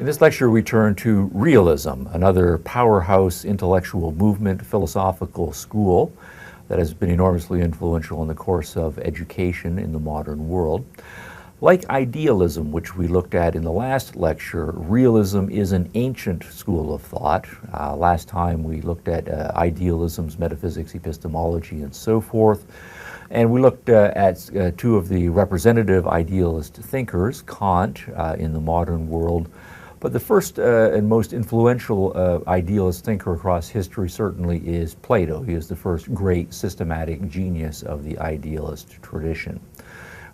In this lecture, we turn to realism, another powerhouse intellectual movement, philosophical school that has been enormously influential in the course of education in the modern world. Like idealism, which we looked at in the last lecture, realism is an ancient school of thought. Last time we looked at idealism's metaphysics, epistemology, and so forth. And we looked at two of the representative idealist thinkers, Kant in the modern world. But the first and most influential idealist thinker across history certainly is Plato. He is the first great systematic genius of the idealist tradition.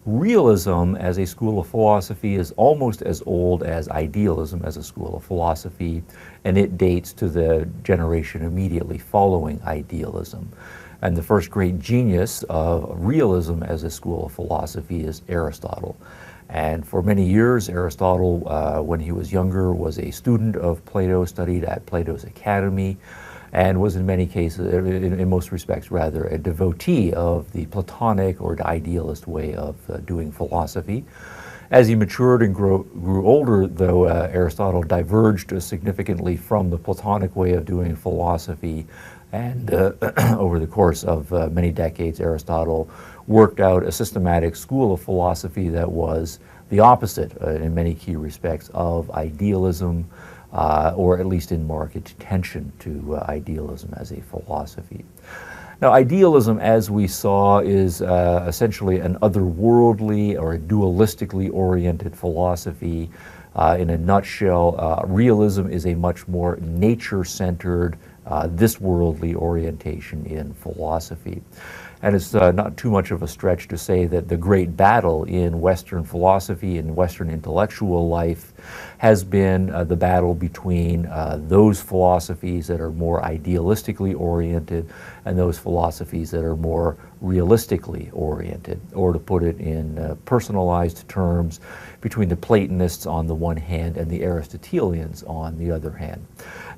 Realism as a school of philosophy is almost as old as idealism as a school of philosophy, and it dates to the generation immediately following idealism. And the first great genius of realism as a school of philosophy is Aristotle. And for many years, Aristotle, when he was younger, was a student of Plato, studied at Plato's academy, and was in many cases, in most respects rather, a devotee of the Platonic or the idealist way of doing philosophy. As he matured and grew older, though, Aristotle diverged significantly from the Platonic way of doing philosophy, and over the course of many decades, Aristotle worked out a systematic school of philosophy that was the opposite, in many key respects, of idealism, or at least in marked tension to idealism as a philosophy. Now, idealism, as we saw, is essentially an otherworldly or a dualistically oriented philosophy. In a nutshell, realism is a much more nature-centered, this-worldly orientation in philosophy. And it's not too much of a stretch to say that the great battle in Western philosophy and Western intellectual life has been the battle between those philosophies that are more idealistically oriented and those philosophies that are more realistically oriented, or to put it in personalized terms, between the Platonists on the one hand and the Aristotelians on the other hand.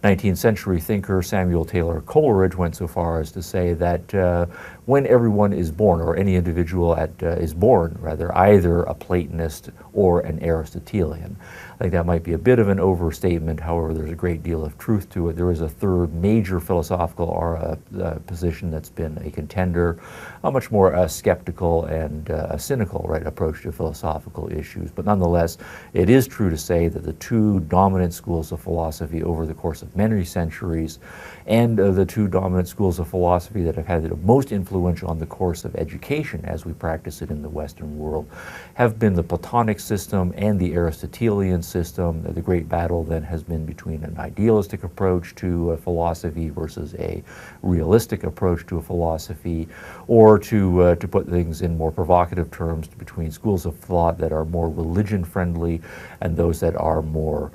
19th century thinker Samuel Taylor Coleridge went so far as to say that when everyone is born, or any individual is born, rather, either a Platonist or an Aristotelian. I think that might be a bit of an overstatement, however, there's a great deal of truth to it. There is a third major philosophical position that's been a contender, a much more skeptical and cynical approach to philosophical issues. But nonetheless, it is true to say that the two dominant schools of philosophy over the course of many centuries, and the two dominant schools of philosophy that have had the most influential on the course of education as we practice it in the Western world, have been the Platonic system and the Aristotelian system. The great battle then has been between an idealistic approach to philosophy versus a realistic approach to a philosophy, or to put things in more provocative terms, between schools of thought that are more religion-friendly and those that are more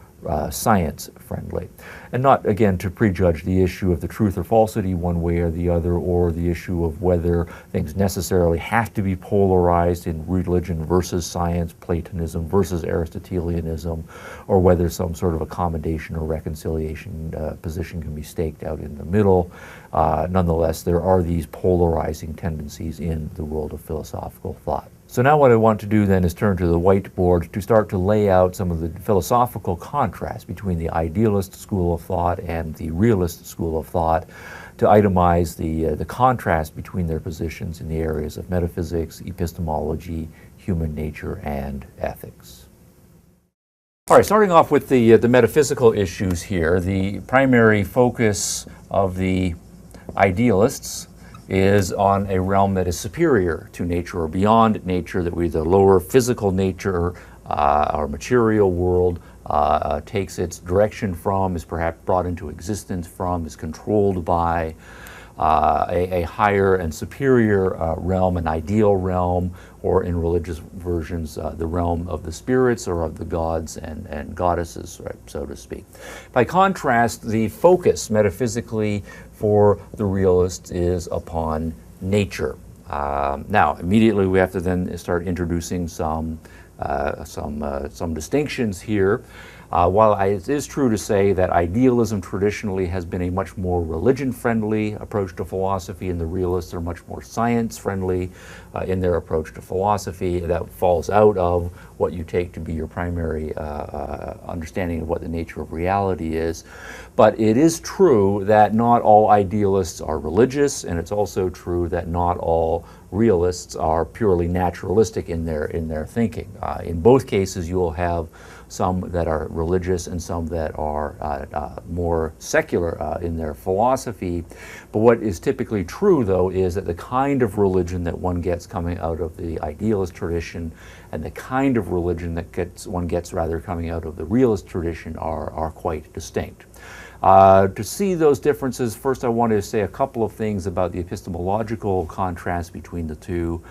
science-friendly. And not, again, to prejudge the issue of the truth or falsity one way or the other, or the issue of whether things necessarily have to be polarized in religion versus science, Platonism versus Aristotelianism, or whether some sort of accommodation or reconciliation position can be staked out in the middle. Nonetheless, there are these polarizing tendencies in the world of philosophical thought. So now what I want to do then is turn to the whiteboard to start to lay out some of the philosophical contrasts between the idealist school of thought and the realist school of thought, to itemize the contrast between their positions in the areas of metaphysics, epistemology, human nature, and ethics. All right, starting off with the metaphysical issues here, the primary focus of the idealists is on a realm that is superior to nature or beyond nature, that the lower physical nature, our material world, takes its direction from, is perhaps brought into existence from, is controlled by a higher and superior realm, an ideal realm, or in religious versions, the realm of the spirits or of the gods and goddesses, so to speak. By contrast, the focus metaphysically for the realists is upon nature. Now, immediately we have to then start introducing some distinctions here. It is true to say that idealism traditionally has been a much more religion-friendly approach to philosophy, and the realists are much more science-friendly in their approach to philosophy, that falls out of what you take to be your primary understanding of what the nature of reality is. But it is true that not all idealists are religious, and it's also true that not all realists are purely naturalistic in their thinking. In both cases, you will have some that are religious and some that are more secular in their philosophy. But what is typically true, though, is that the kind of religion that one gets coming out of the idealist tradition and the kind of religion that one gets coming out of the realist tradition are quite distinct. To see those differences, first I wanted to say a couple of things about the epistemological contrast between the two,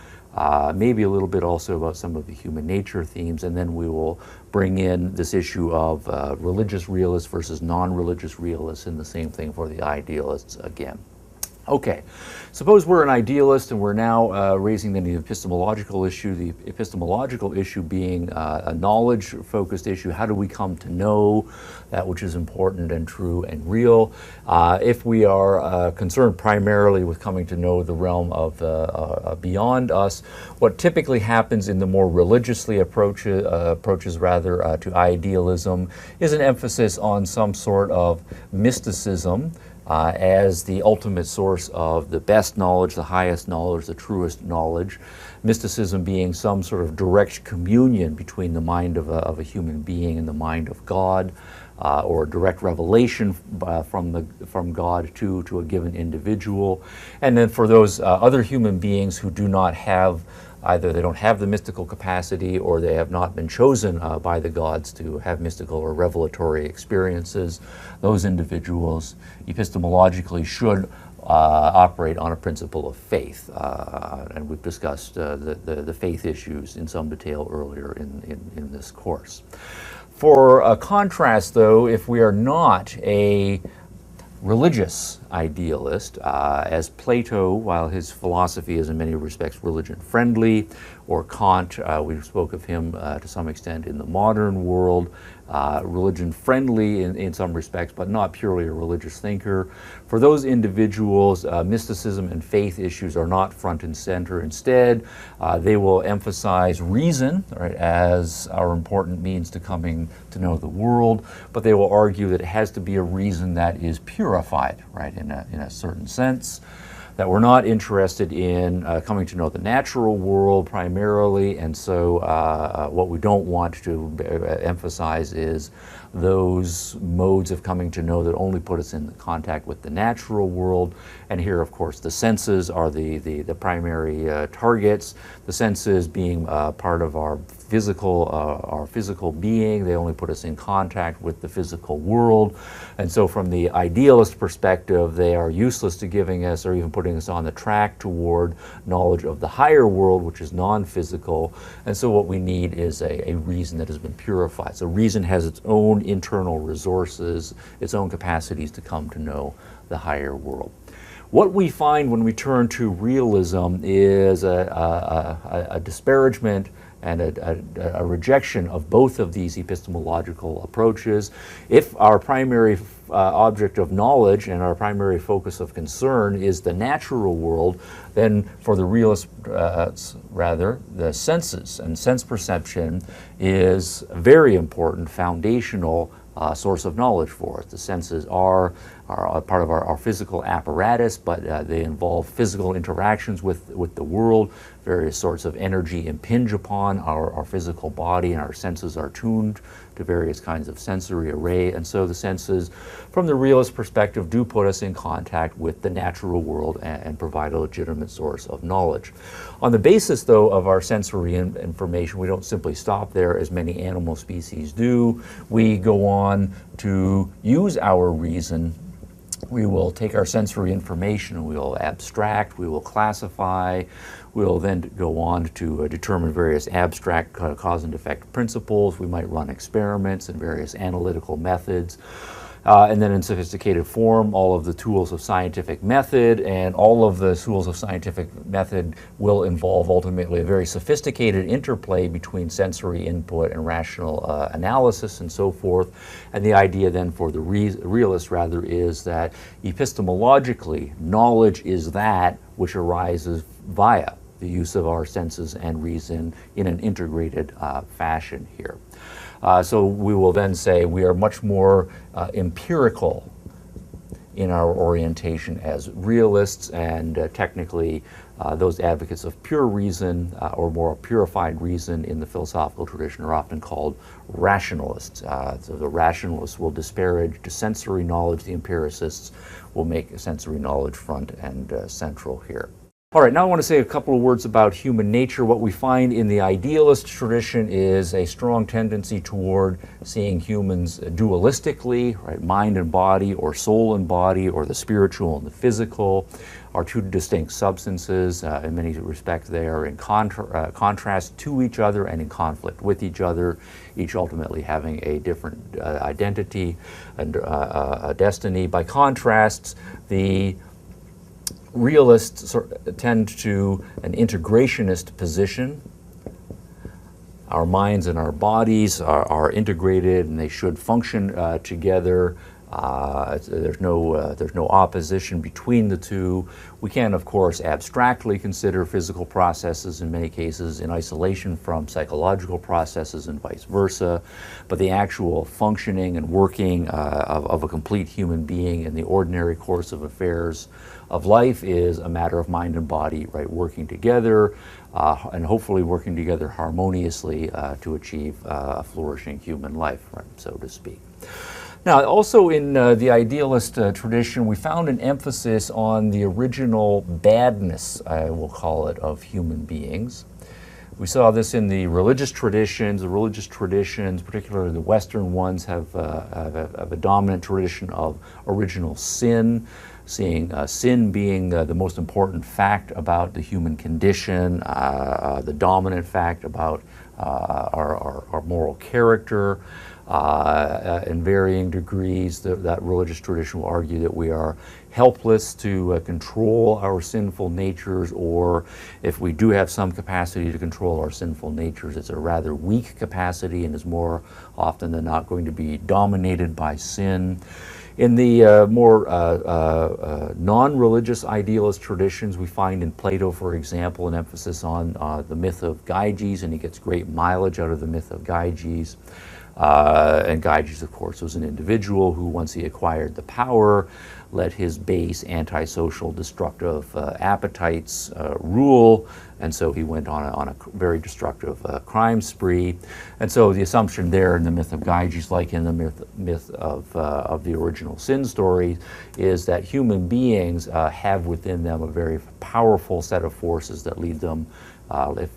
maybe a little bit also about some of the human nature themes, and then we will bring in this issue of religious realists versus non-religious realists, and the same thing for the idealists again. Okay, suppose we're an idealist and we're now raising the epistemological issue, the epistemological issue being a knowledge-focused issue. How do we come to know that which is important and true and real? If we are concerned primarily with coming to know the realm of beyond us, what typically happens in the more religiously approaches to idealism is an emphasis on some sort of mysticism as the ultimate source of the best knowledge, the highest knowledge, the truest knowledge. Mysticism being some sort of direct communion between the mind of a human being and the mind of God, or direct revelation from God to a given individual. And then for those other human beings who do not have, either they don't have the mystical capacity or they have not been chosen by the gods to have mystical or revelatory experiences, those individuals epistemologically should operate on a principle of faith. And we've discussed the faith issues in some detail earlier in this course. For a contrast, though, if we are not a religious idealist, as Plato, while his philosophy is in many respects religion-friendly, or Kant, we spoke of him to some extent in the modern world, religion-friendly in some respects, but not purely a religious thinker. For those individuals, mysticism and faith issues are not front and center. Instead, they will emphasize reason, right, as our important means to coming to know the world, but they will argue that it has to be a reason that is purified, right, in a certain sense, that we're not interested in coming to know the natural world primarily, and so what we don't want to emphasize is those modes of coming to know that only put us in contact with the natural world. And here, of course, the senses are the primary targets. The senses being part of our physical being. They only put us in contact with the physical world. And so from the idealist perspective, they are useless to giving us or even putting us on the track toward knowledge of the higher world, which is non-physical. And so what we need is a reason that has been purified. So reason has its own internal resources, its own capacities to come to know the higher world. What we find when we turn to realism is a disparagement and a rejection of both of these epistemological approaches. If our primary object of knowledge and our primary focus of concern is the natural world, then for the realists, the senses and sense perception is a very important foundational source of knowledge for us. The senses are part of our physical apparatus, but they involve physical interactions with the world. Various sorts of energy impinge upon our physical body, and our senses are tuned to various kinds of sensory array. And so the senses, from the realist perspective, do put us in contact with the natural world and provide a legitimate source of knowledge. On the basis, though, of our sensory information, we don't simply stop there as many animal species do. We go on to use our reason. We will take our sensory information and we will abstract, we will classify, we will then go on to determine various abstract cause and effect principles. We might run experiments and various analytical methods. And then in sophisticated form, all of the tools of scientific method, and all of the tools of scientific method will involve ultimately a very sophisticated interplay between sensory input and rational analysis and so forth. And the idea then for the realist rather is that epistemologically, knowledge is that which arises via the use of our senses and reason in an integrated fashion here. So we will then say we are much more empirical in our orientation as realists, and technically those advocates of pure reason or more purified reason in the philosophical tradition are often called rationalists. So the rationalists will disparage to sensory knowledge, the empiricists will make sensory knowledge front and central here. All right, now I want to say a couple of words about human nature. What we find in the idealist tradition is a strong tendency toward seeing humans dualistically, right? Mind and body, or soul and body, or the spiritual and the physical are two distinct substances. In many respects, they are in contrast to each other and in conflict with each other, each ultimately having a different identity and a destiny. By contrast, the realists tend to an integrationist position. Our minds and our bodies are integrated, and they should function together. There's no opposition between the two. We can, of course, abstractly consider physical processes in many cases in isolation from psychological processes and vice versa, but the actual functioning and working of a complete human being in the ordinary course of affairs of life is a matter of mind and body, right, working together and hopefully working together harmoniously to achieve a flourishing human life, right, so to speak. Now, also in the idealist tradition, we found an emphasis on the original badness, I will call it, of human beings. We saw this in the religious traditions. The religious traditions, particularly the Western ones, have a dominant tradition of original sin, seeing sin being the most important fact about the human condition, the dominant fact about our moral character. In varying degrees, that religious tradition will argue that we are helpless to control our sinful natures, or if we do have some capacity to control our sinful natures, it's a rather weak capacity and is more often than not going to be dominated by sin. In the more non-religious idealist traditions, we find in Plato, for example, an emphasis on the myth of Gyges, and he gets great mileage out of the myth of Gyges. And Gyges, of course, was an individual who, once he acquired the power, let his base, antisocial, destructive appetites rule, and so he went on a very destructive crime spree. And so the assumption there in the myth of Gyges, like in the myth of the original sin story, is that human beings have within them a very powerful set of forces that lead them,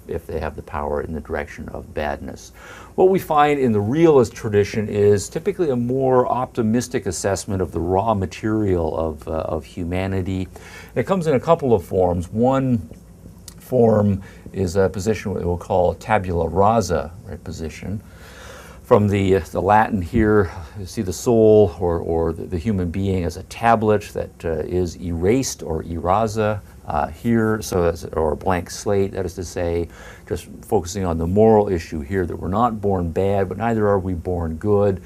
if they have the power, in the direction of badness. What we find in the realist tradition is typically a more optimistic assessment of the raw material of humanity. It comes in a couple of forms. One form is a position we'll call tabula rasa, right, position. From the Latin here, you see the soul or the human being as a tablet that is erased, or erasa here, or a blank slate, that is to say, just focusing on the moral issue here, that we're not born bad, but neither are we born good.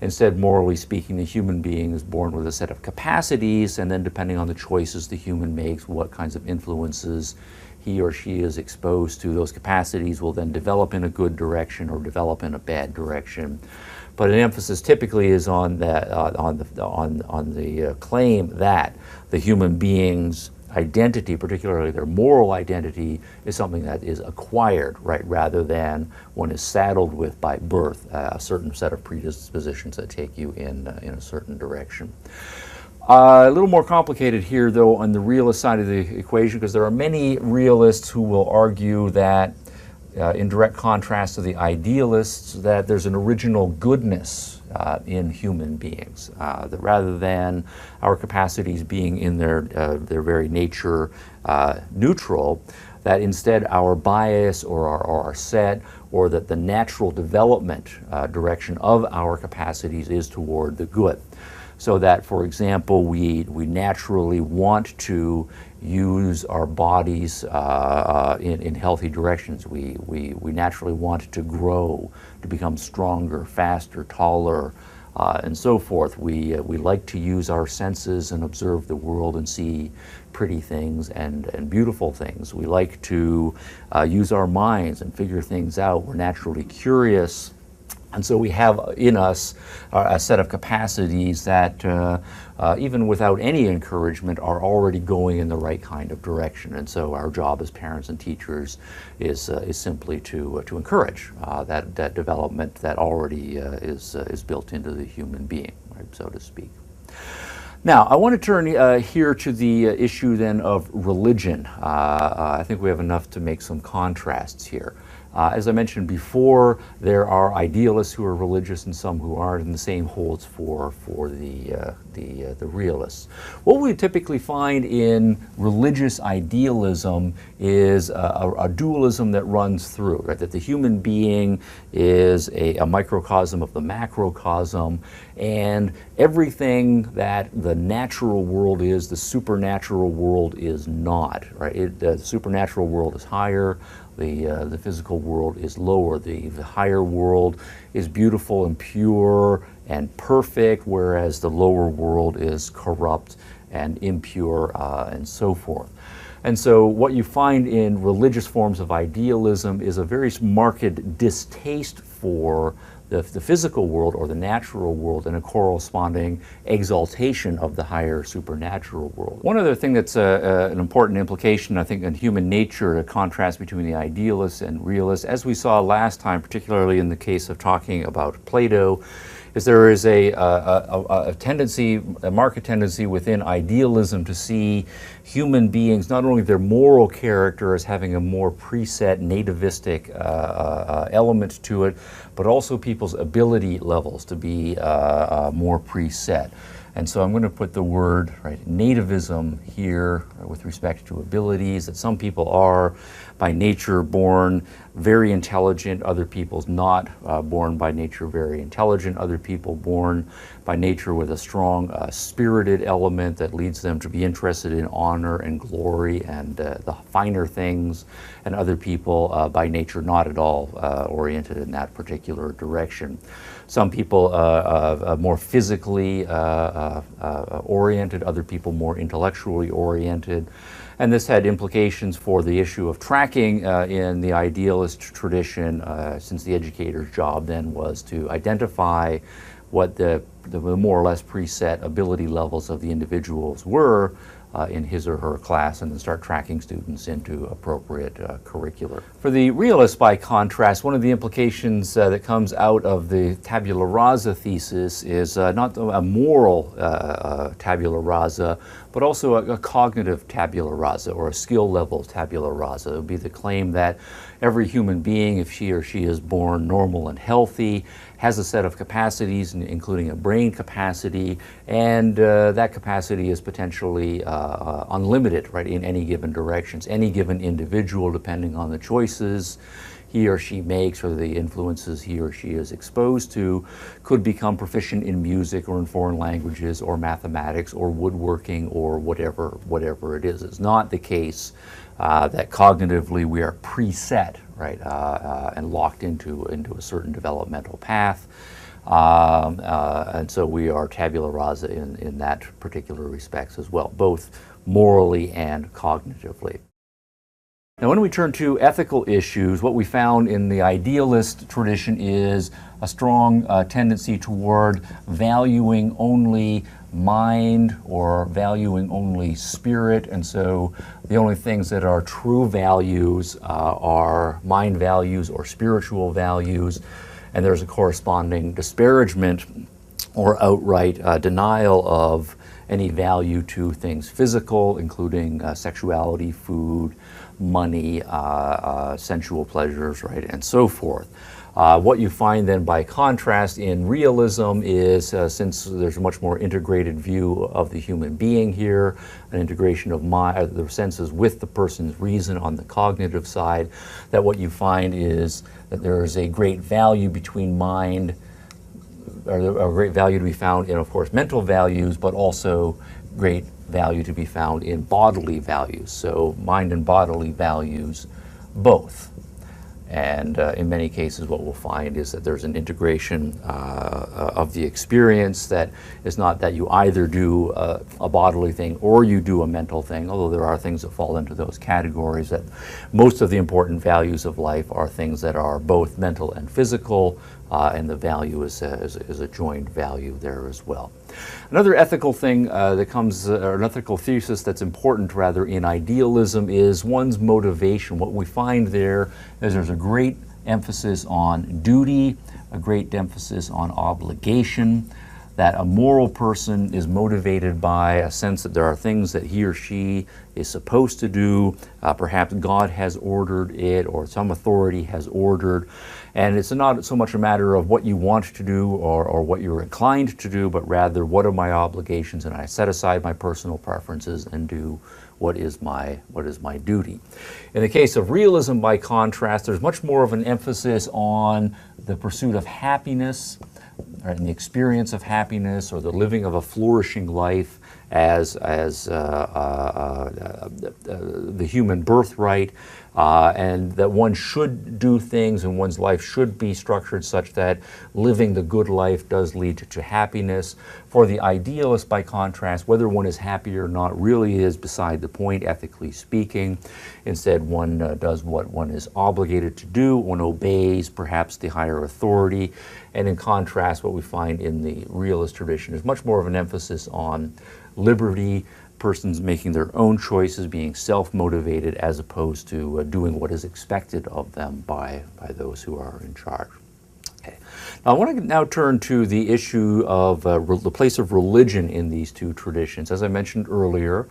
Instead, morally speaking, the human being is born with a set of capacities, and then depending on the choices the human makes, what kinds of influences he or she is exposed to, those capacities will then develop in a good direction or develop in a bad direction. But an emphasis typically is on that, on the claim that the human being's identity, particularly their moral identity, is something that is acquired, right, rather than one is saddled with by birth, a certain set of predispositions that take you in a certain direction. A little more complicated here, though, on the realist side of the equation, because there are many realists who will argue that, in direct contrast to the idealists, that there's an original goodness in human beings, that rather than our capacities being in their very nature neutral, that instead our bias or our set, or that the natural development direction of our capacities is toward the good. So that, for example, we naturally want to use our bodies in healthy directions. We naturally want to grow, to become stronger, faster, taller, and so forth. We like to use our senses and observe the world and see pretty things and beautiful things. We like to use our minds and figure things out. We're naturally curious. And so we have in us a set of capacities that, even without any encouragement, are already going in the right kind of direction. And so our job as parents and teachers is simply to encourage that development that already is built into the human being, right, so to speak. Now, I want to turn here to the issue then of religion. I think we have enough to make some contrasts here. As I mentioned before, there are idealists who are religious and some who aren't, and the same holds for the realists. What we typically find in religious idealism is a dualism that runs through, right? That the human being is a microcosm of the macrocosm, and everything that the natural world is, the supernatural world is not, right? The supernatural world is higher, the physical world is lower. The higher world is beautiful and pure and perfect, whereas the lower world is corrupt and impure and so forth. And so what you find in religious forms of idealism is a very marked distaste for the physical world or the natural world and a corresponding exaltation of the higher supernatural world. One other thing that's an important implication, I think, in human nature, a contrast between the idealists and realists, as we saw last time, particularly in the case of talking about Plato, is there is a tendency, a marked tendency within idealism to see human beings, not only their moral character as having a more preset nativistic element to it, but also people's ability levels to be more preset. And so I'm going to put the word, right, nativism here with respect to abilities, that some people are by nature born very intelligent, other people's not born by nature very intelligent, other people born by nature with a strong spirited element that leads them to be interested in honor and glory and the finer things, and other people by nature not at all oriented in that particular direction. Some people more physically oriented, other people more intellectually oriented. And this had implications for the issue of tracking in the idealist tradition, since the educator's job then was to identify what the more or less preset ability levels of the individuals were in his or her class, and then start tracking students into appropriate curricular. For the realists, by contrast, one of the implications that comes out of the tabula rasa thesis is not a moral tabula rasa, but also a cognitive tabula rasa, or a skill level tabula rasa. It would be the claim that every human being, if she or she is born normal and healthy, has a set of capacities, including a brain capacity, and that capacity is potentially unlimited, right, in any given directions. Any given individual, depending on the choices he or she makes or the influences he or she is exposed to, could become proficient in music or in foreign languages or mathematics or woodworking or whatever it is. It's not the case that cognitively we are preset, right, and locked into a certain developmental path. And so we are tabula rasa in that particular respects as well, both morally and cognitively. Now, when we turn to ethical issues, what we found in the idealist tradition is a strong tendency toward valuing only mind or valuing only spirit, and so the only things that are true values are mind values or spiritual values, and there's a corresponding disparagement or outright denial of any value to things physical, including sexuality, food, money, sensual pleasures, right, and so forth. What you find then by contrast in realism is, since there's a much more integrated view of the human being here, an integration of the senses with the person's reason on the cognitive side, that what you find is that there is a great value between mind, a great value to be found in, of course, mental values, but also great value to be found in bodily values. So mind and bodily values both. And in many cases, what we'll find is that there's an integration of the experience, that it's not that you either do a bodily thing or you do a mental thing, although there are things that fall into those categories, that most of the important values of life are things that are both mental and physical, and the value is a joined value there as well. Another ethical thing that comes, or an ethical thesis that's important rather in idealism, is one's motivation. What we find there is there's a great emphasis on duty, a great emphasis on obligation, that a moral person is motivated by a sense that there are things that he or she is supposed to do, perhaps God has ordered it or some authority has ordered, and it's not so much a matter of what you want to do or what you're inclined to do, but rather what are my obligations, and I set aside my personal preferences and do what is my duty. In the case of realism, by contrast, there's much more of an emphasis on the pursuit of happiness, right, and the experience of happiness, or the living of a flourishing life as the human birthright, and that one should do things and one's life should be structured such that living the good life does lead to happiness. For the idealist, by contrast, whether one is happy or not really is beside the point, ethically speaking. Instead, one does what one is obligated to do, one obeys perhaps the higher authority, and in contrast, what we find in the realist tradition is much more of an emphasis on liberty, persons making their own choices, being self-motivated, as opposed to doing what is expected of them by those who are in charge. Okay. Now, I want to now turn to the issue of the place of religion in these two traditions. As I mentioned earlier,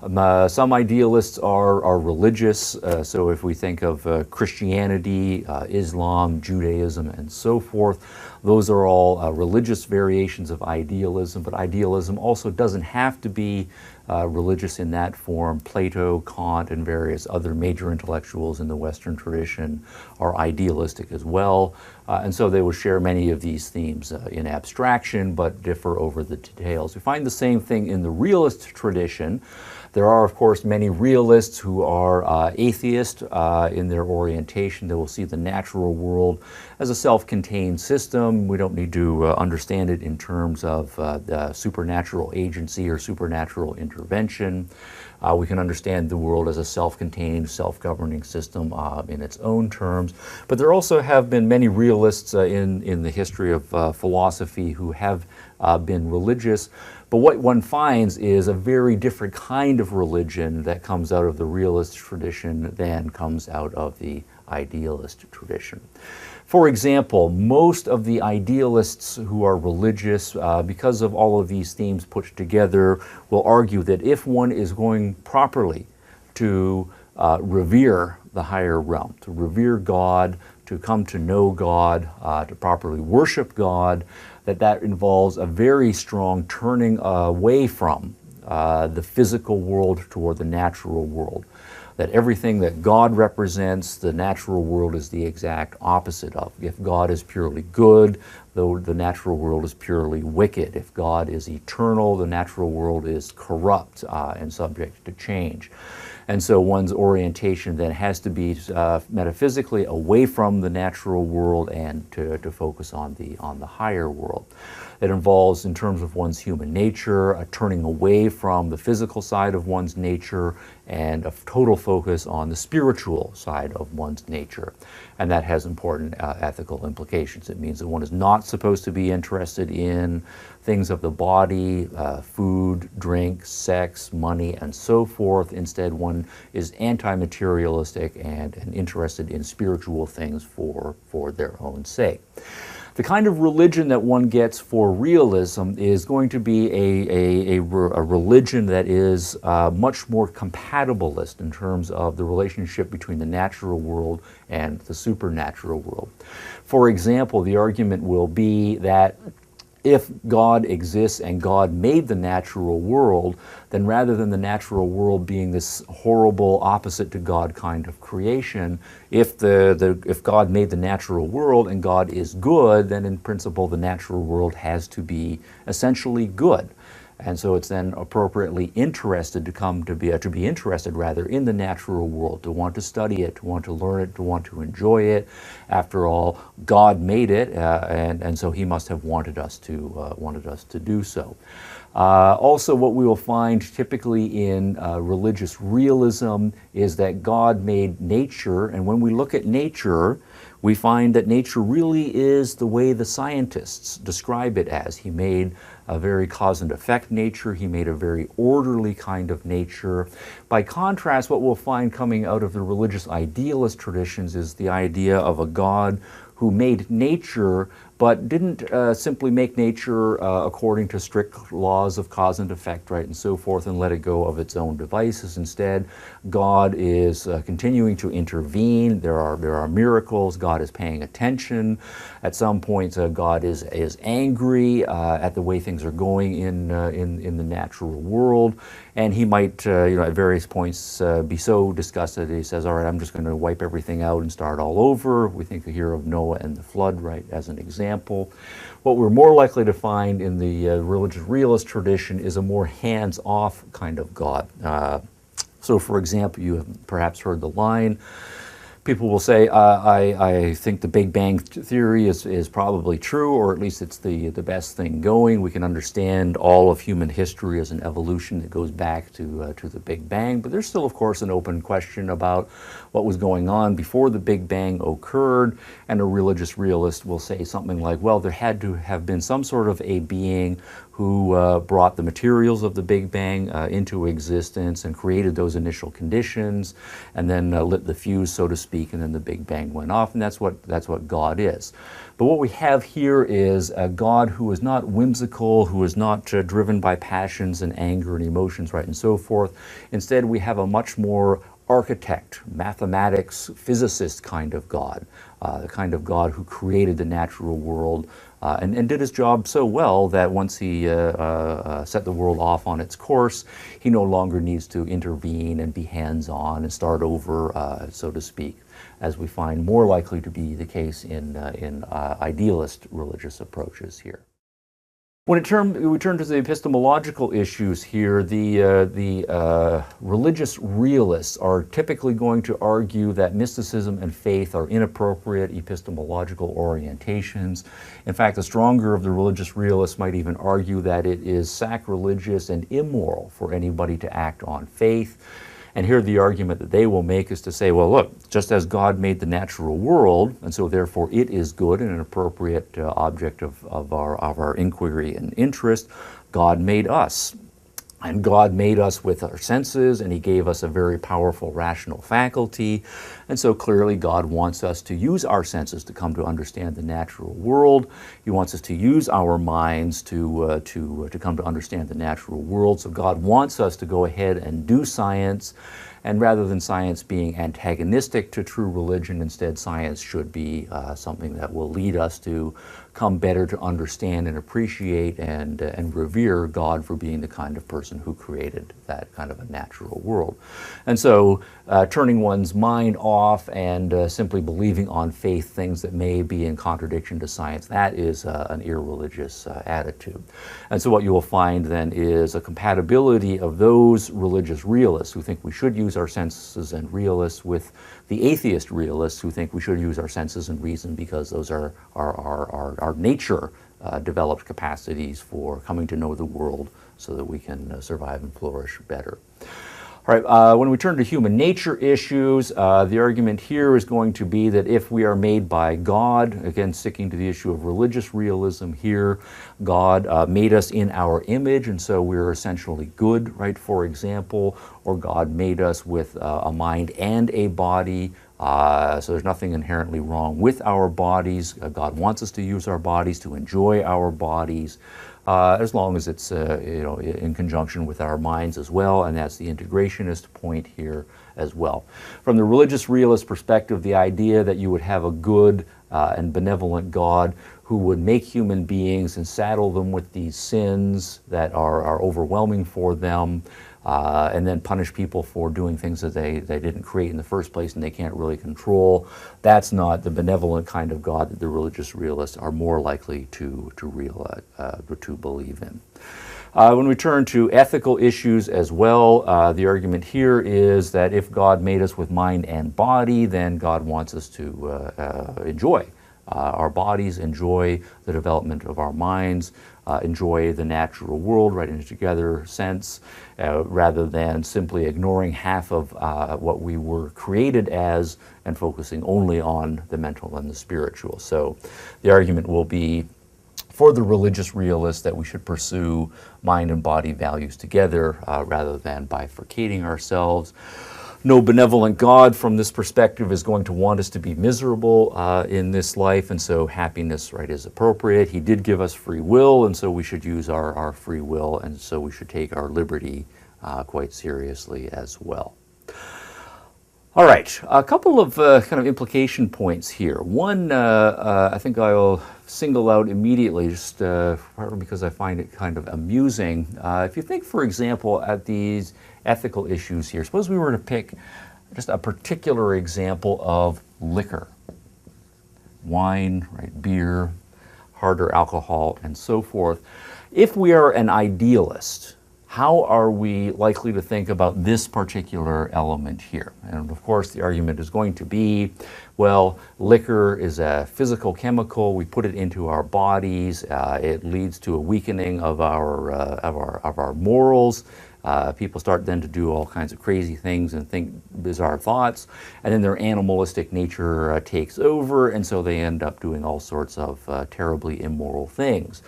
some idealists are religious, so if we think of Christianity, Islam, Judaism, and so forth, those are all religious variations of idealism, but idealism also doesn't have to be religious in that form. Plato, Kant, and various other major intellectuals in the Western tradition are idealistic as well, and so they will share many of these themes in abstraction, but differ over the details. We find the same thing in the realist tradition. There are, of course, many realists who are atheist in their orientation. They will see the natural world as a self-contained system. We don't need to understand it in terms of the supernatural agency or supernatural intervention. We can understand the world as a self-contained, self-governing system in its own terms. But there also have been many realists in the history of philosophy who have been religious. But what one finds is a very different kind of religion that comes out of the realist tradition than comes out of the idealist tradition. For example, most of the idealists who are religious, because of all of these themes put together, will argue that if one is going properly to revere the higher realm, to revere God, to come to know God, to properly worship God, that involves a very strong turning away from the physical world toward the natural world. That everything that God represents, the natural world is the exact opposite of. If God is purely good, the natural world is purely wicked. If God is eternal, the natural world is corrupt and subject to change. And so one's orientation then has to be metaphysically away from the natural world and to focus on the higher world. It involves, in terms of one's human nature, a turning away from the physical side of one's nature and a total focus on the spiritual side of one's nature. And that has important ethical implications. It means that one is not supposed to be interested in things of the body, food, drink, sex, money, and so forth. Instead, one is anti-materialistic and interested in spiritual things for their own sake. The kind of religion that one gets for realism is going to be a religion that is much more compatibilist in terms of the relationship between the natural world and the supernatural world. For example, the argument will be that if God exists and God made the natural world, then rather than the natural world being this horrible opposite to God kind of creation, if God made the natural world and God is good, then in principle the natural world has to be essentially good. And so it's then appropriately interested to be interested rather in the natural world, to want to study it, to want to learn it, to want to enjoy it. After all, God made it, and so He must have wanted us to do so. Also, what we will find typically in religious realism is that God made nature, and when we look at nature, we find that nature really is the way the scientists describe it as. He made a very cause and effect nature. He made a very orderly kind of nature. By contrast, what we'll find coming out of the religious idealist traditions is the idea of a God who made nature, but didn't simply make nature according to strict laws of cause and effect, right, and so forth, and let it go of its own devices. Instead, God is continuing to intervene. There are miracles. God is paying attention. At some point, God is angry at the way things are going in the natural world, and He might, at various points, be so disgusted that He says, "All right, I'm just going to wipe everything out and start all over." We think here of Noah and the flood, right, as an example. What we're more likely to find in the religious realist tradition is a more hands-off kind of God. So, for example, you have perhaps heard the line, people will say, I think the Big Bang Theory is probably true, or at least it's the best thing going. We can understand all of human history as an evolution that goes back to the Big Bang, but there's still, of course, an open question about what was going on before the Big Bang occurred, and a religious realist will say something like, well, there had to have been some sort of a being who brought the materials of the Big Bang into existence and created those initial conditions, and then lit the fuse, so to speak, and then the Big Bang went off, and that's what God is. But what we have here is a God who is not whimsical, who is not driven by passions and anger and emotions, right, and so forth. Instead, we have a much more architect, mathematics, physicist kind of God, the kind of God who created the natural world and did his job so well that once He set the world off on its course, He no longer needs to intervene and be hands-on and start over, so to speak, as we find more likely to be the case in idealist religious approaches here. When we turn to the epistemological issues here, the religious realists are typically going to argue that mysticism and faith are inappropriate epistemological orientations. In fact, the stronger of the religious realists might even argue that it is sacrilegious and immoral for anybody to act on faith. And here the argument that they will make is to say, well, look, just as God made the natural world, and so therefore it is good and an appropriate object of our inquiry and interest, God made us. And God made us with our senses, and He gave us a very powerful rational faculty. And so clearly God wants us to use our senses to come to understand the natural world. He wants us to use our minds to come to understand the natural world. So God wants us to go ahead and do science. And rather than science being antagonistic to true religion, instead science should be something that will lead us to come better to understand and appreciate and revere God for being the kind of person who created that kind of a natural world. And so turning one's mind off and simply believing on faith things that may be in contradiction to science, that is an irreligious attitude. And so what you will find then is a compatibility of those religious realists who think we should use our senses and realists with the atheist realists who think we should use our senses and reason because those are our nature developed capacities for coming to know the world so that we can survive and flourish better. All right, when we turn to human nature issues, the argument here is going to be that if we are made by God, again sticking to the issue of religious realism here, God made us in our image and so we're essentially good, right, for example, or God made us with a mind and a body, so there's nothing inherently wrong with our bodies. God wants us to use our bodies, to enjoy our bodies, as long as it's in conjunction with our minds as well, and that's the integrationist point here as well. From the religious realist perspective, the idea that you would have a good and benevolent God who would make human beings and saddle them with these sins that are overwhelming for them, and then punish people for doing things that they didn't create in the first place and they can't really control. That's not the benevolent kind of God that the religious realists are more likely to believe in. When we turn to ethical issues as well, the argument here is that if God made us with mind and body, then God wants us to enjoy our bodies, enjoy the development of our minds, enjoy the natural world right in a together sense, rather than simply ignoring half of what we were created as and focusing only on the mental and the spiritual. So the argument will be for the religious realist that we should pursue mind and body values together rather than bifurcating ourselves. No benevolent God from this perspective is going to want us to be miserable in this life, and so happiness, right, is appropriate. He did give us free will, and so we should use our free will, and so we should take our liberty quite seriously as well. All right, a couple of kind of implication points here. One, I think I'll single out immediately, just partly because I find it kind of amusing. If you think, for example, at these ethical issues here, suppose we were to pick just a particular example of liquor, wine, right, beer, harder alcohol, and so forth. If we are an idealist, how are we likely to think about this particular element here? And of course, the argument is going to be, well, liquor is a physical chemical. We put it into our bodies. It leads to a weakening of our morals. People start then to do all kinds of crazy things and think bizarre thoughts, and then their animalistic nature takes over, and so they end up doing all sorts of terribly immoral things.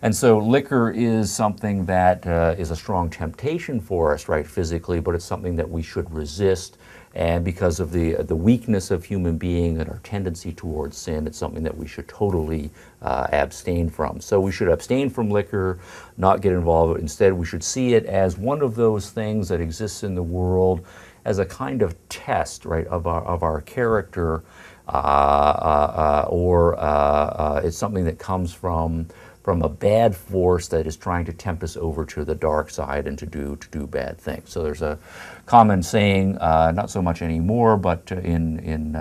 And so liquor is something that is a strong temptation for us, right, physically, but it's something that we should resist. And because of the weakness of human being and our tendency towards sin, it's something that we should totally abstain from. So we should abstain from liquor, not get involved. Instead, we should see it as one of those things that exists in the world as a kind of test, right, of our character, or it's something that comes from a bad force that is trying to tempt us over to the dark side and to do bad things. So there's a common saying, not so much anymore, but in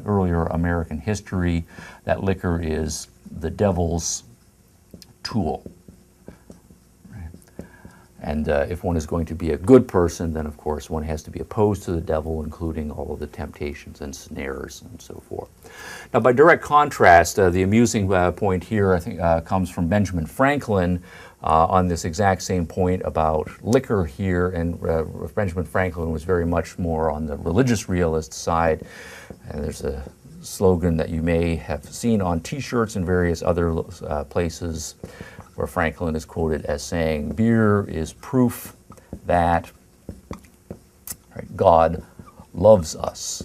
earlier American history, that liquor is the devil's tool. And if one is going to be a good person, then of course one has to be opposed to the devil, including all of the temptations and snares and so forth. Now, by direct contrast, the amusing point here, I think, comes from Benjamin Franklin on this exact same point about liquor here. And Benjamin Franklin was very much more on the religious realist side. And there's a slogan that you may have seen on T-shirts and various other places, where Franklin is quoted as saying, "Beer is proof that God loves us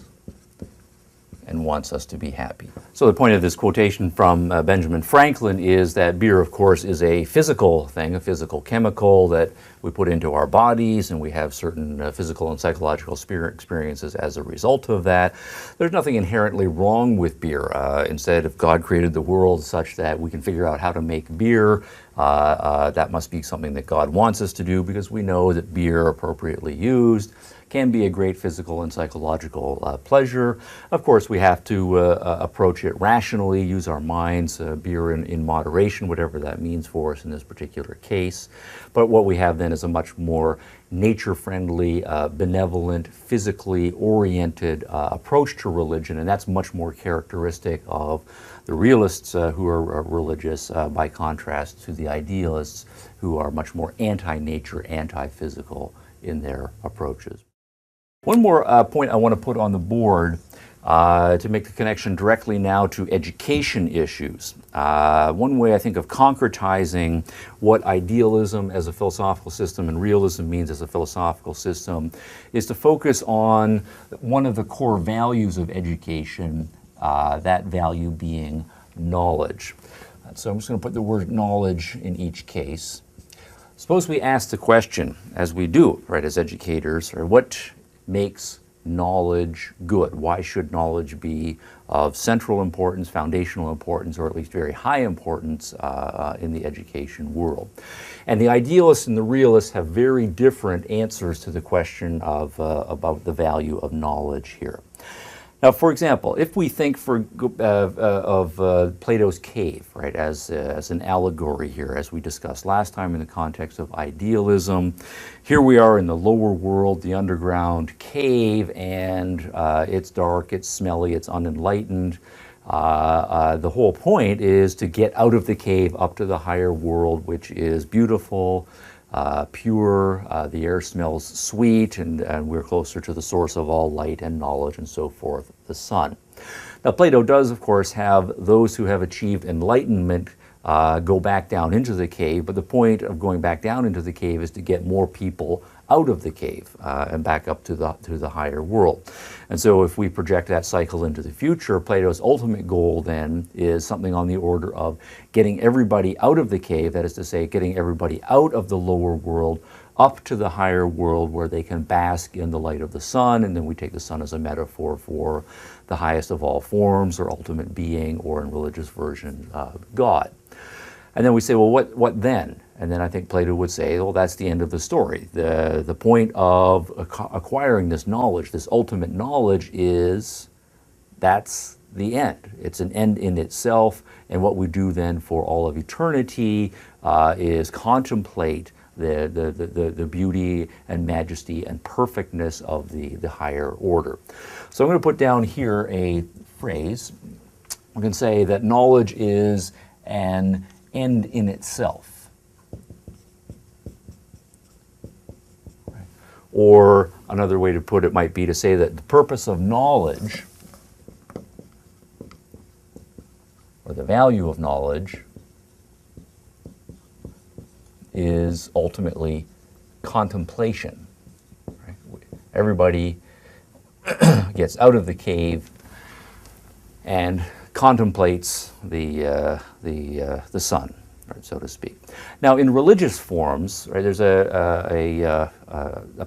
and wants us to be happy." So the point of this quotation from Benjamin Franklin is that beer, of course, is a physical thing, a physical chemical that we put into our bodies, and we have certain physical and psychological experiences as a result of that. There's nothing inherently wrong with beer. Instead, if God created the world such that we can figure out how to make beer, that must be something that God wants us to do, because we know that beer, appropriately used, can be a great physical and psychological pleasure. Of course, we have to approach it rationally, use our minds, beer in moderation, whatever that means for us in this particular case. But what we have then is a much more nature-friendly, benevolent, physically oriented approach to religion, and that's much more characteristic of the realists who are religious, by contrast to the idealists who are much more anti-nature, anti-physical in their approaches. One more point I want to put on the board to make the connection directly now to education issues. One way I think of concretizing what idealism as a philosophical system and realism means as a philosophical system is to focus on one of the core values of education, that value being knowledge. So I'm just going to put the word knowledge in each case. Suppose we ask the question, as we do, right, as educators, or what makes knowledge good? Why should knowledge be of central importance, foundational importance, or at least very high importance in the education world? And the idealists and the realists have very different answers to the question of about the value of knowledge here. Now, for example, if we think of Plato's cave, right, as an allegory here, as we discussed last time in the context of idealism, here we are in the lower world, the underground cave, and it's dark, it's smelly, it's unenlightened. The whole point is to get out of the cave up to the higher world, which is beautiful, pure, the air smells sweet, and we're closer to the source of all light and knowledge and so forth, the sun. Now, Plato does, of course, have those who have achieved enlightenment go back down into the cave, but the point of going back down into the cave is to get more people out of the cave and back up to the higher world. And so if we project that cycle into the future, Plato's ultimate goal then is something on the order of getting everybody out of the cave, that is to say, getting everybody out of the lower world up to the higher world where they can bask in the light of the sun, and then we take the sun as a metaphor for the highest of all forms, or ultimate being, or in religious version, God. And then we say, well, what then? And then I think Plato would say, well, that's the end of the story. The point of acquiring this knowledge, this ultimate knowledge, is that's the end. It's an end in itself, and what we do then for all of eternity is contemplate the beauty and majesty and perfectness of the higher order. So I'm going to put down here a phrase. We can say that knowledge is an end in itself. Or another way to put it might be to say that the purpose of knowledge, or the value of knowledge, is ultimately contemplation. Right? Everybody gets out of the cave and contemplates the sun, right, so to speak. Now, in religious forms, right, there's a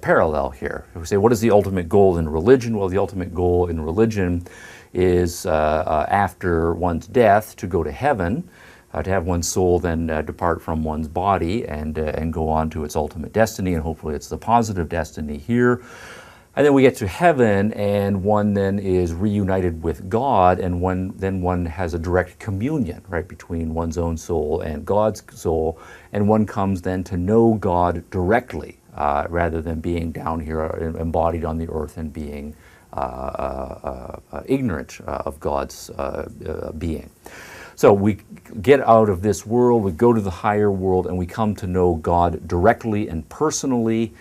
parallel here. We say, what is the ultimate goal in religion? Well, the ultimate goal in religion is after one's death to go to heaven, to have one's soul then depart from one's body and go on to its ultimate destiny, and hopefully it's the positive destiny here. And then we get to heaven, and one then is reunited with God, and one has a direct communion, right, between one's own soul and God's soul, and one comes then to know God directly, rather than being down here embodied on the earth and being ignorant of God's being. So we get out of this world, we go to the higher world, and we come to know God directly and personally,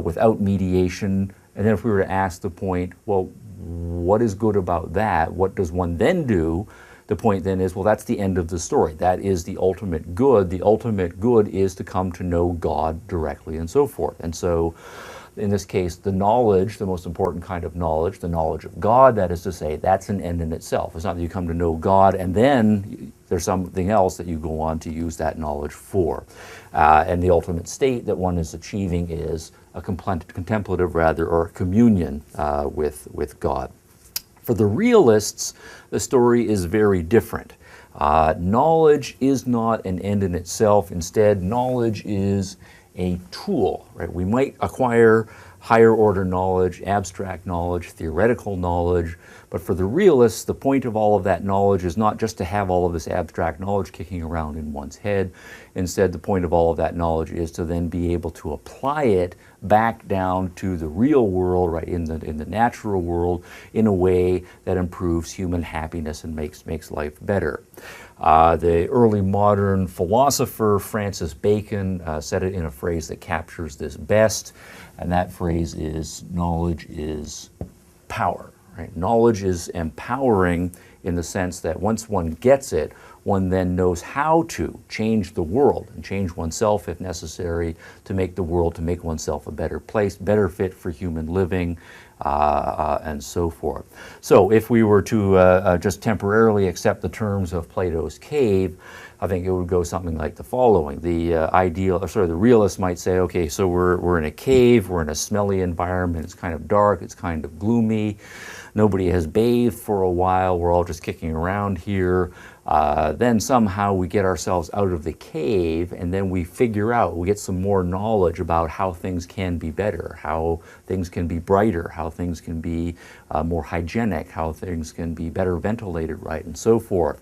without mediation. And then if we were to ask the point, well, what is good about that? What does one then do? The point then is, well, that's the end of the story. That is the ultimate good. The ultimate good is to come to know God directly and so forth. And so in this case, the knowledge, the most important kind of knowledge, the knowledge of God, that is to say, that's an end in itself. It's not that you come to know God and then there's something else that you go on to use that knowledge for. And the ultimate state that one is achieving is a contemplative, rather, or communion with God. For the realists, the story is very different. Knowledge is not an end in itself. Instead, knowledge is a tool, right? We might acquire higher order knowledge, abstract knowledge, theoretical knowledge, but for the realists, the point of all of that knowledge is not just to have all of this abstract knowledge kicking around in one's head. Instead, the point of all of that knowledge is to then be able to apply it back down to the real world, right, in the natural world, in a way that improves human happiness and makes life better. The early modern philosopher Francis Bacon said it in a phrase that captures this best, and that phrase is, knowledge is power. Right? Knowledge is empowering in the sense that once one gets it, one then knows how to change the world and change oneself if necessary to make the world, to make oneself a better place, better fit for human living, and so forth. So if we were to just temporarily accept the terms of Plato's cave, I think it would go something like the following. The the realist might say, okay, so we're in a cave, we're in a smelly environment, it's kind of dark, it's kind of gloomy, nobody has bathed for a while, we're all just kicking around here. Then somehow we get ourselves out of the cave, and then we figure out, we get some more knowledge about how things can be better, how things can be brighter, how things can be more hygienic, how things can be better ventilated, right, and so forth.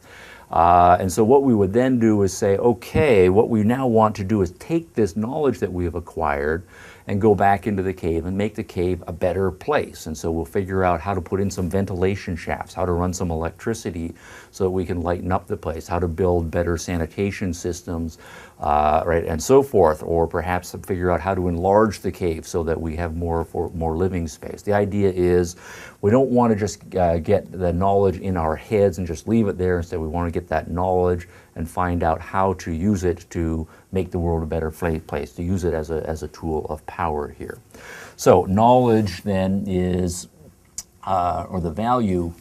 And so what we would then do is say, okay, what we now want to do is take this knowledge that we have acquired and go back into the cave and make the cave a better place. And so we'll figure out how to put in some ventilation shafts, how to run some electricity so that we can lighten up the place, how to build better sanitation systems, right, and so forth, or perhaps figure out how to enlarge the cave so that we have more living space. The idea is we don't want to just get the knowledge in our heads and just leave it there. Instead, we want to get that knowledge and find out how to use it to make the world a better place, to use it as a tool of power here. So knowledge then is, or the value,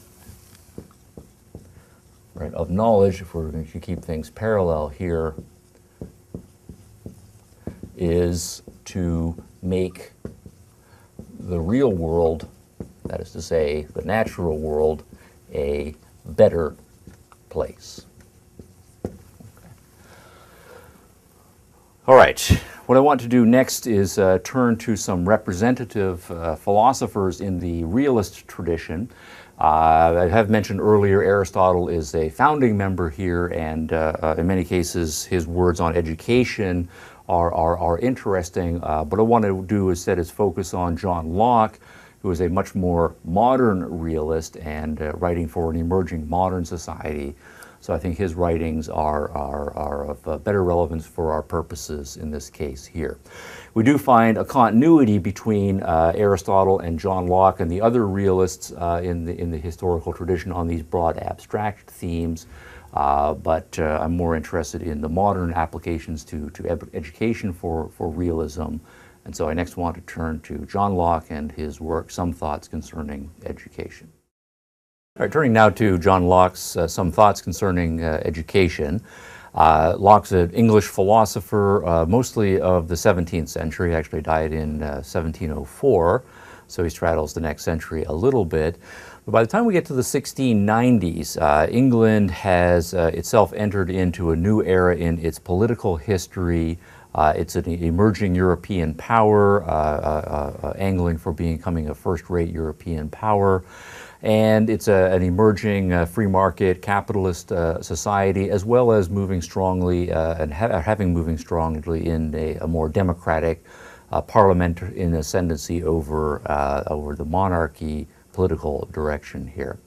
right, of knowledge, if we're going to keep things parallel here, is to make the real world, that is to say, the natural world, a better place. All right, what I want to do next is turn to some representative philosophers in the realist tradition. I have mentioned earlier Aristotle is a founding member here, and in many cases his words on education are interesting. What I want to do instead is focus on John Locke, who is a much more modern realist and writing for an emerging modern society. So I think his writings are of better relevance for our purposes in this case here. We do find a continuity between Aristotle and John Locke and the other realists in the historical tradition on these broad abstract themes, but I'm more interested in the modern applications to education for realism. And so I next want to turn to John Locke and his work, Some Thoughts Concerning Education. All right, turning now to John Locke's Some Thoughts Concerning Education. Locke's an English philosopher, mostly of the 17th century. He actually died in 1704, so he straddles the next century a little bit. But by the time we get to the 1690s, England has itself entered into a new era in its political history. It's an emerging European power, angling for becoming a first-rate European power. And it's an emerging free market capitalist society, as well as moving strongly and having moving strongly in a more democratic parliament in ascendancy over the monarchy political direction here.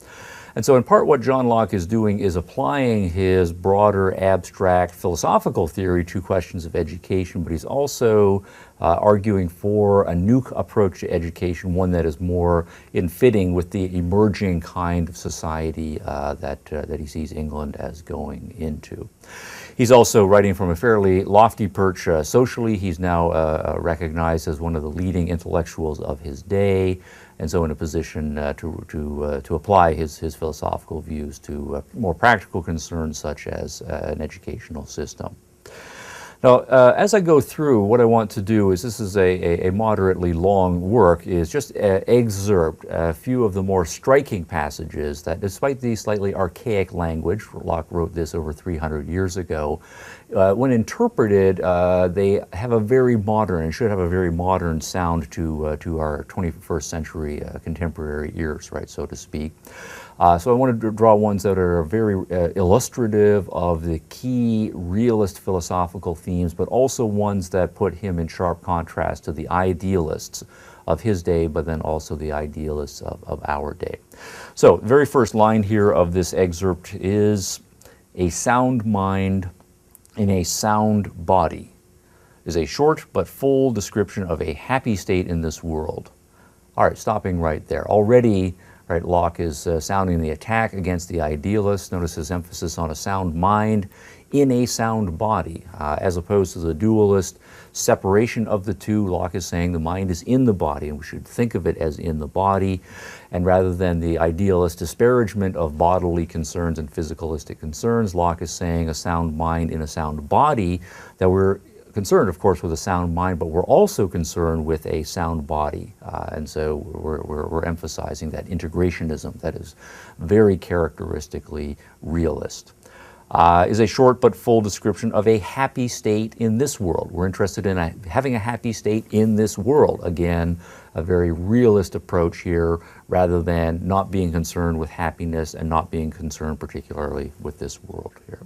And so in part what John Locke is doing is applying his broader abstract philosophical theory to questions of education, but he's also arguing for a new approach to education, one that is more in fitting with the emerging kind of society that he sees England as going into. He's also writing from a fairly lofty perch socially. He's now recognized as one of the leading intellectuals of his day, and so in a position to apply his philosophical views to more practical concerns such as an educational system. Now, as I go through, what I want to do is, this is a moderately long work, is just excerpt a few of the more striking passages that, despite the slightly archaic language, Locke wrote this over 300 years ago, when interpreted, they have a very modern, and should have a very modern sound to our 21st century contemporary ears, right, so to speak. So I wanted to draw ones that are very illustrative of the key realist philosophical themes, but also ones that put him in sharp contrast to the idealists of his day, but then also the idealists of our day. So the very first line here of this excerpt is, "A sound mind in a sound body is a short but full description of a happy state in this world." All right, stopping right there. Already Right? Locke is sounding the attack against the idealist. Notice his emphasis on a sound mind in a sound body, as opposed to the dualist separation of the two. Locke is saying the mind is in the body, and we should think of it as in the body. And rather than the idealist disparagement of bodily concerns and physicalistic concerns, Locke is saying a sound mind in a sound body, that we're concerned, of course, with a sound mind, but we're also concerned with a sound body. And so we're emphasizing that integrationism that is very characteristically realist. Is a short but full description of a happy state in this world. We're interested in having a happy state in this world. Again, a very realist approach here, rather than not being concerned with happiness and not being concerned particularly with this world here.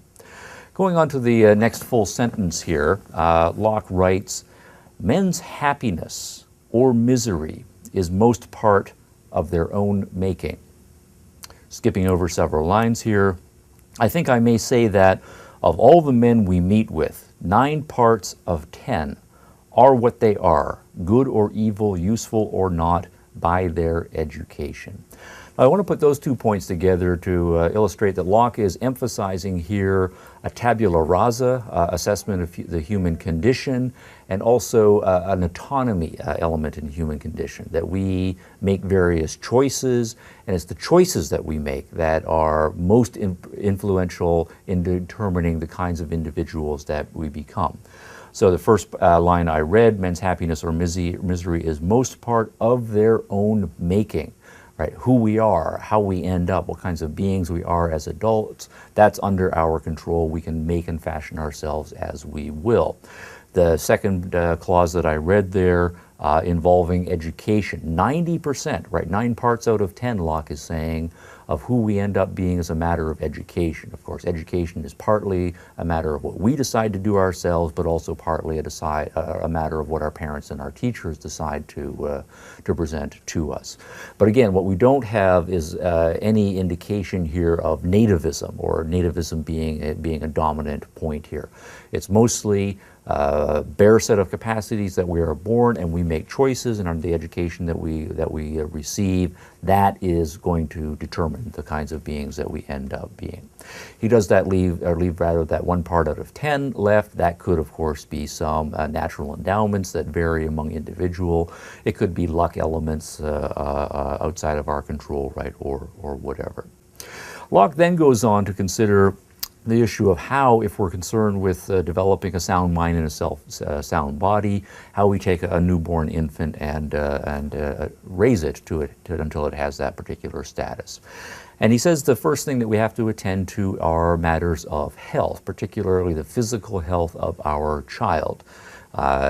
Going on to the next full sentence here, Locke writes, "Men's happiness or misery is most part of their own making." Skipping over several lines here, I think I may say that of all the men we meet with, 9 parts of 10 are what they are, good or evil, useful or not, by their education. I want to put those 2 points together to illustrate that Locke is emphasizing here a tabula rasa assessment of the human condition, and also an autonomy element in human condition, that we make various choices, and it's the choices that we make that are most influential in determining the kinds of individuals that we become. So the first line I read, men's happiness or misery is most part of their own making. Right, who we are, how we end up, what kinds of beings we are as adults, that's under our control. We can make and fashion ourselves as we will. The second clause that I read there involving education, 90%, right, 9 parts out of 10, Locke is saying, of who we end up being is a matter of education. Of course, education is partly a matter of what we decide to do ourselves, but also partly a matter of what our parents and our teachers decide to present to us. But again, what we don't have is any indication here of nativism, or nativism being a dominant point here. It's mostly bare set of capacities that we are born, and we make choices, and under the education that we receive, that is going to determine the kinds of beings that we end up being. He does that leave rather that 1 part out of 10 left. That could, of course, be some natural endowments that vary among individual. It could be luck elements outside of our control, right, or whatever. Locke then goes on to consider the issue of how, if we're concerned with developing a sound mind and a sound body, how we take a newborn infant and raise it until it has that particular status. And he says the first thing that we have to attend to are matters of health, particularly the physical health of our child.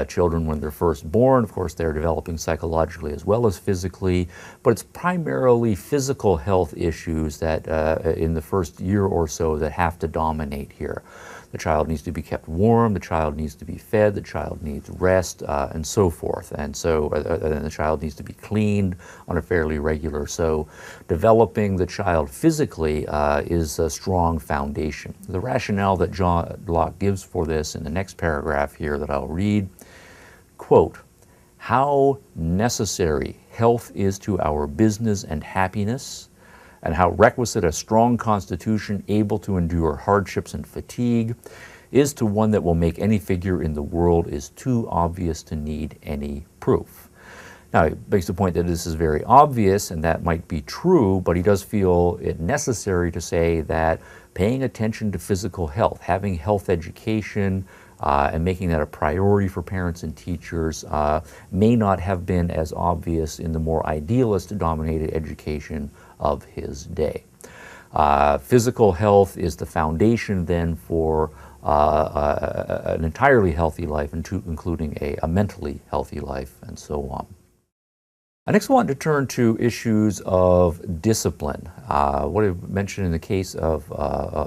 Children, when they're first born, of course, they're developing psychologically as well as physically, but it's primarily physical health issues that in the first year or so that have to dominate here. The child needs to be kept warm, the child needs to be fed, the child needs rest, and so forth. And so the child needs to be cleaned on a fairly regular. So developing the child physically is a strong foundation. The rationale that John Locke gives for this in the next paragraph here that I'll read, quote, "How necessary health is to our business and happiness, and how requisite a strong constitution able to endure hardships and fatigue is to one that will make any figure in the world is too obvious to need any proof." Now, he makes the point that this is very obvious, and that might be true, but he does feel it necessary to say that paying attention to physical health, having health education, and making that a priority for parents and teachers may not have been as obvious in the more idealist-dominated education of his day. Physical health is the foundation then for an entirely healthy life, including a mentally healthy life, and so on. I next want to turn to issues of discipline. What I mentioned in the case of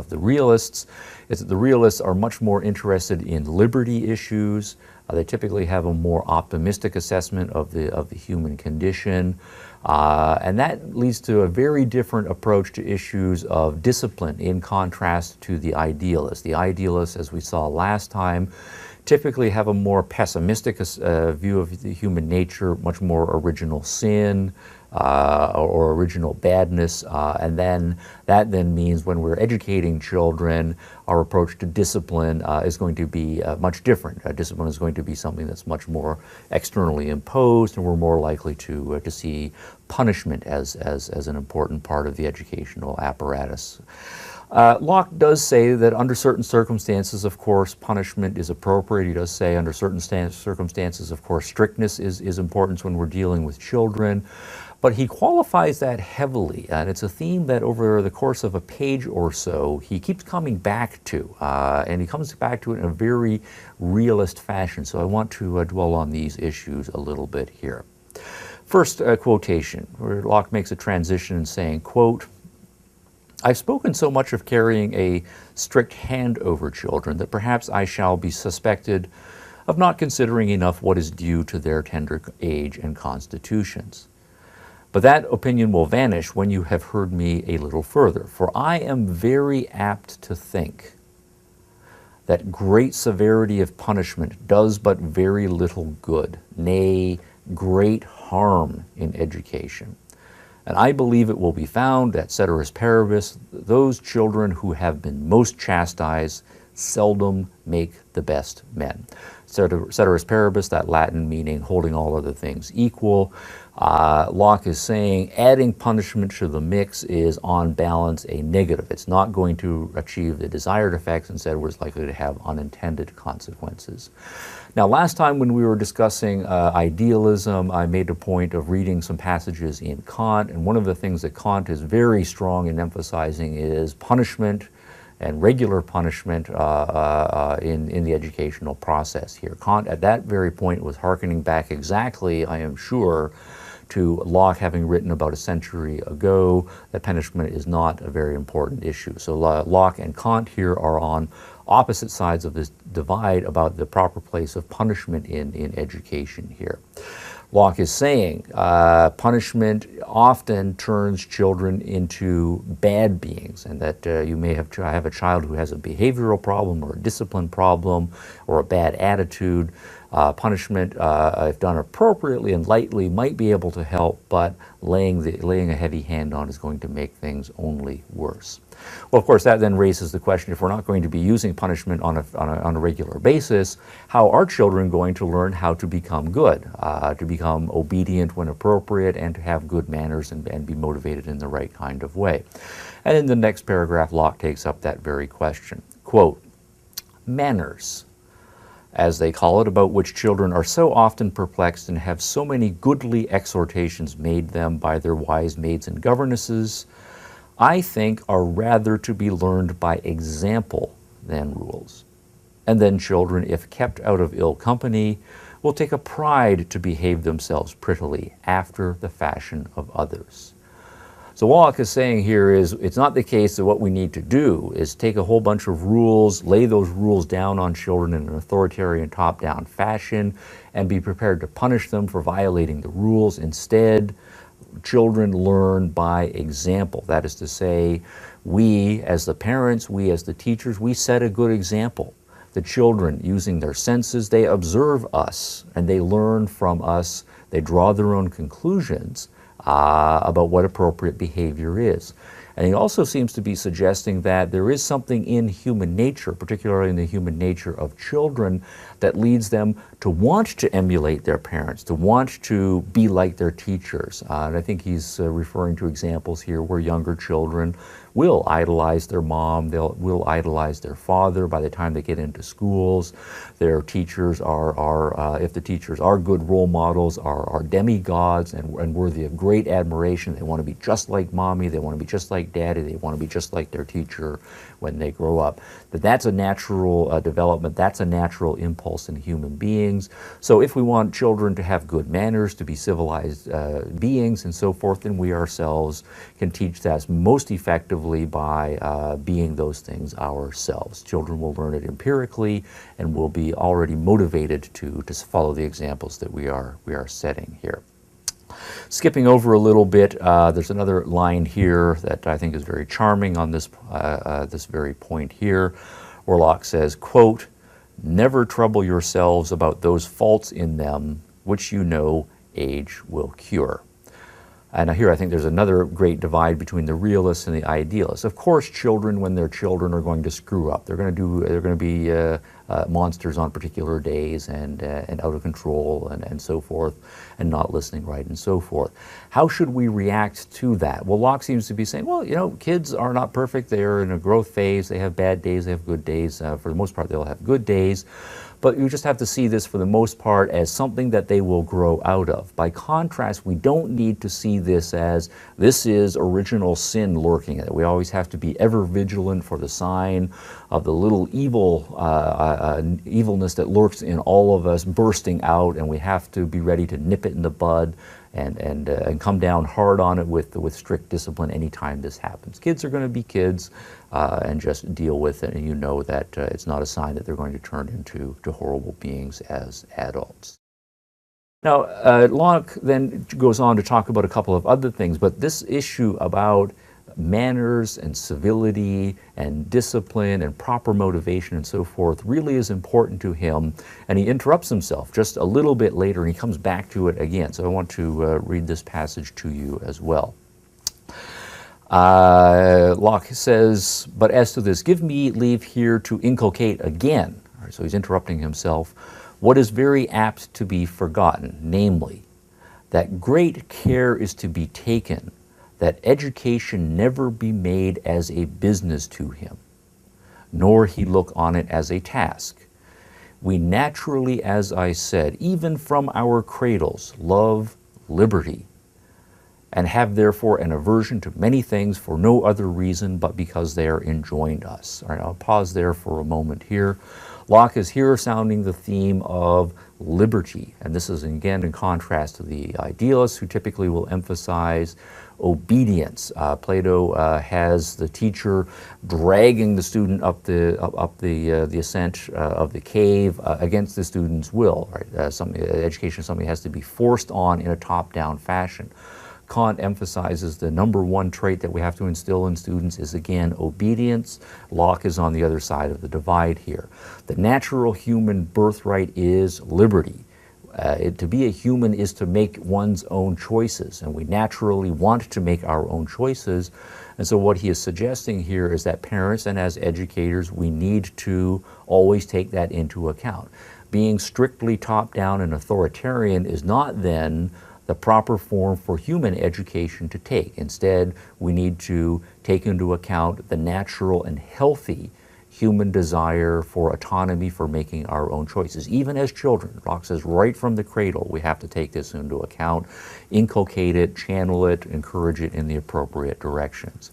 the realists is that the realists are much more interested in liberty issues. They typically have a more optimistic assessment of the human condition. And that leads to a very different approach to issues of discipline in contrast to the idealists. The idealists, as we saw last time, typically have a more pessimistic view of the human nature, much more original sin, or original badness, and then that then means when we're educating children, our approach to discipline is going to be much different. Discipline is going to be something that's much more externally imposed, and we're more likely to see punishment as an important part of the educational apparatus. Locke does say that under certain circumstances, of course, punishment is appropriate. He does say under certain circumstances, of course, strictness is important when we're dealing with children. But he qualifies that heavily, and it's a theme that over the course of a page or so, he keeps coming back to, and he comes back to it in a very realist fashion. So I want to dwell on these issues a little bit here. First quotation, where Locke makes a transition in saying, quote, "I've spoken so much of carrying a strict hand over children that perhaps I shall be suspected of not considering enough what is due to their tender age and constitutions. But that opinion will vanish when you have heard me a little further, for I am very apt to think that great severity of punishment does but very little good, nay, great harm in education. And I believe it will be found that ceteris paribus, those children who have been most chastised seldom make the best men." Ceteris paribus, that Latin meaning holding all other things equal. Locke is saying adding punishment to the mix is on balance a negative. It's not going to achieve the desired effects. Instead, we're likely to have unintended consequences. Now, last time when we were discussing idealism, I made a point of reading some passages in Kant, and one of the things that Kant is very strong in emphasizing is punishment and regular punishment in the educational process here. Kant, at that very point, was hearkening back exactly, I am sure, to Locke having written about a century ago that punishment is not a very important issue. So Locke and Kant here are on opposite sides of this divide about the proper place of punishment in education here. Locke is saying punishment often turns children into bad beings, and that you may have a child who has a behavioral problem or a discipline problem or a bad attitude. Punishment, if done appropriately and lightly, might be able to help, but laying a heavy hand on is going to make things only worse. Well, of course, that then raises the question, if we're not going to be using punishment on a regular basis, how are children going to learn how to become good, to become obedient when appropriate, and to have good manners and be motivated in the right kind of way? And in the next paragraph, Locke takes up that very question. Quote, "Manners, as they call it, about which children are so often perplexed and have so many goodly exhortations made them by their wise maids and governesses, I think are rather to be learned by example than rules. And then children, if kept out of ill company, will take a pride to behave themselves prettily after the fashion of others." So what Locke is saying here is, it's not the case that what we need to do is take a whole bunch of rules, lay those rules down on children in an authoritarian top-down fashion, and be prepared to punish them for violating the rules. Instead, children learn by example. That is to say, we as the parents, we as the teachers, we set a good example. The children, using their senses, they observe us and they learn from us. They draw their own conclusions about what appropriate behavior is. And he also seems to be suggesting that there is something in human nature, particularly in the human nature of children, that leads them to want to emulate their parents, to want to be like their teachers. And I think he's referring to examples here where younger children will idolize their mom, will idolize their father by the time they get into schools. Their teachers are if the teachers are good role models, are demigods and worthy of great admiration. They want to be just like mommy, they want to be just like daddy, they want to be just like their teacher when they grow up. That's a natural development, that's a natural impulse in human beings. So if we want children to have good manners, to be civilized beings and so forth, then we ourselves can teach that most effectively by being those things ourselves. Children will learn it empirically and will be already motivated to follow the examples that we are setting here. Skipping over a little bit, there's another line here that I think is very charming on this very point here, where Locke says, quote, "Never trouble yourselves about those faults in them which you know age will cure." And here I think there's another great divide between the realists and the idealists. Of course, children, when they're children, are going to screw up. They're going to be monsters on particular days and out of control and so forth, and not listening right and so forth. How should we react to that? Well, Locke seems to be saying, well, you know, kids are not perfect. They are in a growth phase. They have bad days. They have good days. For the most part, they'll have good days. But you just have to see this for the most part as something that they will grow out of. By contrast, we don't need to see this as this is original sin lurking in it. We always have to be ever vigilant for the sign of the little evilness that lurks in all of us bursting out, and we have to be ready to nip it in the bud and come down hard on it with strict discipline anytime this happens. Kids are going to be kids, and just deal with it, and you know that it's not a sign that they're going to turn into horrible beings as adults. Now, Locke then goes on to talk about a couple of other things, but this issue about manners and civility and discipline and proper motivation and so forth really is important to him, and he interrupts himself just a little bit later and he comes back to it again. So I want to read this passage to you as well. Locke says, but as to this, give me leave here to inculcate again. All right, so he's interrupting himself. What is very apt to be forgotten, namely, that great care is to be taken that education never be made as a business to him, nor he look on it as a task. We naturally, as I said, even from our cradles, love liberty, and have therefore an aversion to many things for no other reason but because they are enjoined us. All right, I'll pause there for a moment here. Locke is here sounding the theme of liberty, and this is again in contrast to the idealists who typically will emphasize obedience. Plato has the teacher dragging the student up the ascent of the cave against the student's will. Right? Education is something that has to be forced on in a top-down fashion. Kant emphasizes the number one trait that we have to instill in students is, again, obedience. Locke is on the other side of the divide here. The natural human birthright is liberty. To be a human is to make one's own choices, and we naturally want to make our own choices. And so what he is suggesting here is that parents and as educators, we need to always take that into account. Being strictly top-down and authoritarian is not then the proper form for human education to take. Instead, we need to take into account the natural and healthy human desire for autonomy, for making our own choices. Even as children, Locke says right from the cradle, we have to take this into account, inculcate it, channel it, encourage it in the appropriate directions.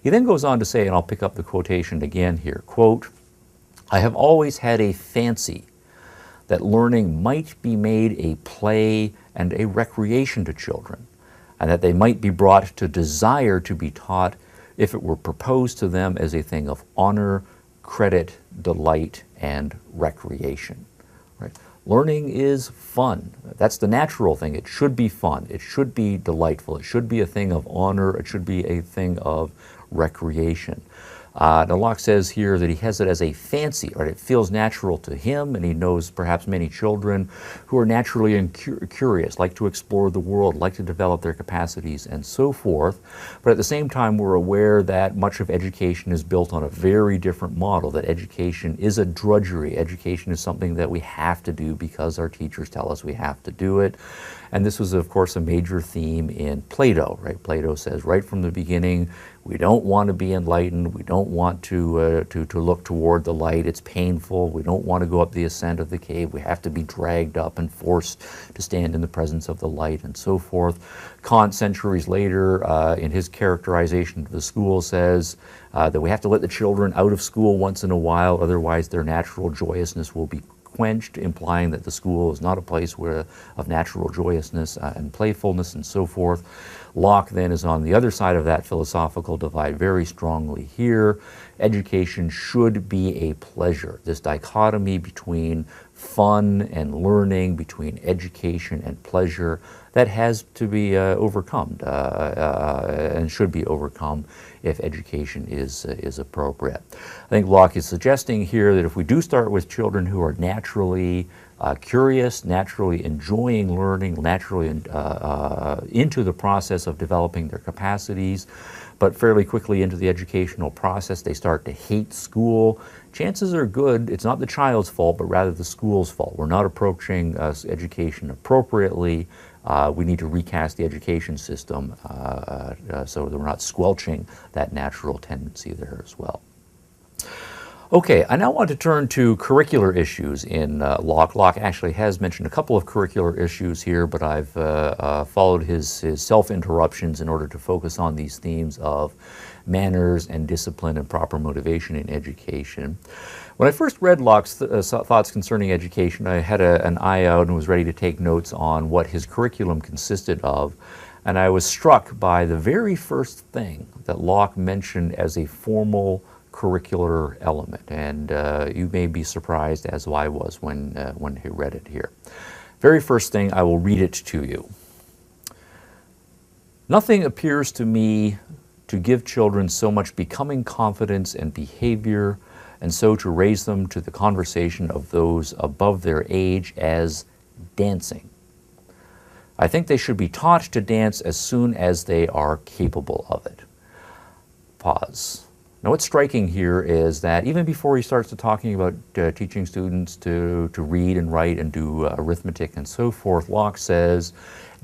He then goes on to say, and I'll pick up the quotation again here, quote, I have always had a fancy that learning might be made a play and a recreation to children, and that they might be brought to desire to be taught if it were proposed to them as a thing of honor, credit, delight, and recreation. Right? Learning is fun. That's the natural thing. It should be fun. It should be delightful. It should be a thing of honor. It should be a thing of recreation. Now Locke says here that he has it as a fancy, right? It feels natural to him, and he knows perhaps many children who are naturally curious, like to explore the world, like to develop their capacities, and so forth. But at the same time, we're aware that much of education is built on a very different model, that education is a drudgery. Education is something that we have to do because our teachers tell us we have to do it. And this was, of course, a major theme in Plato, right? Plato says right from the beginning, we don't want to be enlightened. We don't want to look toward the light. It's painful. We don't want to go up the ascent of the cave. We have to be dragged up and forced to stand in the presence of the light and so forth. Kant, centuries later, in his characterization of the school, says that we have to let the children out of school once in a while, otherwise their natural joyousness will be quenched, implying that the school is not a place of natural joyousness and playfulness and so forth. Locke then is on the other side of that philosophical divide very strongly here. Education should be a pleasure. This dichotomy between fun and learning, between education and pleasure, that has to be overcome and should be overcome if education is appropriate. I think Locke is suggesting here that if we do start with children who are naturally curious, naturally enjoying learning, naturally into the process of developing their capacities, but fairly quickly into the educational process, they start to hate school. Chances are good, it's not the child's fault, but rather the school's fault. We're not approaching education appropriately. We need to recast the education system so that we're not squelching that natural tendency there as well. Okay, I now want to turn to curricular issues in Locke. Locke actually has mentioned a couple of curricular issues here, but I've followed his self-interruptions in order to focus on these themes of manners and discipline and proper motivation in education. When I first read Locke's thoughts concerning education, I had an eye out and was ready to take notes on what his curriculum consisted of, and I was struck by the very first thing that Locke mentioned as a formal curricular element, and you may be surprised, as I was when he read it here. Very first thing, I will read it to you. Nothing appears to me to give children so much becoming confidence and behavior, and so to raise them to the conversation of those above their age as dancing. I think they should be taught to dance as soon as they are capable of it. Pause. Now, what's striking here is that even before he starts to talking about teaching students to read and write and do arithmetic and so forth, Locke says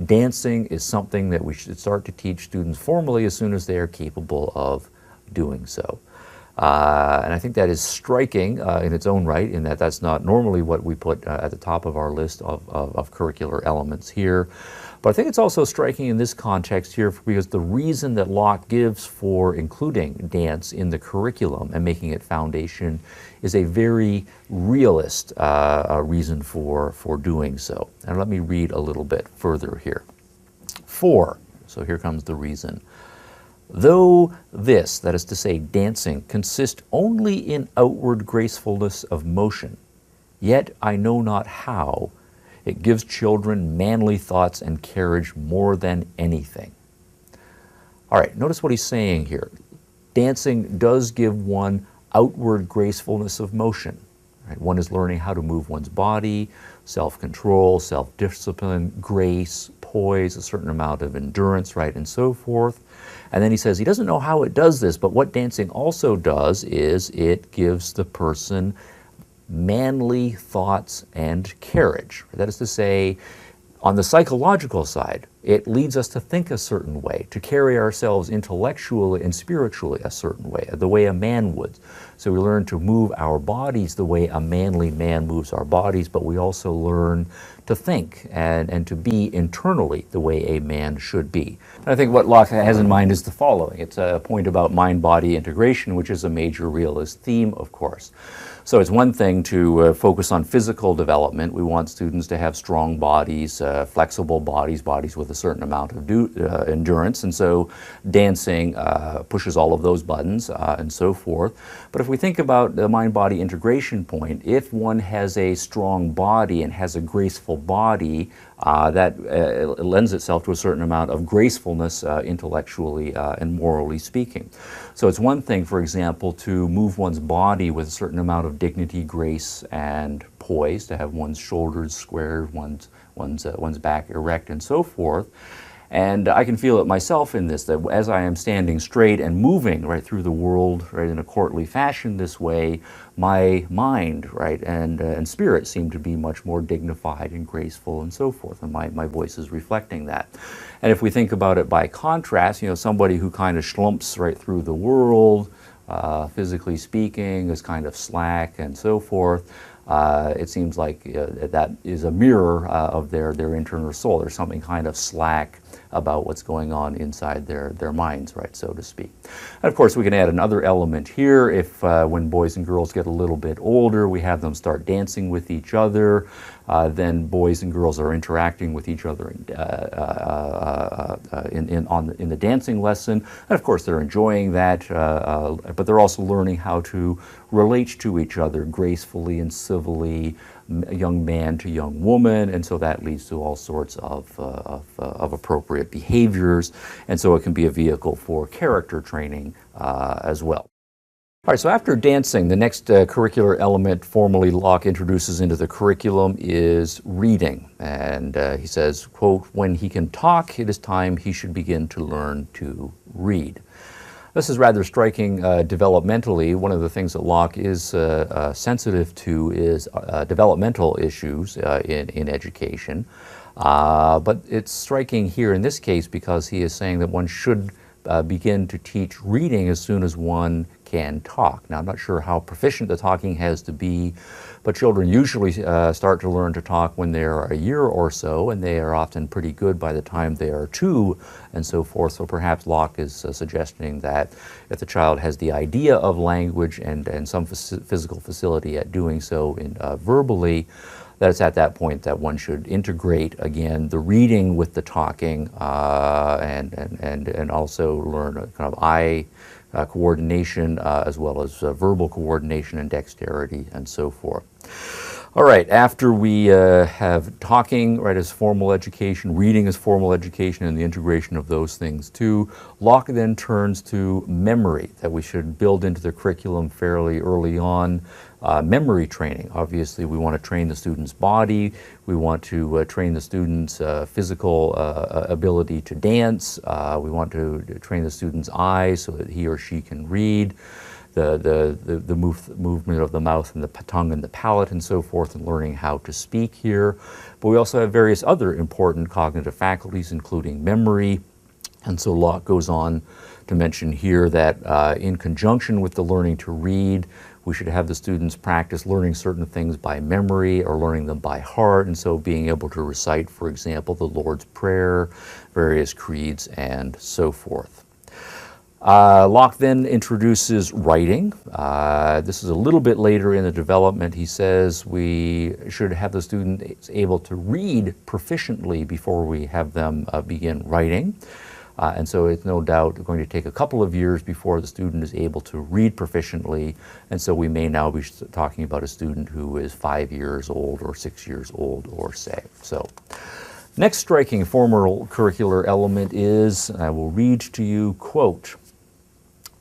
dancing is something that we should start to teach students formally as soon as they are capable of doing so. And I think that is striking in its own right, in that that's not normally what we put at the top of our list of curricular elements here. But I think it's also striking in this context here because the reason that Locke gives for including dance in the curriculum and making it foundation is a very realist reason for doing so. And let me read a little bit further here. So here comes the reason. Though this, that is to say dancing, consist only in outward gracefulness of motion, yet I know not how it gives children manly thoughts and carriage more than anything. All right, notice what he's saying here. Dancing does give one outward gracefulness of motion. Right? One is learning how to move one's body, self-control, self-discipline, grace, poise, a certain amount of endurance, right, and so forth. And then he says he doesn't know how it does this, but what dancing also does is it gives the person manly thoughts and carriage. That is to say, on the psychological side, it leads us to think a certain way, to carry ourselves intellectually and spiritually a certain way, the way a man would. So we learn to move our bodies the way a manly man moves our bodies, but we also learn to think and to be internally the way a man should be. And I think what Locke has in mind is the following. It's a point about mind-body integration, which is a major realist theme, of course. So it's one thing to focus on physical development. We want students to have strong bodies, flexible bodies, bodies with a certain amount of endurance. And so dancing pushes all of those buttons and so forth. But if we think about the mind-body integration point, if one has a strong body and has a graceful body, that lends itself to a certain amount of gracefulness intellectually and morally speaking. So it's one thing, for example, to move one's body with a certain amount of dignity, grace, and poise, to have one's shoulders squared, one's back erect, and so forth. And I can feel it myself in this, that as I am standing straight and moving right through the world, right, in a courtly fashion this way, my mind, right, and spirit seem to be much more dignified and graceful and so forth, and my voice is reflecting that. And if we think about it by contrast, somebody who kind of schlumps right through the world, physically speaking, is kind of slack and so forth, it seems like that is a mirror of their internal soul. There's something kind of slack about what's going on inside their minds, right, so to speak. And of course, we can add another element here. If when boys and girls get a little bit older, we have them start dancing with each other, then boys and girls are interacting with each other in the dancing lesson. And of course, they're enjoying that, but they're also learning how to relate to each other gracefully and passively, young man to young woman, and so that leads to all sorts of appropriate behaviors, and so it can be a vehicle for character training as well. All right, so after dancing, the next curricular element formally Locke introduces into the curriculum is reading. And he says, quote, "When he can talk, it is time he should begin to learn to read." This is rather striking developmentally. One of the things that Locke is sensitive to is developmental issues in education. But it's striking here in this case because he is saying that one should begin to teach reading as soon as one can talk. Now, I'm not sure how proficient the talking has to be, but children usually start to learn to talk when they're a year or so, and they are often pretty good by the time they are 2 and so forth. So perhaps Locke is suggesting that if the child has the idea of language and some physical facility at doing so verbally, that it's at that point that one should integrate, again, the reading with the talking and also learn a kind of eye coordination as well as verbal coordination and dexterity and so forth. All right, after we have talking, right, as formal education, reading as formal education, and the integration of those things too, Locke then turns to memory, that we should build into the curriculum fairly early on. Memory training. Obviously, we want to train the student's body. We want to train the student's physical ability to dance. We want to train the student's eyes so that he or she can read. The movement of the mouth and the tongue and the palate and so forth, and learning how to speak here. But we also have various other important cognitive faculties, including memory. And so Locke goes on to mention here that in conjunction with the learning to read, we should have the students practice learning certain things by memory or learning them by heart, and so being able to recite, for example, the Lord's Prayer, various creeds, and so forth. Locke then introduces writing. This is a little bit later in the development. He says we should have the students able to read proficiently before we have them begin writing. And so it's no doubt going to take a couple of years before the student is able to read proficiently. And so we may now be talking about a student who is 5 years old or 6 years old or say. So next striking formal curricular element is, I will read to you, quote,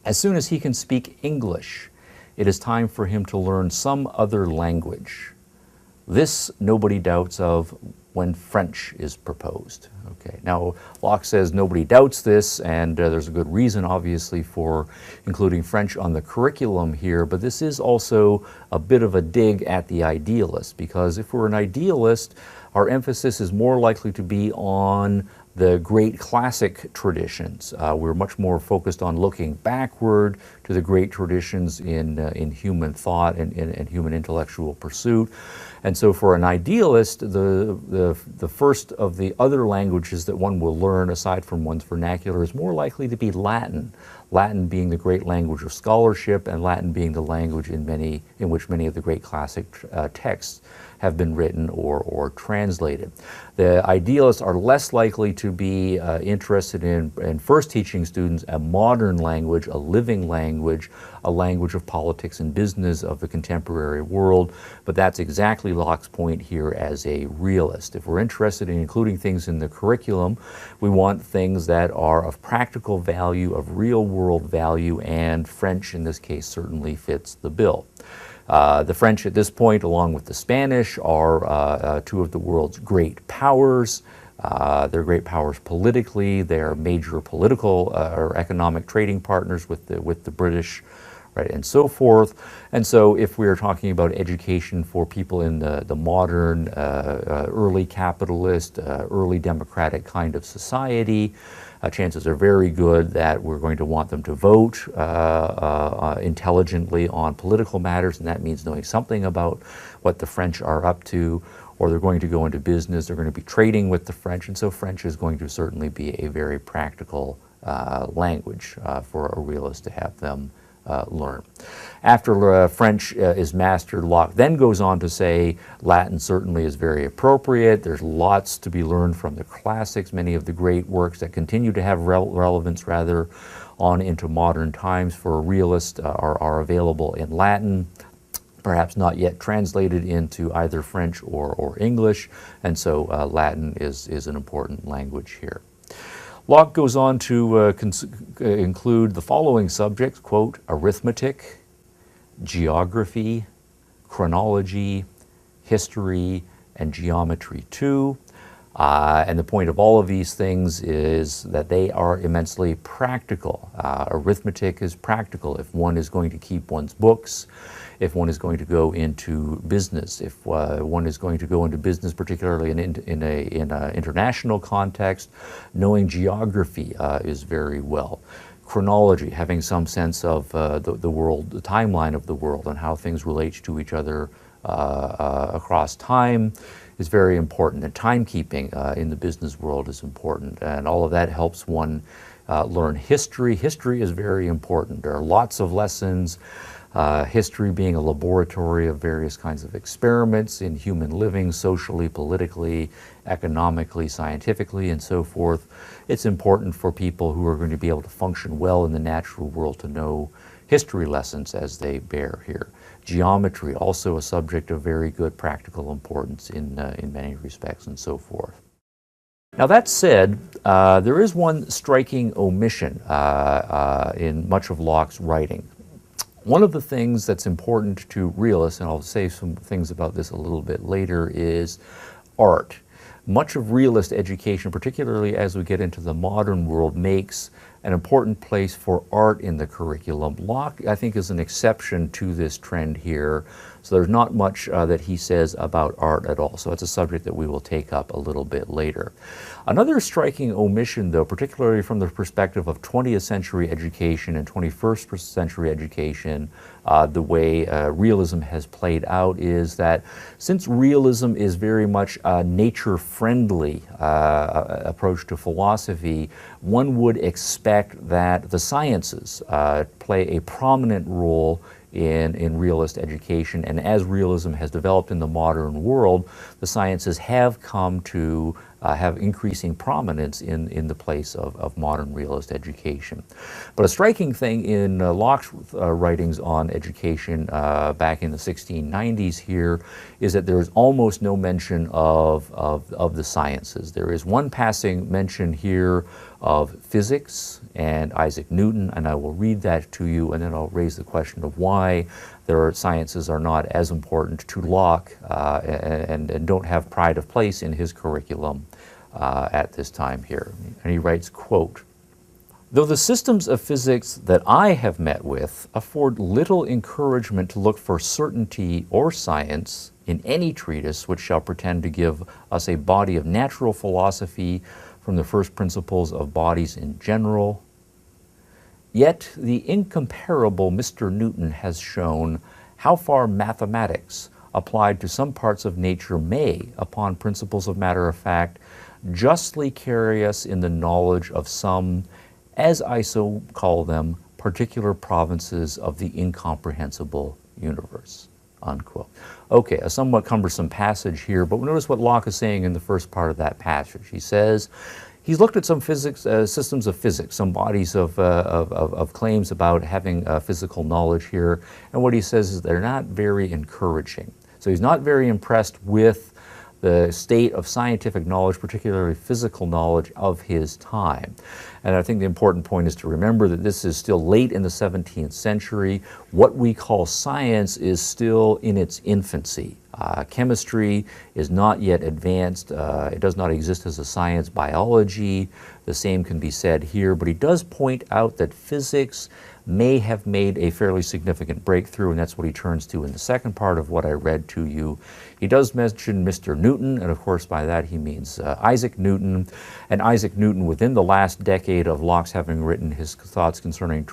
"As soon as he can speak English, it is time for him to learn some other language. This nobody doubts of when French is proposed." Okay. Now, Locke says nobody doubts this, and there's a good reason, obviously, for including French on the curriculum here, but this is also a bit of a dig at the idealist, because if we're an idealist, our emphasis is more likely to be on the great classic traditions. We're much more focused on looking backward to the great traditions in human thought and human intellectual pursuit. And so for an idealist, the first of the other languages that one will learn aside from one's vernacular is more likely to be Latin. Latin being the great language of scholarship, and Latin being the language in which many of the great classic texts have been written or translated. The idealists are less likely to be interested in first teaching students a modern language, a living language, a language of politics and business of the contemporary world, but that's exactly Locke's point here as a realist. If we're interested in including things in the curriculum, we want things that are of practical value, of real world value, and French in this case certainly fits the bill. The French at this point, along with the Spanish, are two of the world's great powers. They're great powers politically. They're major political or economic trading partners with the British, right, and so forth. And so if we are talking about education for people in the modern, early capitalist, early democratic kind of society, chances are very good that we're going to want them to vote intelligently on political matters, and that means knowing something about what the French are up to, or they're going to go into business, they're going to be trading with the French, and so French is going to certainly be a very practical language for a realist to have them learn. After French is mastered, Locke then goes on to say Latin certainly is very appropriate. There's lots to be learned from the classics. Many of the great works that continue to have relevance rather on into modern times for a realist are available in Latin. perhaps not yet translated into either French or English, and so Latin is an important language here. Locke goes on to include the following subjects, quote, arithmetic, geography, chronology, history, and geometry too. And the point of all of these things is that they are immensely practical. Arithmetic is practical. If one is going to keep one's books, if one is going to go into business, if one is going to go into business, particularly in an international context, knowing geography is very well. Chronology, having some sense of the world, the timeline of the world and how things relate to each other across time is very important. And timekeeping in the business world is important. And all of that helps one learn history. History is very important. There are lots of lessons. History being a laboratory of various kinds of experiments in human living, socially, politically, economically, scientifically, and so forth. It's important for people who are going to be able to function well in the natural world to know history lessons as they bear here. Geometry, also a subject of very good practical importance in many respects, and so forth. Now that said, there is one striking omission in much of Locke's writing. One of the things that's important to realists, and I'll say some things about this a little bit later, is art. Much of realist education, particularly as we get into the modern world, makes an important place for art in the curriculum. Locke, I think, is an exception to this trend here. So there's not much that he says about art at all. So it's a subject that we will take up a little bit later. Another striking omission, though, particularly from the perspective of 20th century education and 21st century education, the way realism has played out, is that since realism is very much a nature-friendly approach to philosophy, one would expect that the sciences play a prominent role in realist education. And as realism has developed in the modern world, the sciences have come to have increasing prominence in the place of modern realist education. But a striking thing in Locke's writings on education back in the 1690s here is that there is almost no mention of the sciences. There is one passing mention here of physics and Isaac Newton, and I will read that to you, and then I'll raise the question of why their sciences are not as important to Locke and don't have pride of place in his curriculum at this time here. And he writes, quote, "Though the systems of physics that I have met with afford little encouragement to look for certainty or science in any treatise which shall pretend to give us a body of natural philosophy from the first principles of bodies in general, yet the incomparable Mr. Newton has shown how far mathematics applied to some parts of nature may, upon principles of matter of fact, justly carry us in the knowledge of some, as I so call them, particular provinces of the incomprehensible universe," unquote. Okay, a somewhat cumbersome passage here, but notice what Locke is saying in the first part of that passage. He says he's looked at some physics, systems of physics, some bodies of claims about having physical knowledge here, and what he says is they're not very encouraging. So he's not very impressed with the state of scientific knowledge, particularly physical knowledge of his time. And I think the important point is to remember that this is still late in the 17th century. What we call science is still in its infancy. Chemistry is not yet advanced. It does not exist as a science. Biology, the same can be said here, but he does point out that physics may have made a fairly significant breakthrough, and that's what he turns to in the second part of what I read to you. He does mention Mr. Newton, and of course by that he means Isaac Newton. And Isaac Newton, within the last decade of Locke's having written his thoughts concerning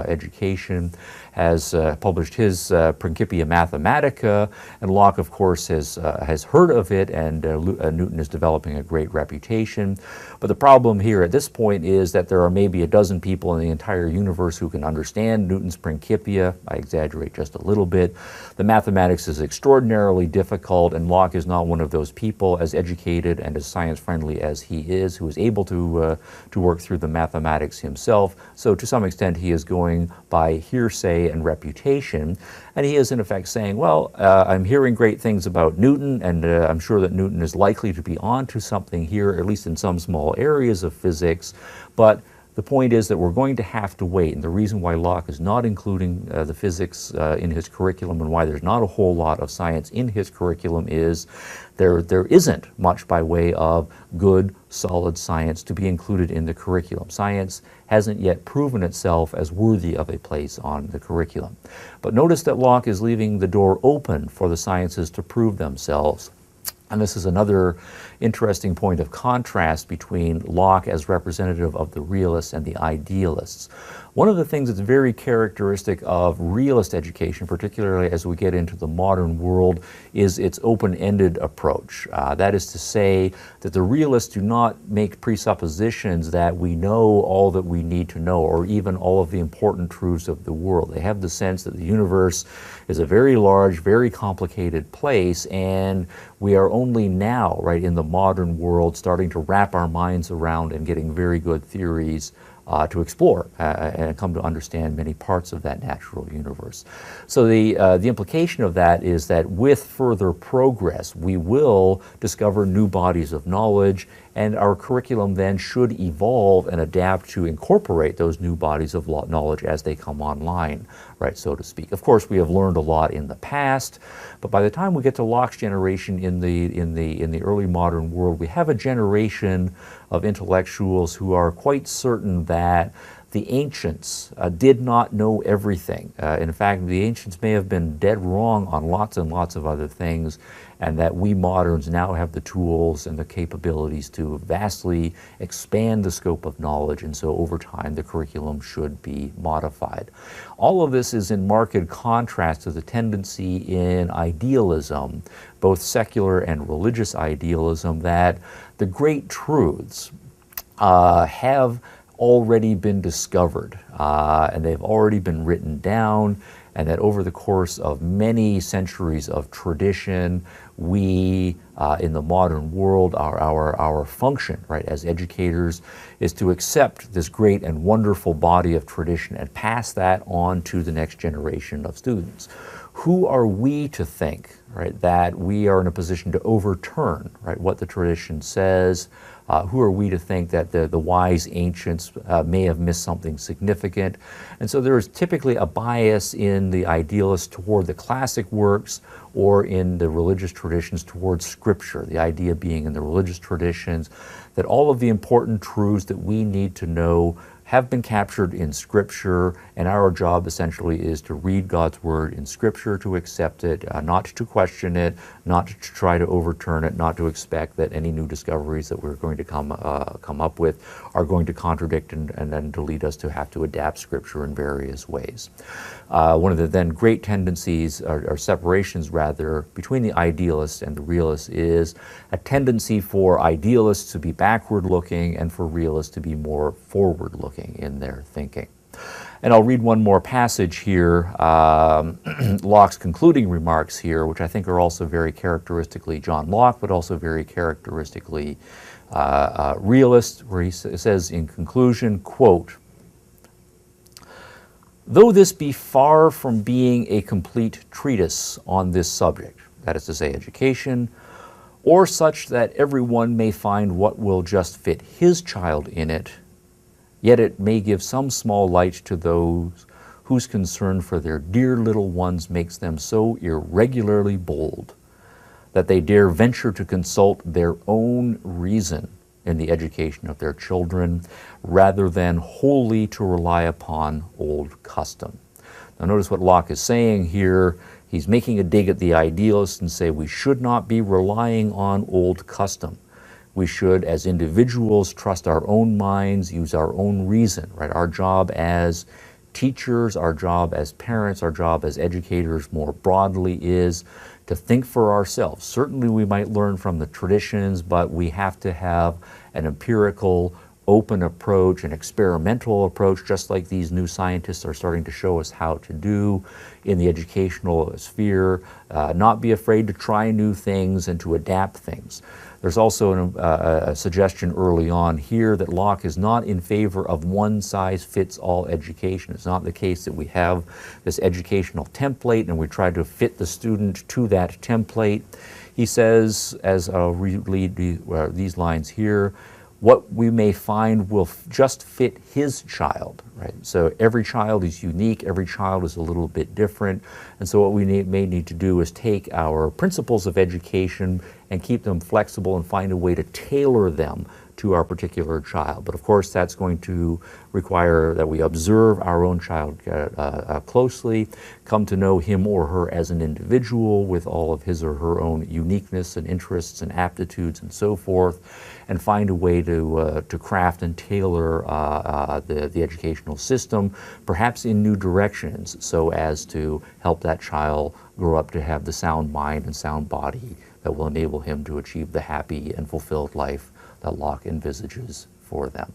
education, has published his Principia Mathematica, and Locke, of course, has heard of it, and Newton is developing a great reputation. But the problem here at this point is that there are maybe a dozen people in the entire universe who can understand Newton's Principia. I exaggerate just a little bit. The mathematics is extraordinarily difficult, and Locke is not one of those people, as educated and as science-friendly as he is, who is able to work through the mathematics himself. So to some extent he is going by hearsay cachet and reputation. And he is in effect saying, well, I'm hearing great things about Newton, and I'm sure that Newton is likely to be onto something here, at least in some small areas of physics, but the point is that we're going to have to wait, and the reason why Locke is not including the physics in his curriculum and why there's not a whole lot of science in his curriculum is there isn't much by way of good, solid science to be included in the curriculum. Science hasn't yet proven itself as worthy of a place on the curriculum. But notice that Locke is leaving the door open for the sciences to prove themselves. And this is another interesting point of contrast between Locke as representative of the realists and the idealists. One of the things that's very characteristic of realist education, particularly as we get into the modern world, is its open-ended approach. That is to say that the realists do not make presuppositions that we know all that we need to know, or even all of the important truths of the world. They have the sense that the universe is a very large, very complicated place, and we are only now, right, in the modern world, starting to wrap our minds around and getting very good theories to explore and come to understand many parts of that natural universe. So the implication of that is that with further progress, we will discover new bodies of knowledge, and our curriculum then should evolve and adapt to incorporate those new bodies of knowledge as they come online, right, so to speak. Of course, we have learned a lot in the past, but by the time we get to Locke's generation in the early modern world, we have a generation of intellectuals who are quite certain that the ancients did not know everything. In fact, the ancients may have been dead wrong on lots and lots of other things, and that we moderns now have the tools and the capabilities to vastly expand the scope of knowledge, and so over time the curriculum should be modified. All of this is in marked contrast to the tendency in idealism, both secular and religious idealism, that the great truths have already been discovered, and they've already been written down, and that over the course of many centuries of tradition, we in the modern world, our function, right, as educators, is to accept this great and wonderful body of tradition and pass that on to the next generation of students. Who are we to think, right, that we are in a position to overturn, right, what the tradition says? Who are we to think that the wise ancients may have missed something significant? And so there is typically a bias in the idealists toward the classic works, or in the religious traditions towards Scripture. The idea being in the religious traditions that all of the important truths that we need to know have been captured in Scripture, and our job essentially is to read God's Word in Scripture, to accept it, not to question it, not to try to overturn it, not to expect that any new discoveries that we're going to come up with are going to contradict and then to lead us to have to adapt Scripture in various ways. One of the then great tendencies, or separations rather, between the idealists and the realists is a tendency for idealists to be backward-looking and for realists to be more forward-looking in their thinking. And I'll read one more passage here, Locke's concluding remarks here, which I think are also very characteristically John Locke, but also very characteristically realist, where he says in conclusion, quote, "Though this be far from being a complete treatise on this subject," that is to say education, "or such that everyone may find what will just fit his child in it, yet it may give some small light to those whose concern for their dear little ones makes them so irregularly bold that they dare venture to consult their own reason in the education of their children, rather than wholly to rely upon old custom." Now notice what Locke is saying here. He's making a dig at the idealists and say we should not be relying on old custom. We should, as individuals, trust our own minds, use our own reason, right? Our job as teachers, our job as parents, our job as educators more broadly is to think for ourselves. Certainly we might learn from the traditions, but we have to have an empirical, open approach, an experimental approach, just like these new scientists are starting to show us how to do in the educational sphere. Not be afraid to try new things and to adapt things. There's also a suggestion early on here that Locke is not in favor of one-size-fits-all education. It's not the case that we have this educational template and we try to fit the student to that template. He says, as I'll read these lines here, what we may find will just fit his child, right? So every child is unique, every child is a little bit different, and so what we may need to do is take our principles of education and keep them flexible and find a way to tailor them to our particular child. But of course, that's going to require that we observe our own child closely, come to know him or her as an individual with all of his or her own uniqueness and interests and aptitudes and so forth, and find a way to craft and tailor the educational system, perhaps in new directions, so as to help that child grow up to have the sound mind and sound body that will enable him to achieve the happy and fulfilled life that Locke envisages for them.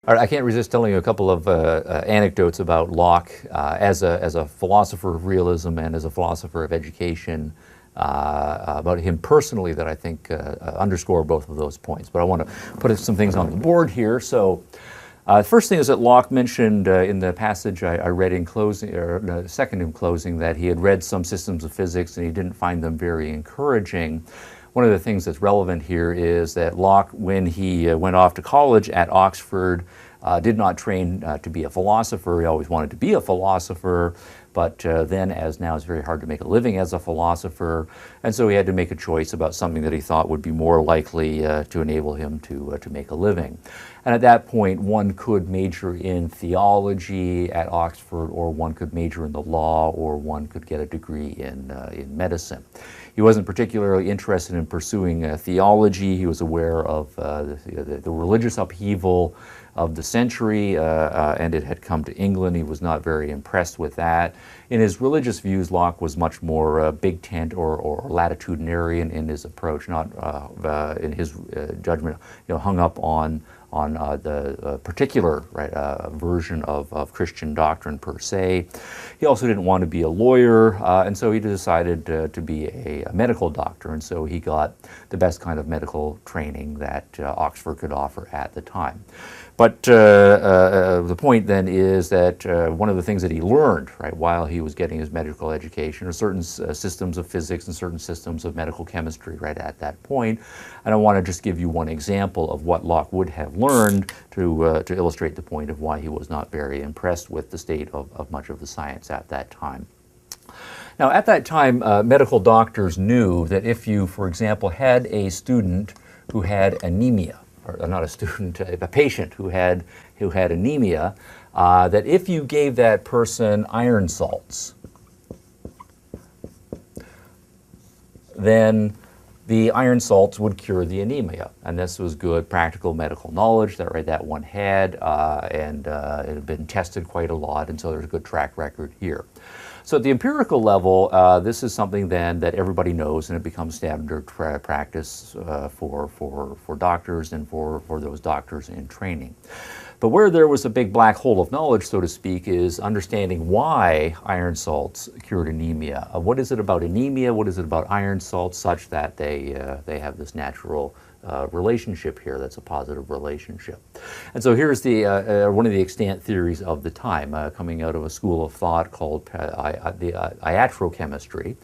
All right, I can't resist telling you a couple of anecdotes about Locke as a philosopher of realism and as a philosopher of education, about him personally that I think underscore both of those points. But I want to put some things on the board here. So the first thing is that Locke mentioned in the passage I read in closing, or no, second in closing, that he had read some systems of physics and he didn't find them very encouraging. One of the things that's relevant here is that Locke, when he went off to college at Oxford, did not train to be a philosopher. He always wanted to be a philosopher, but then, as now, it's very hard to make a living as a philosopher, and so he had to make a choice about something that he thought would be more likely to enable him to make a living. And at that point, one could major in theology at Oxford, or one could major in the law, or one could get a degree in medicine. He wasn't particularly interested in pursuing theology. He was aware of the religious upheaval of the century, and it had come to England. He was not very impressed with that. In his religious views, Locke was much more big tent or latitudinarian in his approach, not in his judgment, hung up on the particular version of Christian doctrine per se. He also didn't want to be a lawyer, and so he decided to be a medical doctor, and so he got the best kind of medical training that Oxford could offer at the time. But the point then is that one of the things that he learned while he was getting his medical education are certain systems of physics and certain systems of medical chemistry right at that point. And I want to just give you one example of what Locke would have learned to illustrate the point of why he was not very impressed with the state of much of the science at that time. Now, at that time, medical doctors knew that if you, for example, had a student who had anemia, or not a student, a patient who had anemia, that if you gave that person iron salts, then the iron salts would cure the anemia. And this was good practical medical knowledge that one had, and it had been tested quite a lot, and so there's a good track record here. So at the empirical level, this is something then that everybody knows, and it becomes standard practice for doctors and for those doctors in training. But where there was a big black hole of knowledge, so to speak, is understanding why iron salts cured anemia. What is it about anemia? What is it about iron salts such that they have this natural relationship here that's a positive relationship? And so here's the one of the extant theories of the time coming out of a school of thought called iatrochemistry.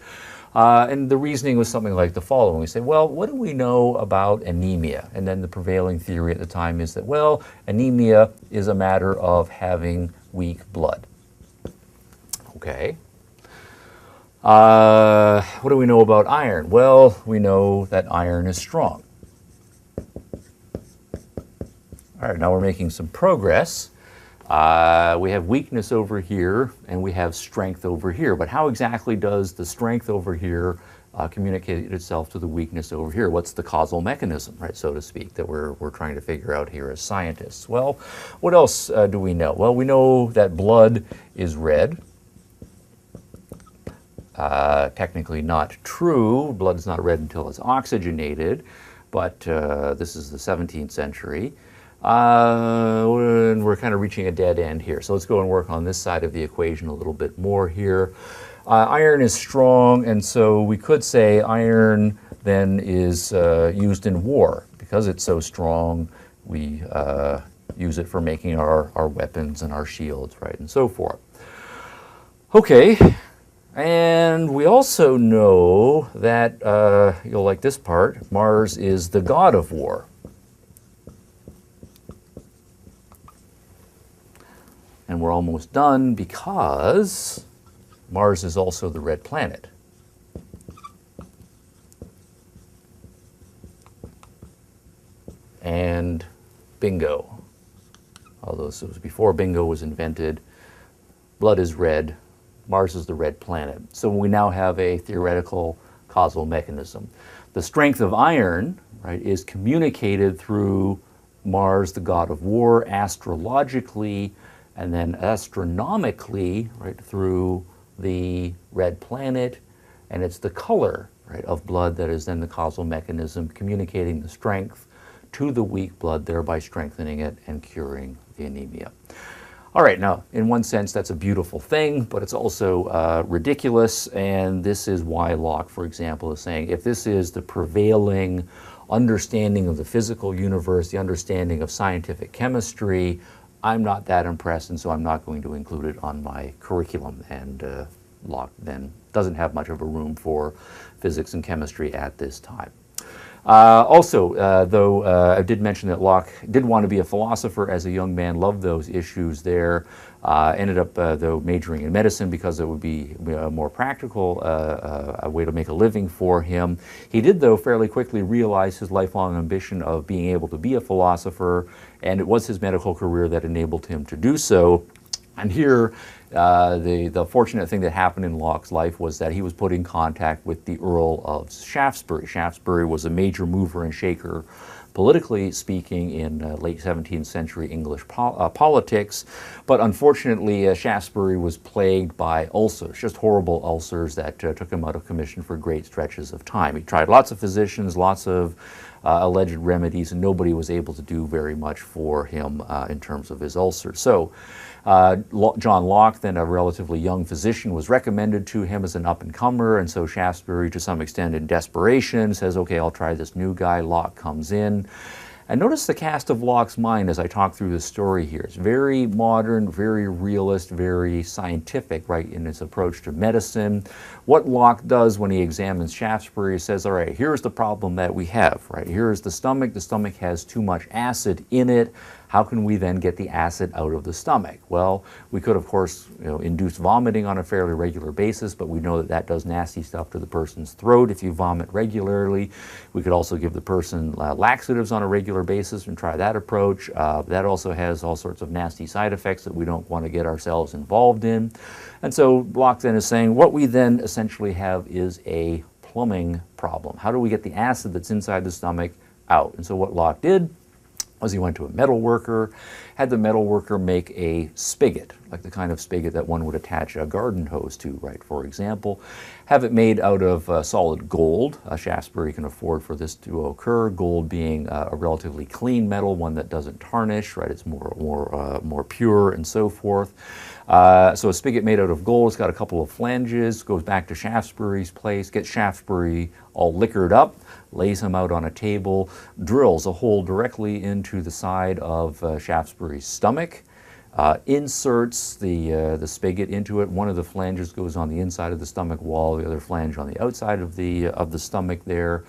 And the reasoning was something like the following. We say, well, what do we know about anemia? And then the prevailing theory at the time is that, well, anemia is a matter of having weak blood. Okay. What do we know about iron? Well, we know that iron is strong. All right, now we're making some progress. We have weakness over here, and we have strength over here. But how exactly does the strength over here communicate itself to the weakness over here? What's the causal mechanism, right, so to speak, that we're trying to figure out here as scientists? Well, what else do we know? Well, we know that blood is red. Technically not true. Blood is not red until it's oxygenated, but this is the 17th century. And we're kind of reaching a dead end here. So let's go and work on this side of the equation a little bit more here. Iron is strong, and so we could say iron then is used in war. Because it's so strong, we use it for making our weapons and our shields, right, and so forth. Okay, and we also know that, you'll like this part, Mars is the god of war. And we're almost done because Mars is also the red planet. And bingo. Although this was before bingo was invented, blood is red, Mars is the red planet. So we now have a theoretical causal mechanism. The strength of iron, right, is communicated through Mars, the god of war, astrologically, and then astronomically, right, through the red planet, and it's the color, right, of blood that is then the causal mechanism communicating the strength to the weak blood, thereby strengthening it and curing the anemia. All right, now, in one sense, that's a beautiful thing, but it's also ridiculous, and this is why Locke, for example, is saying, if this is the prevailing understanding of the physical universe, the understanding of scientific chemistry, I'm not that impressed, and so I'm not going to include it on my curriculum. And Locke then doesn't have much of a room for physics and chemistry at this time. Though I did mention that Locke did want to be a philosopher as a young man, loved those issues there, ended up, though, majoring in medicine because it would be a more practical a way to make a living for him. He did, though, fairly quickly realize his lifelong ambition of being able to be a philosopher, and it was his medical career that enabled him to do so. And here, the fortunate thing that happened in Locke's life was that he was put in contact with the Earl of Shaftesbury. Shaftesbury was a major mover and shaker, politically speaking, in late 17th century English politics. But unfortunately, Shaftesbury was plagued by ulcers, just horrible ulcers that took him out of commission for great stretches of time. He tried lots of physicians, lots of alleged remedies, and nobody was able to do very much for him in terms of his ulcers. So John Locke, then a relatively young physician, was recommended to him as an up-and-comer, and so Shaftesbury, to some extent in desperation, says, okay, I'll try this new guy. Locke comes in. And notice the cast of Locke's mind as I talk through the story here. It's very modern, very realist, very scientific, right, in its approach to medicine. What Locke does when he examines Shaftesbury, he says, all right, here's the problem that we have, right? Here's the stomach. The stomach has too much acid in it. How can we then get the acid out of the stomach? Well, we could, of course, induce vomiting on a fairly regular basis, but we know that that does nasty stuff to the person's throat if you vomit regularly. We could also give the person laxatives on a regular basis and try that approach. That also has all sorts of nasty side effects that we don't want to get ourselves involved in. And so Locke then is saying what we then essentially have is a plumbing problem. How do we get the acid that's inside the stomach out? And so what Locke did was he went to a metal worker, had the metal worker make a spigot, like the kind of spigot that one would attach a garden hose to, right, for example. Have it made out of solid gold. Shaftesbury can afford for this to occur, gold being a relatively clean metal, one that doesn't tarnish, right, it's more pure and so forth. So a spigot made out of gold, it's got a couple of flanges, goes back to Shaftesbury's place, gets Shaftesbury all liquored up, lays him out on a table, drills a hole directly into the side of Shaftesbury's stomach, inserts the spigot into it. One of the flanges goes on the inside of the stomach wall, the other flange on the outside of the stomach there,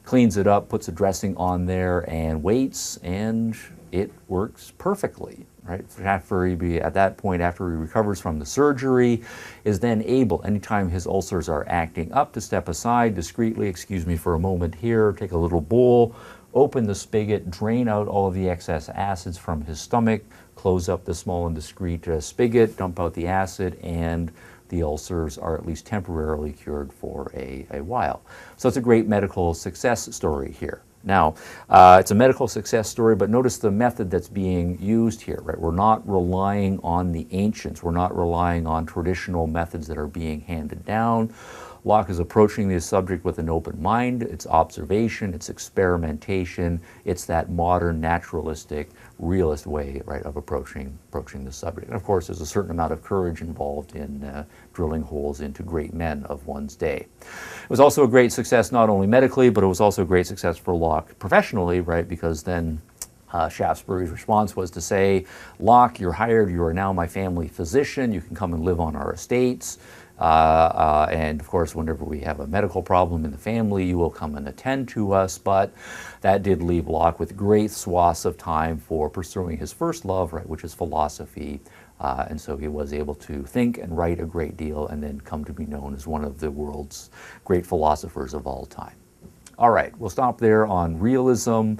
cleans it up, puts a dressing on there, and waits, and it works perfectly. Right? Shaftesbury, at that point, after he recovers from the surgery, is then able, anytime his ulcers are acting up, to step aside discreetly, excuse me for a moment here, take a little bowl, open the spigot, drain out all of the excess acids from his stomach, close up the small and discreet spigot, dump out the acid, and the ulcers are at least temporarily cured for a while. So it's a great medical success story here. Now, it's a medical success story, but notice the method that's being used here, right? We're not relying on the ancients. We're not relying on traditional methods that are being handed down. Locke is approaching this subject with an open mind. It's observation, it's experimentation, it's that modern naturalistic realist way, right, of approaching the subject. And of course, there's a certain amount of courage involved in drilling holes into great men of one's day. It was also a great success not only medically, but it was also a great success for Locke professionally, right, because then Shaftesbury's response was to say, Locke, you're hired, you are now my family physician, you can come and live on our estates, and of course whenever we have a medical problem in the family you will come and attend to us. But that did leave Locke with great swaths of time for pursuing his first love, right, which is philosophy, and so he was able to think and write a great deal and then come to be known as one of the world's great philosophers of all time. All right, we'll stop there on realism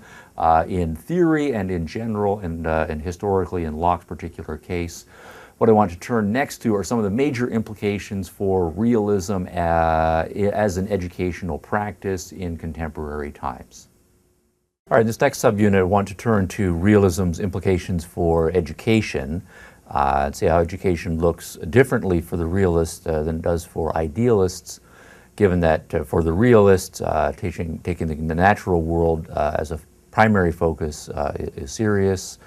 in theory and in general and historically in Locke's particular case. What I want to turn next to are some of the major implications for realism as an educational practice in contemporary times. All right, in this next subunit I want to turn to realism's implications for education and see how education looks differently for the realist than it does for idealists, given that for the realists, taking the natural world as a primary focus is serious.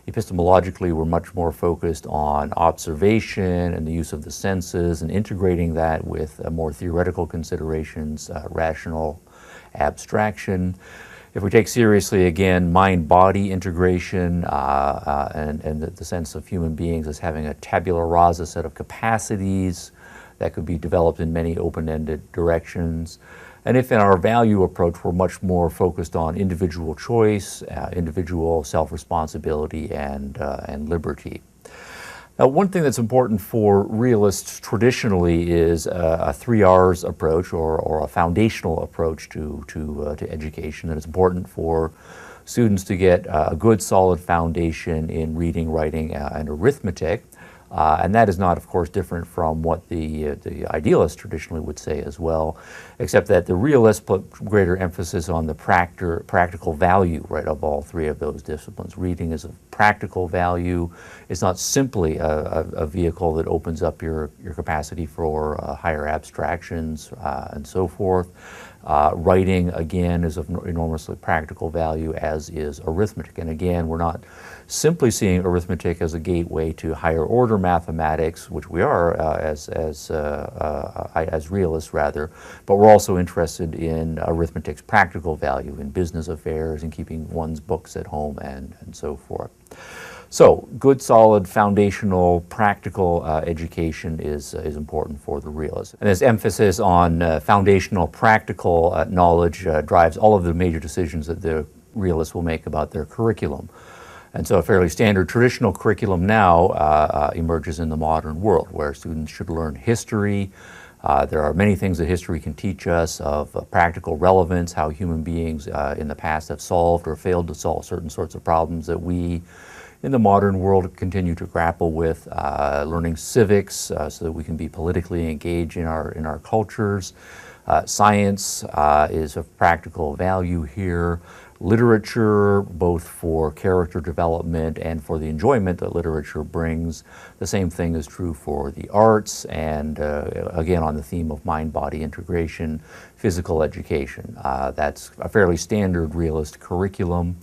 Epistemologically, we're much more focused on observation and the use of the senses and integrating that with more theoretical considerations, rational abstraction. If we take seriously, again, mind-body integration and the sense of human beings as having a tabula rasa set of capacities that could be developed in many open-ended directions. And if in our value approach we're much more focused on individual choice, individual self-responsibility, and liberty. Now, one thing that's important for realists traditionally is a 3 R's approach or a foundational approach to education. And it's important for students to get a good solid foundation in reading, writing, and arithmetic. And that is not, of course, different from what the idealists traditionally would say as well, except that the realists put greater emphasis on the practical value, right, of all 3 of those disciplines. Reading is of practical value. It's not simply a vehicle that opens up your capacity for higher abstractions and so forth. Writing, again, is of enormously practical value, as is arithmetic. And again, we're not simply seeing arithmetic as a gateway to higher order mathematics, which we are as realists rather, but we're also interested in arithmetic's practical value in business affairs and keeping one's books at home and so forth. So, good, solid, foundational, practical education is important for the realist. And this emphasis on foundational, practical knowledge drives all of the major decisions that the realists will make about their curriculum. And so a fairly standard traditional curriculum now emerges in the modern world, where students should learn history. There are many things that history can teach us of practical relevance, how human beings in the past have solved or failed to solve certain sorts of problems that we in the modern world continue to grapple with, learning civics so that we can be politically engaged in our cultures. Science is of practical value here. Literature, both for character development and for the enjoyment that literature brings. The same thing is true for the arts and, again, on the theme of mind-body integration, physical education. That's a fairly standard realist curriculum.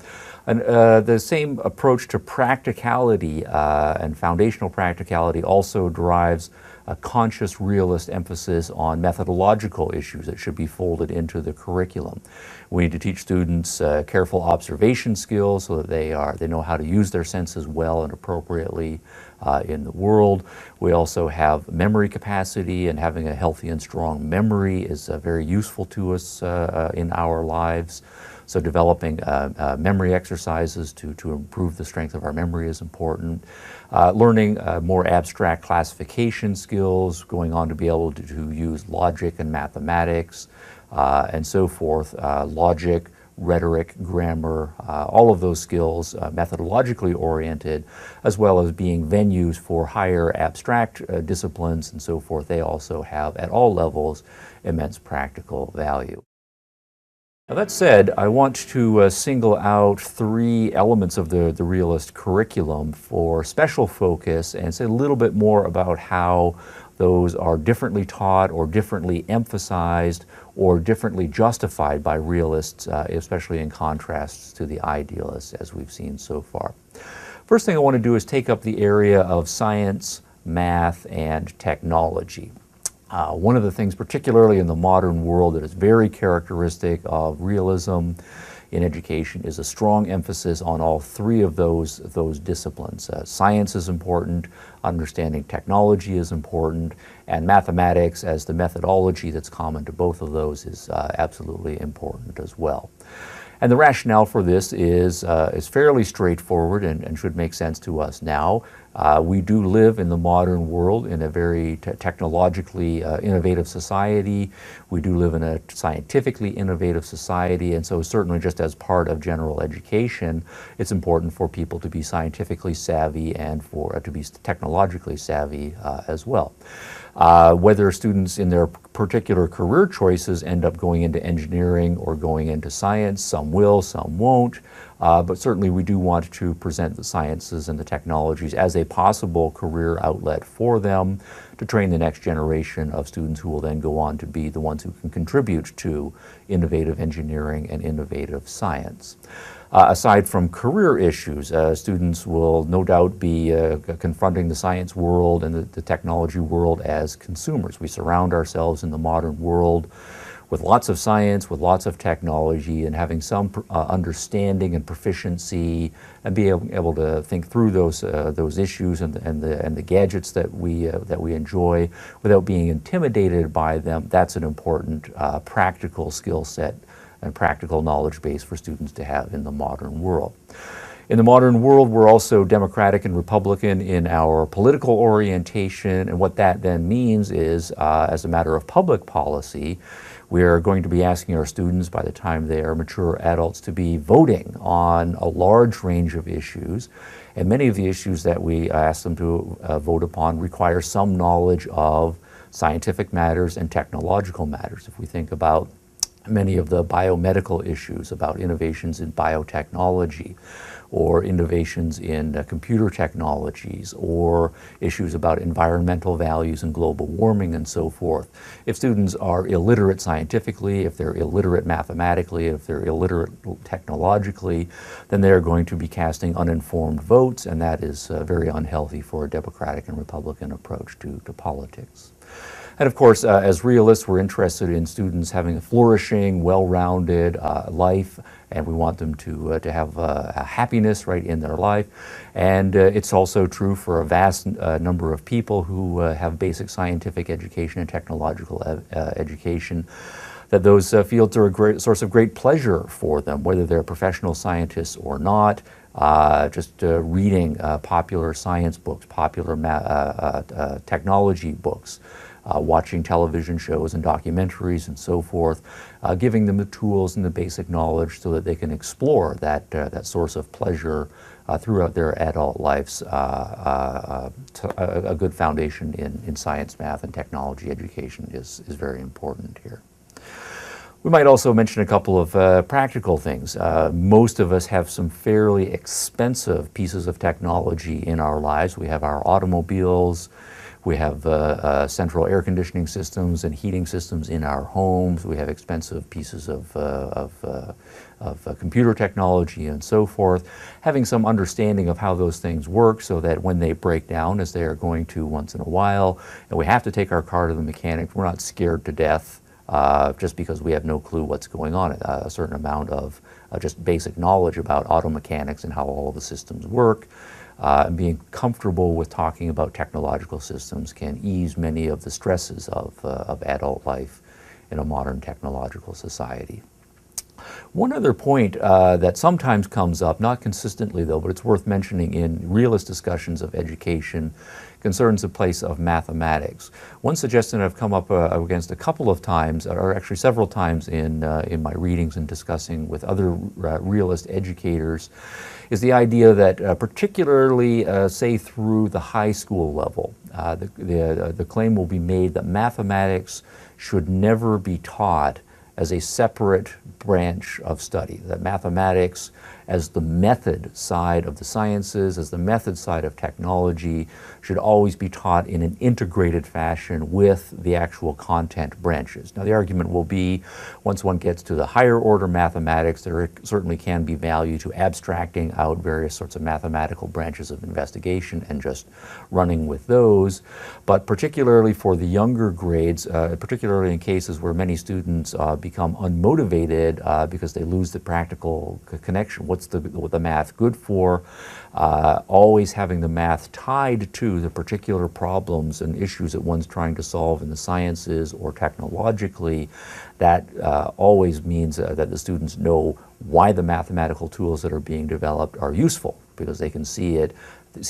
And the same approach to practicality and foundational practicality also drives a conscious realist emphasis on methodological issues that should be folded into the curriculum. We need to teach students careful observation skills so that they know how to use their senses well and appropriately in the world. We also have memory capacity, and having a healthy and strong memory is very useful to us in our lives. So developing memory exercises to improve the strength of our memory is important. Learning more abstract classification skills, going on to be able to use logic and mathematics and so forth. Logic, rhetoric, grammar, all of those skills methodologically oriented, as well as being venues for higher abstract disciplines and so forth. They also have, at all levels, immense practical value. Now, that said, I want to single out 3 elements of the realist curriculum for special focus and say a little bit more about how those are differently taught or differently emphasized or differently justified by realists, especially in contrast to the idealists as we've seen so far. First thing I want to do is take up the area of science, math, and technology. One of the things, particularly in the modern world, that is very characteristic of realism in education is a strong emphasis on all three of those disciplines. Science is important, understanding technology is important, and mathematics as the methodology that's common to both of those is absolutely important as well. And the rationale for this is fairly straightforward and should make sense to us now. We do live in the modern world in a very technologically innovative society. We do live in a scientifically innovative society, and so certainly just as part of general education, it's important for people to be scientifically savvy and to be technologically savvy as well. Whether students in their particular career choices end up going into engineering or going into science, some will, some won't, but certainly we do want to present the sciences and the technologies as a possible career outlet for them to train the next generation of students who will then go on to be the ones who can contribute to innovative engineering and innovative science. Aside from career issues, students will no doubt be confronting the science world and the technology world as consumers. We surround ourselves in the modern world with lots of science, with lots of technology, and having some understanding and proficiency, and be able to think through those issues and the gadgets that we enjoy without being intimidated by them. That's an important practical skill set and practical knowledge base for students to have in the modern world. In the modern world, we're also Democratic and Republican in our political orientation, and what that then means is, as a matter of public policy, we are going to be asking our students, by the time they are mature adults, to be voting on a large range of issues, and many of the issues that we ask them to vote upon require some knowledge of scientific matters and technological matters. If we think about many of the biomedical issues about innovations in biotechnology or innovations in computer technologies or issues about environmental values and global warming and so forth. If students are illiterate scientifically, if they're illiterate mathematically, if they're illiterate technologically, then they're going to be casting uninformed votes, and that is very unhealthy for a Democratic and Republican approach to politics. And of course, as realists, we're interested in students having a flourishing, well-rounded life, and we want them to have a happiness right in their life. And it's also true for a vast number of people who have basic scientific education and technological education, that those fields are a great source of great pleasure for them, whether they're professional scientists or not. Just reading popular science books, popular technology books, watching television shows and documentaries and so forth, giving them the tools and the basic knowledge so that they can explore that source of pleasure throughout their adult lives. A good foundation in science, math, and technology education is very important here. We might also mention a couple of practical things. Most of us have some fairly expensive pieces of technology in our lives. We have our automobiles, we have central air conditioning systems and heating systems in our homes. We have expensive pieces of computer technology and so forth. Having some understanding of how those things work so that when they break down, as they are going to once in a while, and we have to take our car to the mechanic, we're not scared to death just because we have no clue what's going on. A certain amount of just basic knowledge about auto mechanics and how all of the systems work. And being comfortable with talking about technological systems can ease many of the stresses of adult life in a modern technological society. One other point that sometimes comes up, not consistently though, but it's worth mentioning in realist discussions of education, concerns the place of mathematics. One suggestion I've come up against a couple of times, or actually several times in my readings and discussing with other realist educators, is the idea that particularly, say, through the high school level, the claim will be made that mathematics should never be taught as a separate branch of study, that mathematics as the method side of the sciences, as the method side of technology, should always be taught in an integrated fashion with the actual content branches. Now, the argument will be, once one gets to the higher order mathematics, there certainly can be value to abstracting out various sorts of mathematical branches of investigation and just running with those. But particularly for the younger grades, particularly in cases where many students become unmotivated because they lose the practical connection. What's the math good for? Always having the math tied to the particular problems and issues that one's trying to solve in the sciences or technologically, that always means that the students know why the mathematical tools that are being developed are useful, because they can see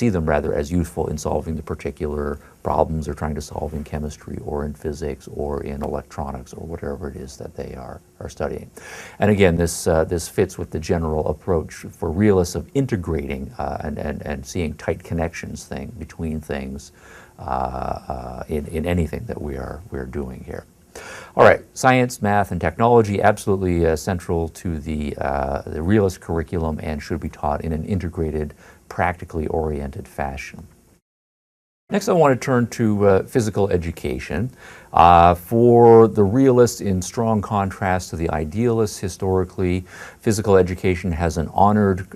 them rather as useful in solving the particular problems they're trying to solve in chemistry or in physics or in electronics or whatever it is that they are studying. And again, this fits with the general approach for realists of integrating and seeing tight connections between things in anything that we're doing here. All right, science, math, and technology, absolutely central to the realist curriculum and should be taught in an integrated, practically oriented fashion. Next, I want to turn to physical education. For the realists, in strong contrast to the idealists historically, physical education has an honored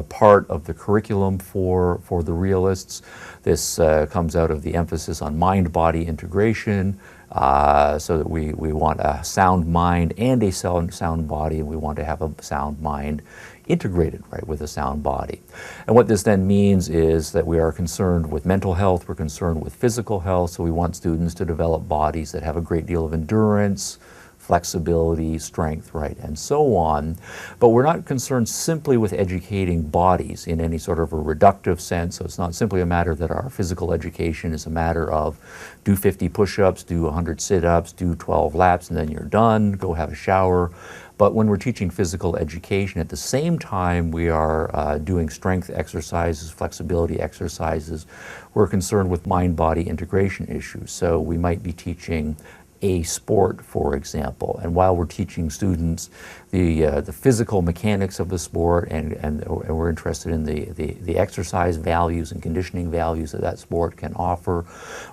part of the curriculum for the realists. This comes out of the emphasis on mind-body integration, so that we want a sound mind and a sound body, and we want to have a sound mind integrated, right, with a sound body. And what this then means is that we are concerned with mental health, we're concerned with physical health, so we want students to develop bodies that have a great deal of endurance, flexibility, strength, right, and so on. But we're not concerned simply with educating bodies in any sort of a reductive sense. So it's not simply a matter that our physical education is a matter of do 50 push-ups, do 100 sit-ups, do 12 laps, and then you're done, go have a shower. But when we're teaching physical education, at the same time we are doing strength exercises, flexibility exercises, we're concerned with mind-body integration issues. So we might be teaching a sport, for example, and while we're teaching students the physical mechanics of the sport and we're interested in the exercise values and conditioning values that sport can offer,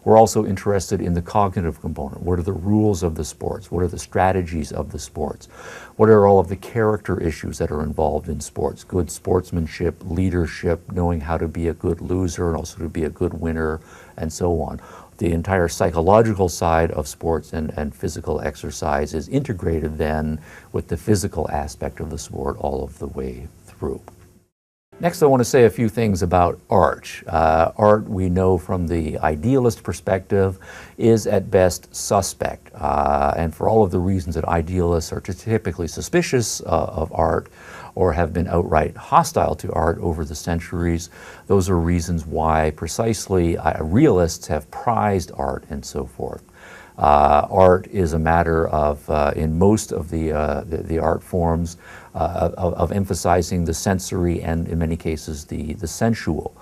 we're also interested in the cognitive component. What are the rules of the sports? What are the strategies of the sports? What are all of the character issues that are involved in sports? Good sportsmanship, leadership, knowing how to be a good loser and also to be a good winner, and so on. The entire psychological side of sports and physical exercise is integrated then with the physical aspect of the sport all of the way through. Next, I want to say a few things about art. Art, we know from the idealist perspective, is at best suspect. And for all of the reasons that idealists are typically suspicious of art or have been outright hostile to art over the centuries, those are reasons why precisely realists have prized art and so forth. Art is a matter of, in most of the art forms, of emphasizing the sensory and, in many cases, the sensual.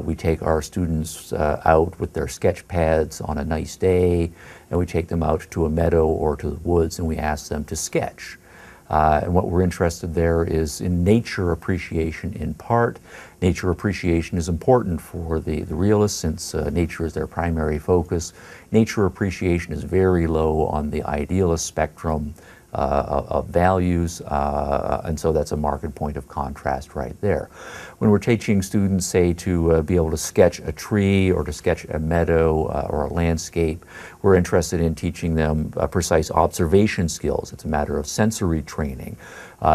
We take our students out with their sketch pads on a nice day, and we take them out to a meadow or to the woods, and we ask them to sketch. And what we're interested there is in nature appreciation in part. Nature appreciation is important for the realists since nature is their primary focus. Nature appreciation is very low on the idealist spectrum of values, and so that's a marked point of contrast right there. When we're teaching students, say, to be able to sketch a tree or to sketch a meadow or a landscape, we're interested in teaching them precise observation skills. It's a matter of sensory training.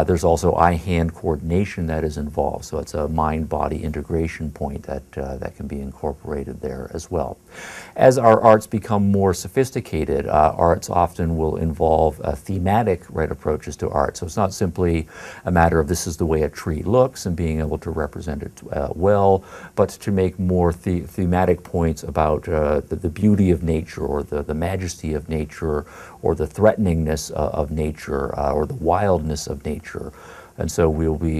There's also eye-hand coordination that is involved, so it's a mind-body integration point that can be incorporated there as well. As our arts become more sophisticated, arts often will involve thematic approaches to art. So it's not simply a matter of this is the way a tree looks and being able to represent it well, but to make more thematic points about the beauty of nature or the majesty of nature or the threateningness of nature or the wildness of nature. And so we'll be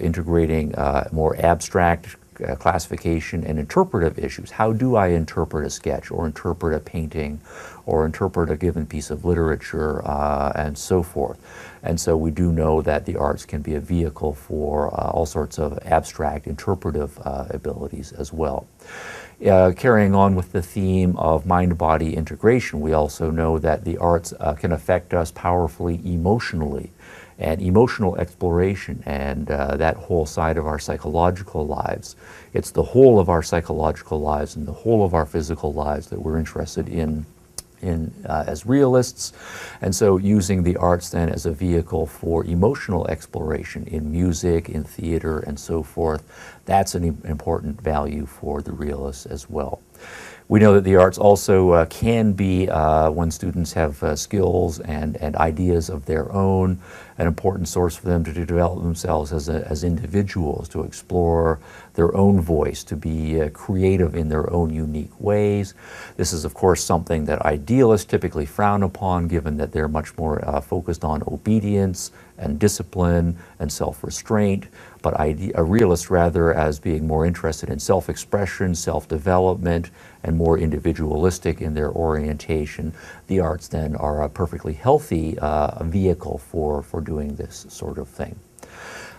integrating more abstract classification and interpretive issues. How do I interpret a sketch or interpret a painting or interpret a given piece of literature and so forth? And so we do know that the arts can be a vehicle for all sorts of abstract interpretive abilities as well. Carrying on with the theme of mind-body integration, we also know that the arts can affect us powerfully emotionally, and emotional exploration and that whole side of our psychological lives. It's the whole of our psychological lives and the whole of our physical lives that we're interested in as realists, and so using the arts then as a vehicle for emotional exploration in music, in theater, and so forth, that's an important value for the realists as well. We know that the arts also can be, when students have skills and ideas of their own, an important source for them to develop themselves as individuals, to explore their own voice, to be creative in their own unique ways. This is, of course, something that idealists typically frown upon, given that they're much more focused on obedience and discipline and self-restraint, but a realist rather as being more interested in self-expression, self-development, and more individualistic in their orientation. The arts then are a perfectly healthy vehicle for doing this sort of thing.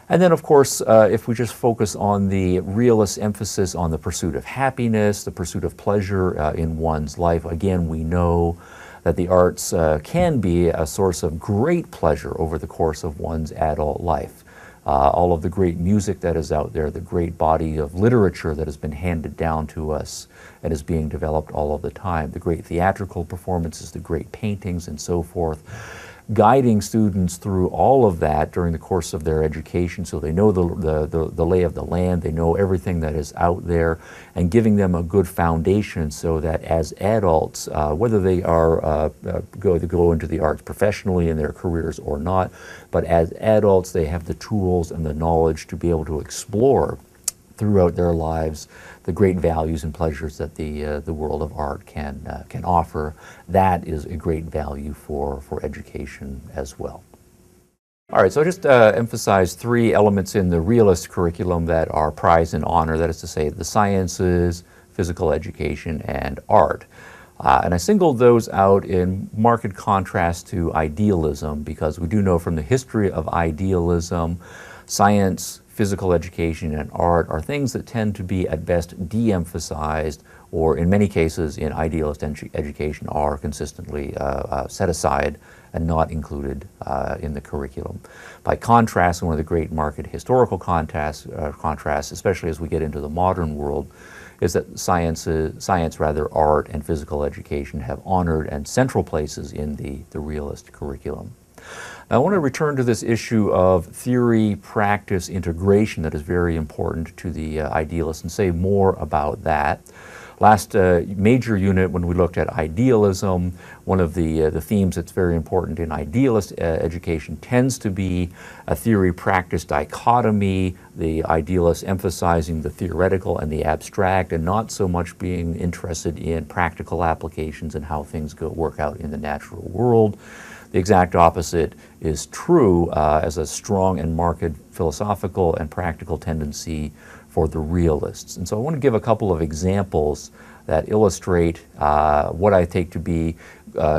And then, of course, if we just focus on the realist emphasis on the pursuit of happiness, the pursuit of pleasure in one's life, again, we know that the arts can be a source of great pleasure over the course of one's adult life. All of the great music that is out there, the great body of literature that has been handed down to us and is being developed all of the time, the great theatrical performances, the great paintings, and so forth, guiding students through all of that during the course of their education so they know the lay of the land, they know everything that is out there, and giving them a good foundation so that as adults, whether they are going to go into the arts professionally in their careers or not, but as adults they have the tools and the knowledge to be able to explore throughout their lives the great values and pleasures that the world of art can offer. That is a great value for education as well. All right, so I just emphasize three elements in the realist curriculum that are prize and honor, that is to say the sciences, physical education, and art. And I singled those out in marked contrast to idealism, because we do know from the history of idealism, science, physical education, and art are things that tend to be at best de-emphasized, or in many cases in idealist education are consistently set aside and not included in the curriculum. By contrast, one of the great marked historical contrasts, especially as we get into the modern world, is that science, art, and physical education have honored and central places in the realist curriculum. Now, I want to return to this issue of theory-practice integration that is very important to the idealists and say more about that. Last major unit, when we looked at idealism, one of the themes that's very important in idealist education tends to be a theory-practice dichotomy, the idealists emphasizing the theoretical and the abstract and not so much being interested in practical applications and how things work out in the natural world. The exact opposite is true as a strong and marked philosophical and practical tendency for the realists. And so I want to give a couple of examples that illustrate what I take to be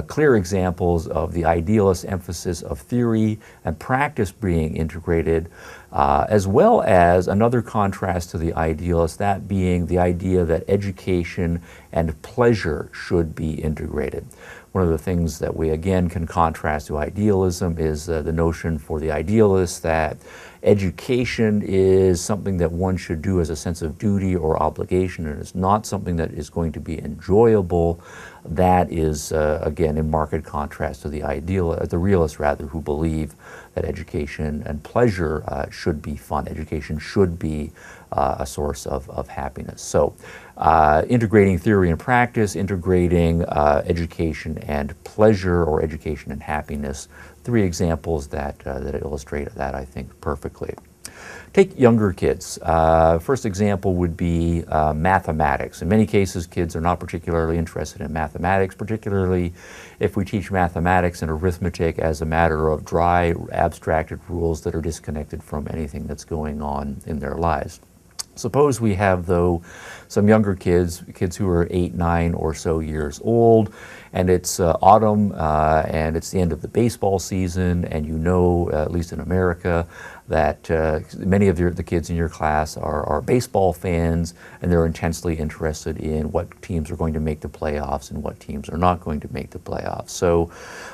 clear examples of the idealist emphasis of theory and practice being integrated, as well as another contrast to the idealist, that being the idea that education and pleasure should be integrated. One of the things that we again can contrast to idealism is the notion for the idealist that education is something that one should do as a sense of duty or obligation, and it's not something that is going to be enjoyable. That is, again, in marked contrast to the realists, rather, who believe that education and pleasure should be fun. Education should be a source of happiness. So, integrating theory and practice, integrating education and pleasure, or education and happiness. Three examples that illustrate that, I think, perfectly. Take younger kids. First example would be mathematics. In many cases, kids are not particularly interested in mathematics, particularly if we teach mathematics and arithmetic as a matter of dry, abstracted rules that are disconnected from anything that's going on in their lives. Suppose we have, though, some younger kids who are 8, 9 or so years old, and it's autumn and it's the end of the baseball season, and you know, at least in America, that many of the kids in your class are baseball fans, and they're intensely interested in what teams are going to make the playoffs and what teams are not going to make the playoffs. So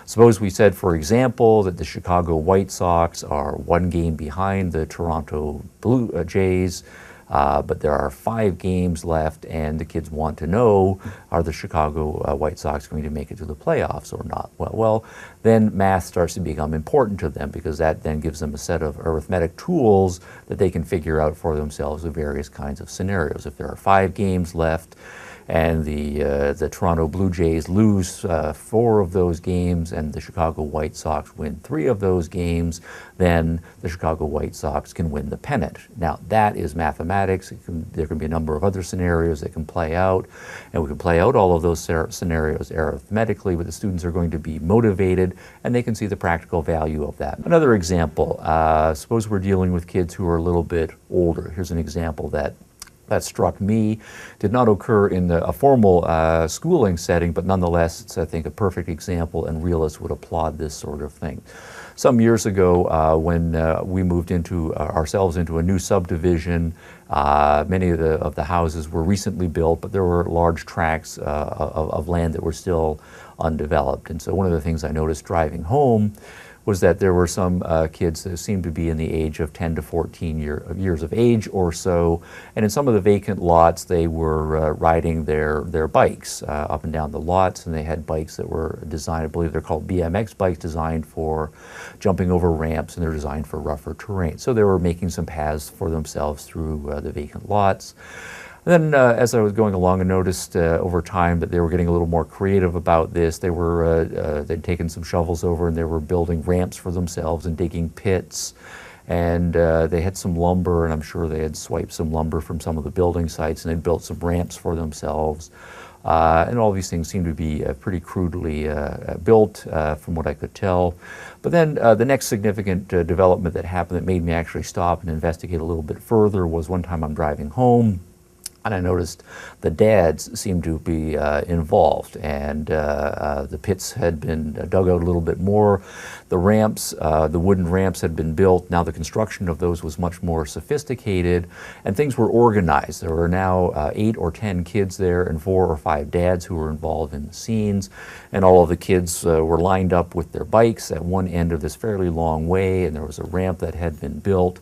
suppose we said, for example, that the Chicago White Sox are 1 game behind the Toronto Blue Jays, but there are 5 games left, and the kids want to know, are the Chicago White Sox going to make it to the playoffs or not? Well, then math starts to become important to them, because that then gives them a set of arithmetic tools that they can figure out for themselves with various kinds of scenarios. If there are 5 games left, and the Toronto Blue Jays lose 4 of those games, and the Chicago White Sox win 3 of those games, then the Chicago White Sox can win the pennant. Now, that is mathematics. There can be a number of other scenarios that can play out, and we can play out all of those scenarios arithmetically, but the students are going to be motivated, and they can see the practical value of that. Another example, suppose we're dealing with kids who are a little bit older. Here's an example that struck me. Did not occur in a formal schooling setting, but nonetheless, it's, I think, a perfect example, and realists would applaud this sort of thing. Some years ago, when we moved ourselves into a new subdivision, many of the houses were recently built, but there were large tracts of land that were still undeveloped. And so one of the things I noticed driving home was that there were some kids that seemed to be in the age of 10 to 14 years of age or so, and in some of the vacant lots they were riding their bikes up and down the lots, and they had bikes that were designed, I believe they're called BMX bikes, designed for jumping over ramps, and they're designed for rougher terrain. So they were making some paths for themselves through the vacant lots. Then as I was going along, I noticed over time that they were getting a little more creative about this. They'd taken some shovels over, and they were building ramps for themselves and digging pits. And they had some lumber, and I'm sure they had swiped some lumber from some of the building sites, and they'd built some ramps for themselves. And all these things seemed to be pretty crudely built, from what I could tell. But then the next significant development that happened that made me actually stop and investigate a little bit further was one time I'm driving home, and I noticed the dads seemed to be involved, and the pits had been dug out a little bit more. The ramps, the wooden ramps had been built. Now the construction of those was much more sophisticated, and things were organized. There were now 8 or 10 kids there, and 4 or 5 dads who were involved in the scenes, and all of the kids were lined up with their bikes at one end of this fairly long way, and there was a ramp that had been built.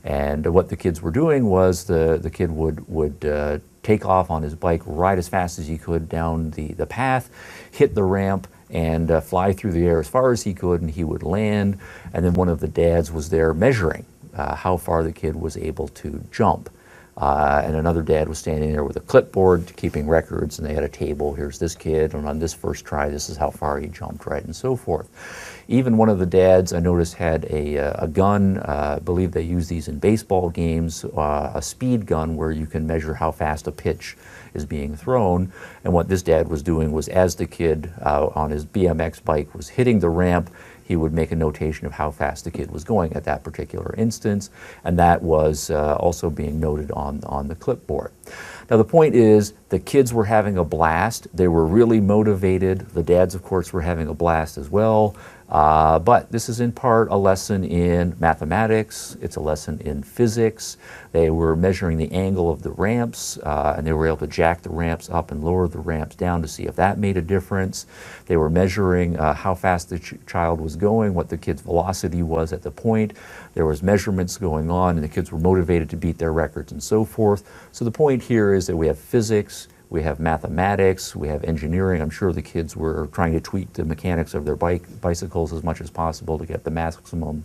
And what the kids were doing was the kid would take off on his bike, ride as fast as he could down the path, hit the ramp, and fly through the air as far as he could, and he would land. And then one of the dads was there measuring how far the kid was able to jump. And another dad was standing there with a clipboard keeping records, and they had a table. Here's this kid, and on this first try, this is how far he jumped, right, and so forth. Even one of the dads I noticed had a gun. I believe they use these in baseball games, a speed gun where you can measure how fast a pitch is being thrown. And what this dad was doing was, as the kid on his BMX bike was hitting the ramp, he would make a notation of how fast the kid was going at that particular instance, and that was also being noted on the clipboard. Now the point is, the kids were having a blast. They were really motivated. The dads, of course, were having a blast as well. But this is in part a lesson in mathematics. It's a lesson in physics. They were measuring the angle of the ramps, and they were able to jack the ramps up and lower the ramps down to see if that made a difference. They were measuring how fast the child was going, what the kid's velocity was at the point. There was measurements going on, and the kids were motivated to beat their records and so forth. So the point here is that we have physics, we have mathematics, we have engineering. I'm sure the kids were trying to tweak the mechanics of their bicycles as much as possible to get the maximum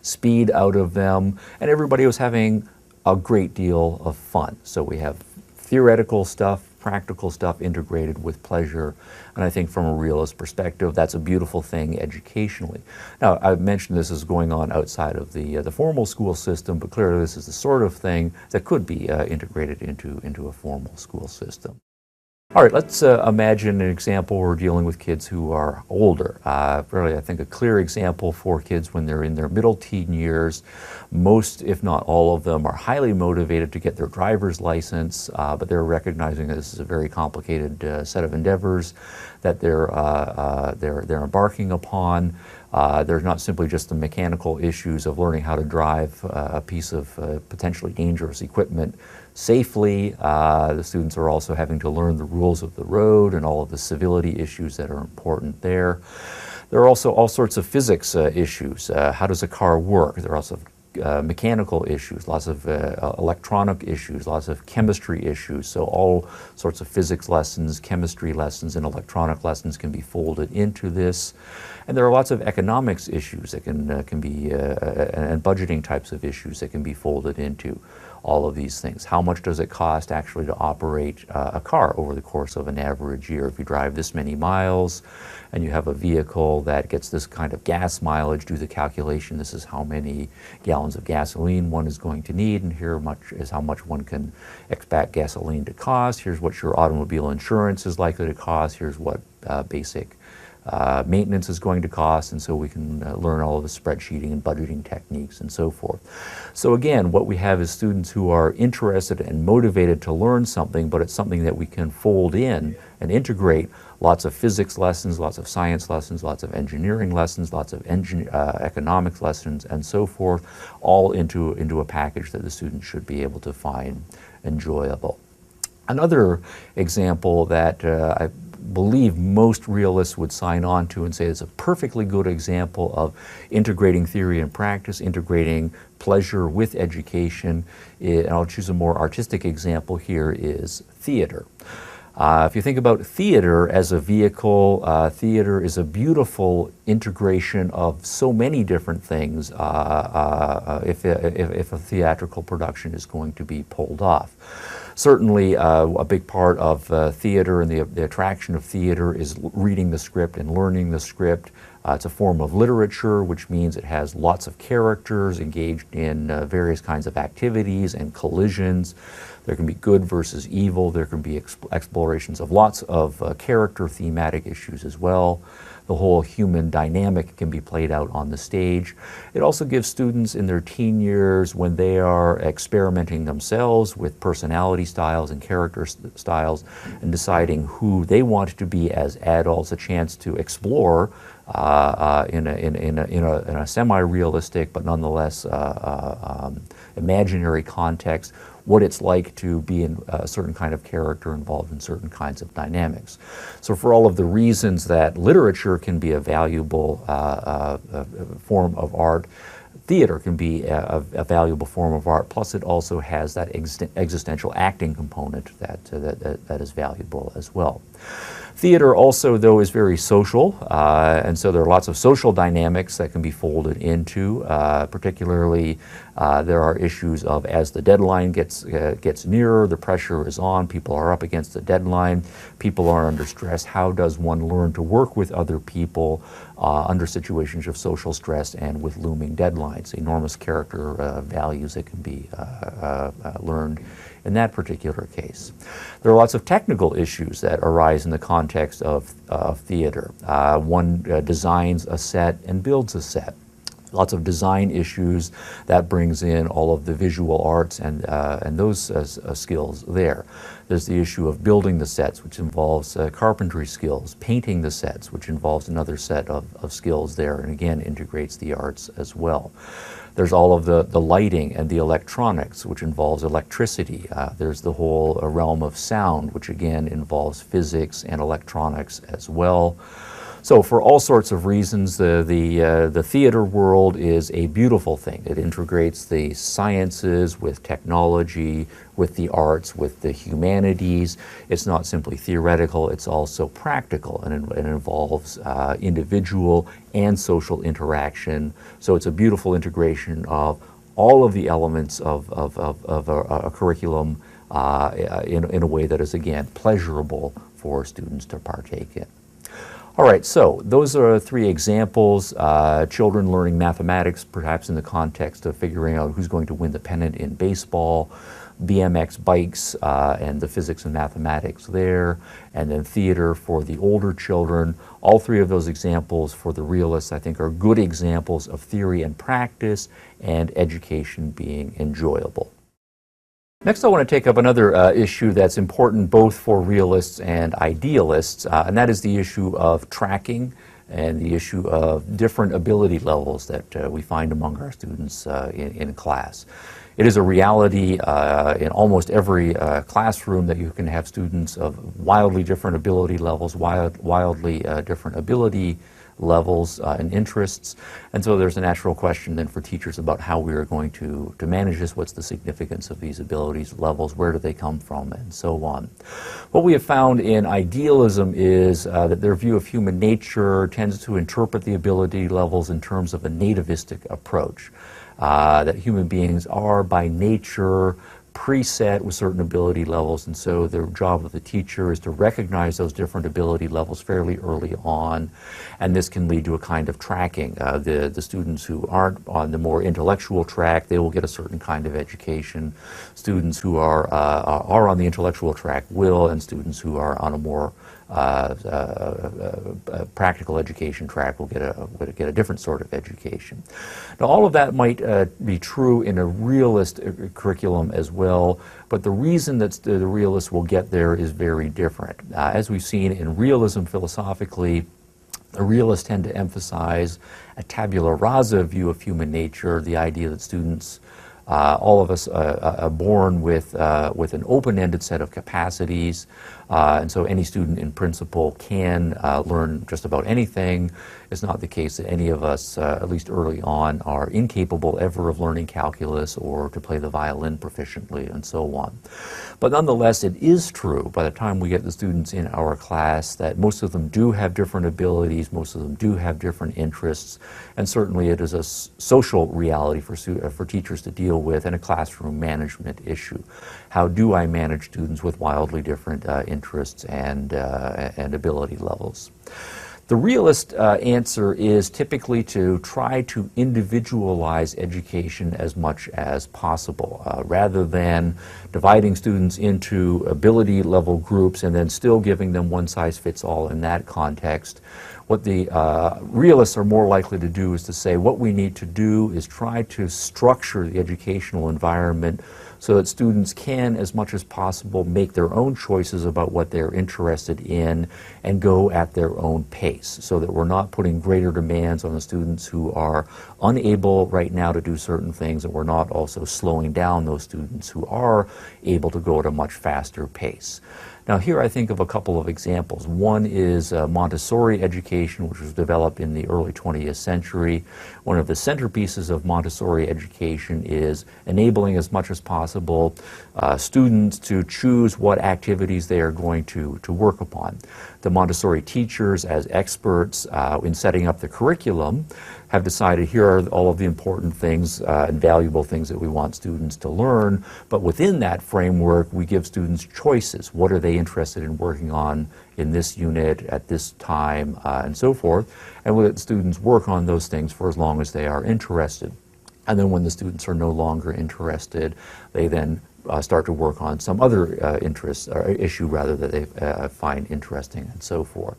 speed out of them. And everybody was having a great deal of fun. So we have theoretical stuff, practical stuff integrated with pleasure. And I think from a realist perspective, that's a beautiful thing educationally. Now, I've mentioned this is going on outside of the formal school system, but clearly this is the sort of thing that could be integrated into a formal school system. All right, let's imagine an example where we're dealing with kids who are older. Really, I think a clear example for kids when they're in their middle teen years. Most, if not all of them, are highly motivated to get their driver's license, but they're recognizing that this is a very complicated set of endeavors that they're embarking upon. There's not simply just the mechanical issues of learning how to drive a piece of potentially dangerous equipment safely. The students are also having to learn the rules of the road and all of the civility issues that are important there. There are also all sorts of physics issues. How does a car work? There are also mechanical issues, lots of electronic issues, lots of chemistry issues. So all sorts of physics lessons, chemistry lessons, and electronic lessons can be folded into this. And there are lots of economics issues that can be, and budgeting types of issues that can be folded into all of these things. How much does it cost actually to operate a car over the course of an average year? If you drive this many miles and you have a vehicle that gets this kind of gas mileage, do the calculation, this is how many gallons of gasoline one is going to need, and here is how much one can expect gasoline to cost. Here's what your automobile insurance is likely to cost. Here's what basic maintenance is going to cost, and so we can learn all of the spreadsheeting and budgeting techniques and so forth. So again, what we have is students who are interested and motivated to learn something, but it's something that we can fold in and integrate lots of physics lessons, lots of science lessons, lots of engineering lessons, lots of economics lessons, and so forth, all into a package that the students should be able to find enjoyable. Another example that I believe most realists would sign on to and say it's a perfectly good example of integrating theory and practice, integrating pleasure with education, and I'll choose a more artistic example here, is theater. If you think about theater as a vehicle, theater is a beautiful integration of so many different things if a theatrical production is going to be pulled off. Certainly, a big part of theater and the attraction of theater is reading the script and learning the script. It's a form of literature, which means it has lots of characters engaged in various kinds of activities and collisions. There can be good versus evil. There can be explorations of lots of character thematic issues as well. The whole human dynamic can be played out on the stage. It also gives students in their teen years, when they are experimenting themselves with personality styles and character styles and deciding who they want to be as adults, a chance to explore in a semi-realistic but nonetheless imaginary context what it's like to be in a certain kind of character involved in certain kinds of dynamics. So for all of the reasons that literature can be a valuable form of art, theater can be a valuable form of art, plus it also has that existential acting component that is valuable as well. Theater also, though, is very social, and so there are lots of social dynamics that can be folded into. Particularly, there are issues of as the deadline gets nearer, the pressure is on, people are up against the deadline, people are under stress. How does one learn to work with other people under situations of social stress and with looming deadlines? Enormous character values that can be learned in that particular case. There are lots of technical issues that arise in the context of theater. One designs a set and builds a set. Lots of design issues that brings in all of the visual arts and those skills there. There's the issue of building the sets, which involves carpentry skills, painting the sets, which involves another set of skills there, and again integrates the arts as well. There's all of the lighting and the electronics, which involves electricity. There's the whole realm of sound, which again involves physics and electronics as well. So for all sorts of reasons, the theater world is a beautiful thing. It integrates the sciences with technology, with the arts, with the humanities. It's not simply theoretical, it's also practical, and it involves individual and social interaction. So it's a beautiful integration of all of the elements of a curriculum in a way that is, again, pleasurable for students to partake in. All right, so those are three examples. Children learning mathematics, perhaps in the context of figuring out who's going to win the pennant in baseball. BMX bikes and the physics and mathematics there, and then theater for the older children. All three of those examples for the realists, I think, are good examples of theory and practice and education being enjoyable. Next, I want to take up another issue that's important both for realists and idealists, and that is the issue of tracking and the issue of different ability levels that we find among our students in class. It is a reality in almost every classroom that you can have students of wildly different ability levels, wildly different ability levels and interests. And so there's a natural question then for teachers about how we are going to manage this, what's the significance of these abilities levels, where do they come from, and so on. What we have found in idealism is that their view of human nature tends to interpret the ability levels in terms of a nativistic approach, that human beings are by nature preset with certain ability levels, and so the job of the teacher is to recognize those different ability levels fairly early on, and this can lead to a kind of tracking. The students who aren't on the more intellectual track, they will get a certain kind of education. Students who are on the intellectual track will, and students who are on a more practical education track will get a different sort of education. Now, all of that might be true in a realist curriculum as well, but the reason that the realists will get there is very different. As we've seen in realism philosophically, the realists tend to emphasize a tabula rasa view of human nature, the idea that students, all of us are born with an open-ended set of capacities, and so any student in principle can learn just about anything. It's not the case that any of us, at least early on, are incapable ever of learning calculus or to play the violin proficiently and so on. But nonetheless, it is true by the time we get the students in our class that most of them do have different abilities, most of them do have different interests, and certainly it is a social reality for teachers to deal with and a classroom management issue. How do I manage students with wildly different interests and ability levels? The realist answer is typically to try to individualize education as much as possible, rather than dividing students into ability level groups and then still giving them one size fits all in that context. What the realists are more likely to do is to say what we need to do is try to structure the educational environment so that students can, as much as possible, make their own choices about what they're interested in and go at their own pace, so that we're not putting greater demands on the students who are unable right now to do certain things, and we're not also slowing down those students who are able to go at a much faster pace. Now here I think of a couple of examples. One is Montessori education, which was developed in the early 20th century. One of the centerpieces of Montessori education is enabling as much as possible students to choose what activities they are going to work upon. The Montessori teachers, as experts in setting up the curriculum, have decided here are all of the important things and valuable things that we want students to learn, but within that framework we give students choices. What are they interested in working on in this unit at this time and so forth, and we let students work on those things for as long as they are interested. And then when the students are no longer interested, they then start to work on some other interest or issue rather that they find interesting and so forth.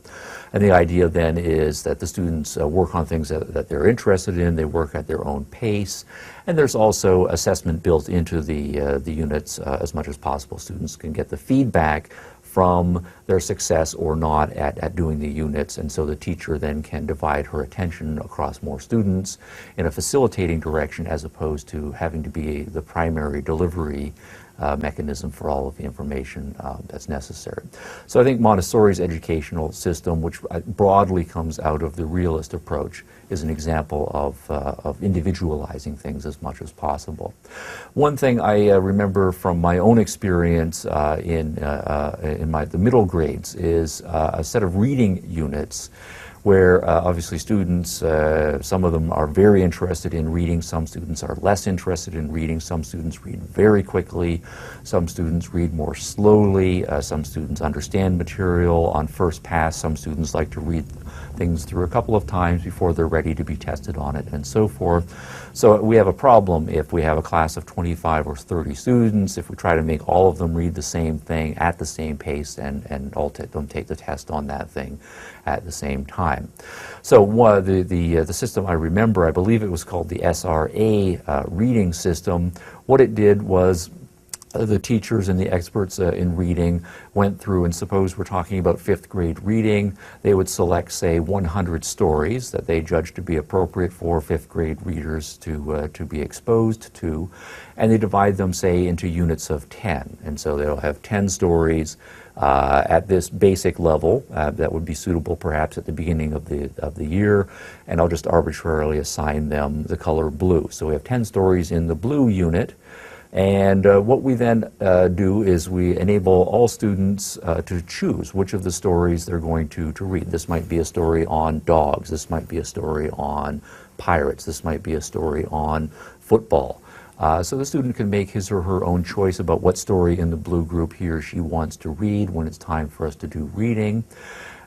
And the idea then is that the students work on things that they're interested in, they work at their own pace, and there's also assessment built into the units as much as possible. Students can get the feedback from their success or not at doing the units, and so the teacher then can divide her attention across more students in a facilitating direction as opposed to having to be the primary delivery mechanism for all of the information that's necessary. So I think Montessori's educational system, which broadly comes out of the realist approach, is an example of individualizing things as much as possible. One thing I remember from my own experience in the middle grades is a set of reading units where obviously students, some of them are very interested in reading, some students are less interested in reading, some students read very quickly, some students read more slowly, some students understand material on first pass, some students like to read things through a couple of times before they're ready to be tested on it, and so forth. So we have a problem if we have a class of 25 or 30 students, if we try to make all of them read the same thing at the same pace and all them take the test on that thing at the same time. So the system I remember, I believe it was called the SRA reading system. What it did was the teachers and the experts in reading went through, and suppose we're talking about fifth grade reading, they would select, say, 100 stories that they judged to be appropriate for fifth grade readers to be exposed to, and they divide them, say, into units of 10. And so they'll have 10 stories at this basic level that would be suitable perhaps at the beginning of the year, and I'll just arbitrarily assign them the color blue. So we have 10 stories in the blue unit. And what we then do is we enable all students to choose which of the stories they're going to read. This might be a story on dogs, this might be a story on pirates, this might be a story on football. So the student can make his or her own choice about what story in the blue group he or she wants to read when it's time for us to do reading.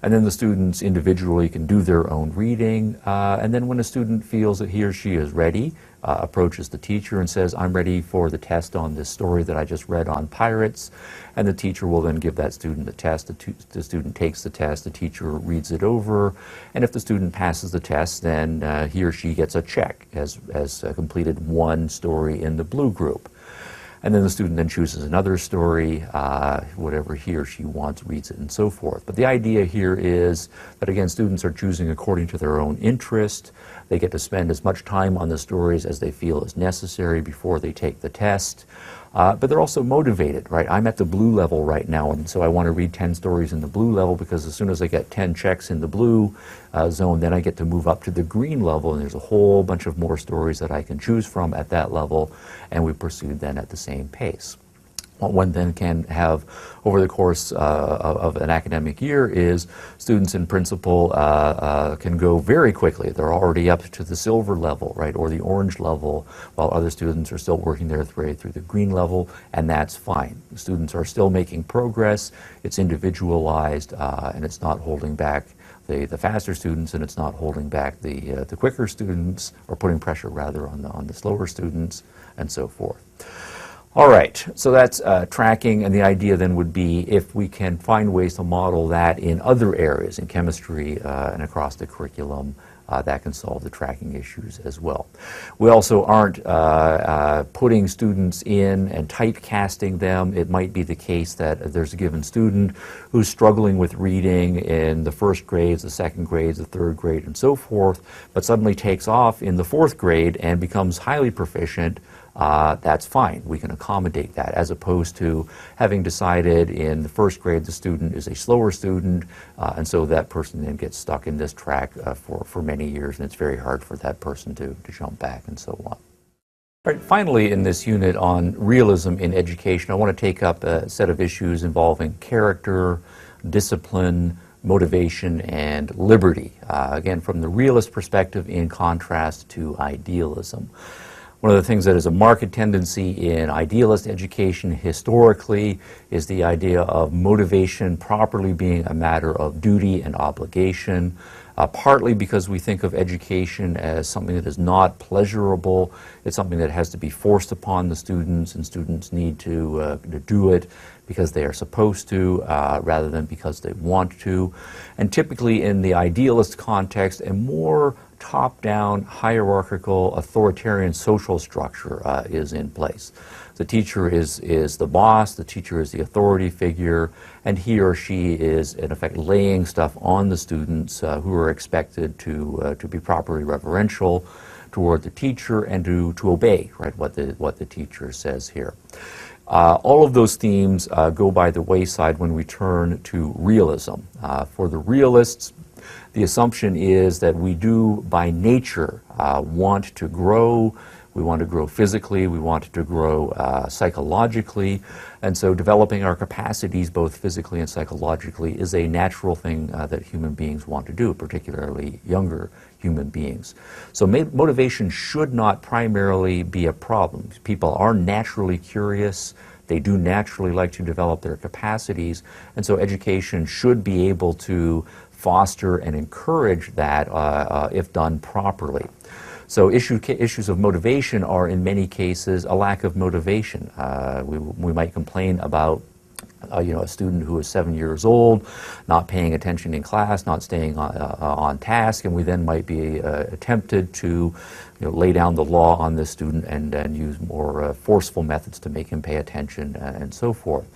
And then the students individually can do their own reading. And then when a student feels that he or she is ready, approaches the teacher and says, I'm ready for the test on this story that I just read on pirates. And the teacher will then give that student the test. The student takes the test, the teacher reads it over. And if the student passes the test, then he or she gets a check, has completed one story in the blue group. And then the student then chooses another story, whatever he or she wants, reads it, and so forth. But the idea here is that, again, students are choosing according to their own interest. They get to spend as much time on the stories as they feel is necessary before they take the test. But they're also motivated, right? I'm at the blue level right now, and so I want to read 10 stories in the blue level because as soon as I get 10 checks in the blue zone, then I get to move up to the green level, and there's a whole bunch of more stories that I can choose from at that level, and we proceed then at the same pace. What one then can have over the course of an academic year is students in principle can go very quickly. They're already up to the silver level, right, or the orange level, while other students are still working their way through the green level, and that's fine. The students are still making progress. It's individualized, and it's not holding back the faster students, and it's not holding back the quicker students, or putting pressure rather on the slower students, and so forth. All right, so that's tracking, and the idea then would be if we can find ways to model that in other areas, in chemistry and across the curriculum, that can solve the tracking issues as well. We also aren't putting students in and typecasting them. It might be the case that there's a given student who's struggling with reading in the first grades, the second grades, the third grade, and so forth, but suddenly takes off in the fourth grade and becomes highly proficient. That's fine. We can accommodate that, as opposed to having decided in the first grade the student is a slower student, and so that person then gets stuck in this track for many years, and it's very hard for that person to jump back and so on. All right, finally, in this unit on realism in education, I want to take up a set of issues involving character, discipline, motivation, and liberty, again, from the realist perspective in contrast to idealism. One of the things that is a marked tendency in idealist education historically is the idea of motivation properly being a matter of duty and obligation, partly because we think of education as something that is not pleasurable. It's something that has to be forced upon the students, and students need to do it because they are supposed to, rather than because they want to. And typically in the idealist context, a more top-down, hierarchical, authoritarian social structure is in place. The teacher is the boss, the teacher is the authority figure, and he or she is, in effect, laying stuff on the students who are expected to be properly reverential toward the teacher and to obey, right, what the teacher says here. All of those themes go by the wayside when we turn to realism. For the realists, the assumption is that we do, by nature, want to grow, we want to grow physically, we want to grow psychologically, and so developing our capacities both physically and psychologically is a natural thing that human beings want to do, particularly younger human beings. So motivation should not primarily be a problem. People are naturally curious. They do naturally like to develop their capacities, and so education should be able to foster and encourage that if done properly. So issues of motivation are in many cases a lack of motivation. We might complain about a student who is 7 years old, not paying attention in class, not staying on task, and we then might be tempted to lay down the law on this student and use more forceful methods to make him pay attention and so forth.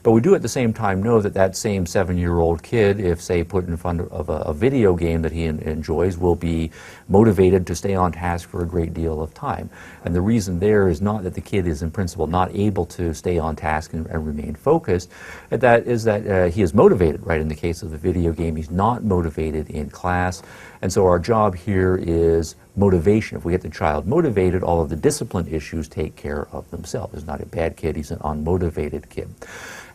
But we do at the same time know that that same 7-year-old kid, if say put in front of a video game that he enjoys, will be motivated to stay on task for a great deal of time. And the reason there is not that the kid is in principle not able to stay on task and remain focused, that is that he is motivated, right? In the case of the video game, he's not motivated in class. And so our job here is motivation. If we get the child motivated, all of the discipline issues take care of themselves. He's not a bad kid, he's an unmotivated kid.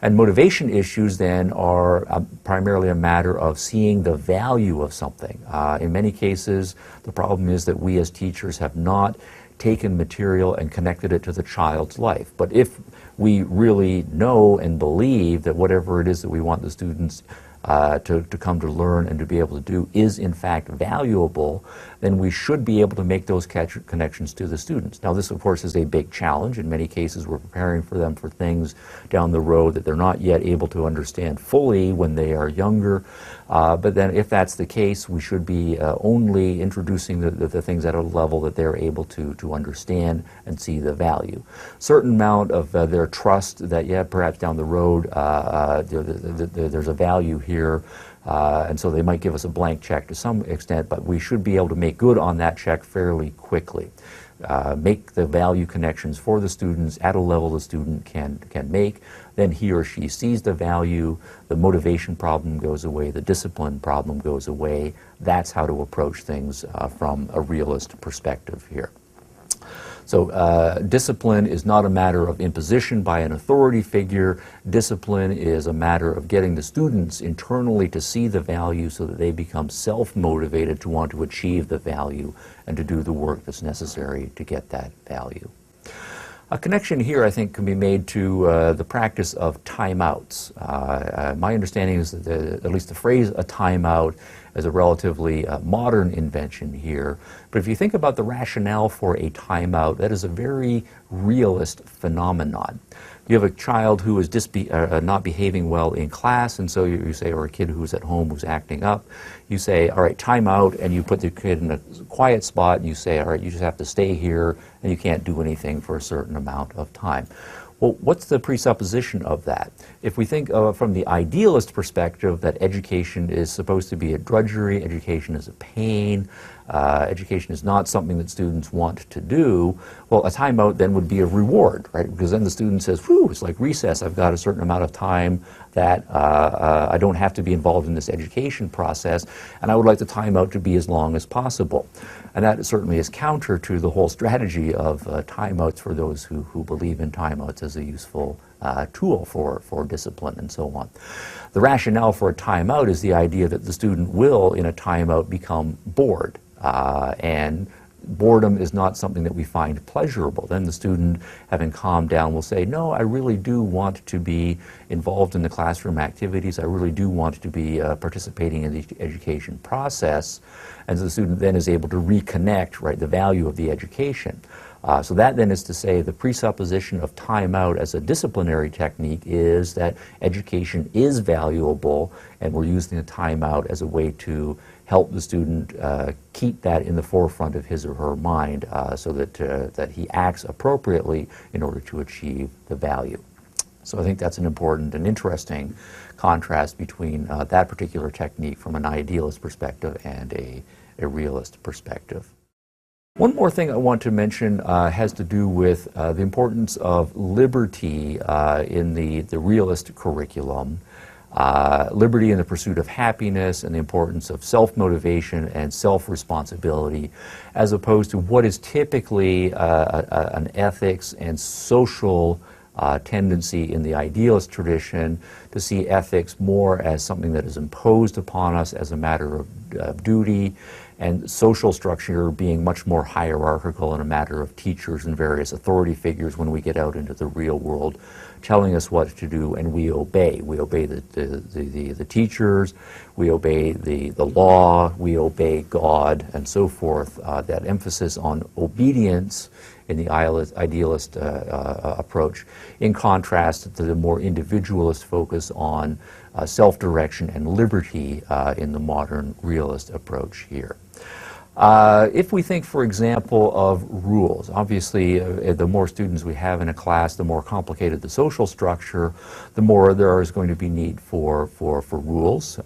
And motivation issues then are primarily a matter of seeing the value of something. In many cases, the problem is that we as teachers have not taken material and connected it to the child's life. But if we really know and believe that whatever it is that we want the students to come to learn and to be able to do is in fact valuable, then we should be able to make those connections to the students. Now this of course is a big challenge. In many cases we're preparing for them for things down the road that they're not yet able to understand fully when they are younger. But then if that's the case, we should be only introducing the things at a level that they're able to understand and see the value. Certain amount of their trust that, yeah, perhaps down the road there's a value here, and so they might give us a blank check to some extent, but we should be able to make good on that check fairly quickly. Make the value connections for the students at a level the student can make. Then he or she sees the value, the motivation problem goes away, the discipline problem goes away. That's how to approach things from a realist perspective here. So discipline is not a matter of imposition by an authority figure. Discipline is a matter of getting the students internally to see the value so that they become self-motivated to want to achieve the value and to do the work that's necessary to get that value. A connection here, I think, can be made to the practice of timeouts. My understanding is that at least the phrase a timeout is a relatively modern invention here. But if you think about the rationale for a timeout, that is a very realist phenomenon. You have a child who is not behaving well in class, and so you say, or a kid who's at home who's acting up, you say, all right, time out, and you put the kid in a quiet spot, and you say, all right, you just have to stay here, and you can't do anything for a certain amount of time. Well, what's the presupposition of that? If we think from the idealist perspective that education is supposed to be a drudgery, education is a pain, education is not something that students want to do, well, a timeout then would be a reward, right? Because then the student says, whew, it's like recess, I've got a certain amount of time that I don't have to be involved in this education process, and I would like the timeout to be as long as possible. And that certainly is counter to the whole strategy of timeouts for those who believe in timeouts as a useful tool for discipline and so on. The rationale for a timeout is the idea that the student will, in a timeout, become bored. And boredom is not something that we find pleasurable. Then the student, having calmed down, will say, no, I really do want to be involved in the classroom activities. I really do want to be participating in the education process. And so the student then is able to reconnect, right, the value of the education. So that then is to say the presupposition of timeout as a disciplinary technique is that education is valuable, and we're using a timeout as a way to help the student keep that in the forefront of his or her mind so that he acts appropriately in order to achieve the value. So I think that's an important and interesting contrast between that particular technique from an idealist perspective and a realist perspective. One more thing I want to mention has to do with the importance of liberty in the realist curriculum. liberty in the pursuit of happiness, and the importance of self-motivation and self-responsibility, as opposed to what is typically an ethics and social tendency in the idealist tradition to see ethics more as something that is imposed upon us as a matter of duty, and social structure being much more hierarchical and a matter of teachers and various authority figures when we get out into the real world telling us what to do, and we obey. We obey the teachers, we obey the law, we obey God, and so forth. That emphasis on obedience in the idealist approach, in contrast to the more individualist focus on self-direction and liberty in the modern realist approach here. If we think, for example, of rules, obviously the more students we have in a class, the more complicated the social structure, the more there is going to be need for rules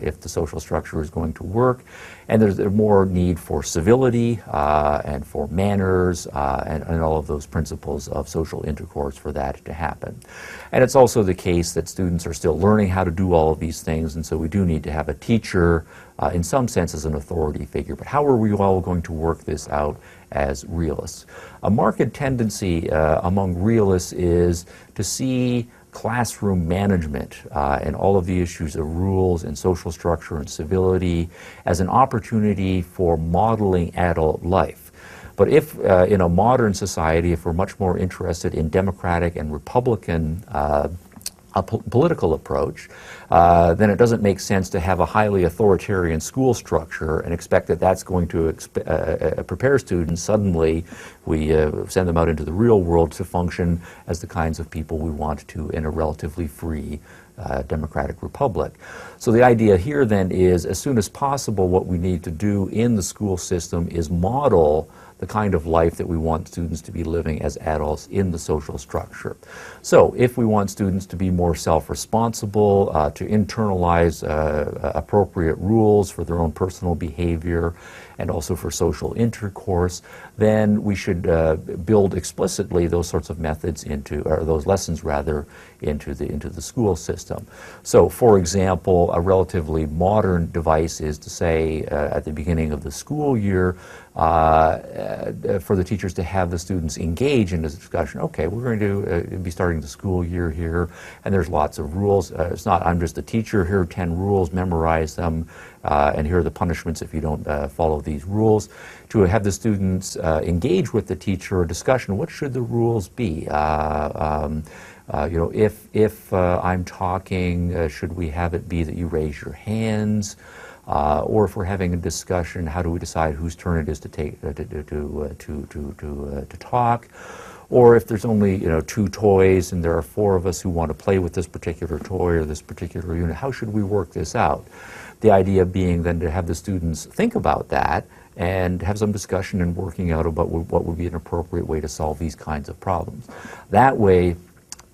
if the social structure is going to work. And there's more need for civility and for manners and all of those principles of social intercourse for that to happen. And it's also the case that students are still learning how to do all of these things, and so we do need to have a teacher in some sense as an authority figure. But how are we all going to work this out as realists? A marked tendency among realists is to see classroom management and all of the issues of rules and social structure and civility as an opportunity for modeling adult life. But if in a modern society, if we're much more interested in democratic and republican political approach, then it doesn't make sense to have a highly authoritarian school structure and expect that that's going to prepare students. Suddenly we send them out into the real world to function as the kinds of people we want to in a relatively free democratic republic. So the idea here then is, as soon as possible, what we need to do in the school system is model the kind of life that we want students to be living as adults in the social structure. So if we want students to be more self-responsible, to internalize appropriate rules for their own personal behavior and also for social intercourse, then we should build explicitly those sorts of methods into, or those lessons rather, into the school system. So for example, a relatively modern device is to say at the beginning of the school year, for the teachers to have the students engage in this discussion. Okay, we're going to be starting the school year here, and there's lots of rules. It's not, I'm just a teacher, here are 10 rules, memorize them, and here are the punishments if you don't follow these rules. To have the students engage with the teacher, a discussion, what should the rules be? You know, if I'm talking, should we have it be that you raise your hands? Or if we're having a discussion, how do we decide whose turn it is to take to talk? Or if there's only 2 toys and there are 4 of us who want to play with this particular toy or this particular unit, how should we work this out? The idea being then to have the students think about that and have some discussion and working out about what would be an appropriate way to solve these kinds of problems. That way,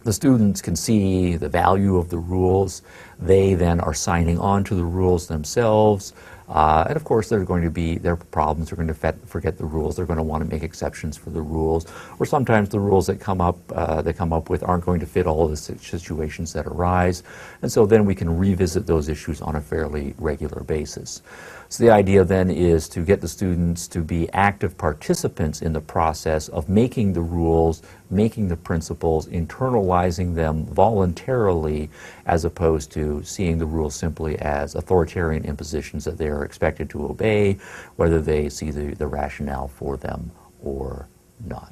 the students can see the value of the rules. They then are signing on to the rules themselves. And of course, there are going to be their problems. They're going to forget the rules. They're going to want to make exceptions for the rules. Or sometimes the rules that come up with aren't going to fit all of the situations that arise. And so then we can revisit those issues on a fairly regular basis. So the idea then is to get the students to be active participants in the process of making the rules, making the principles, internalizing them voluntarily, as opposed to seeing the rules simply as authoritarian impositions that they are expected to obey, whether they see the rationale for them or not.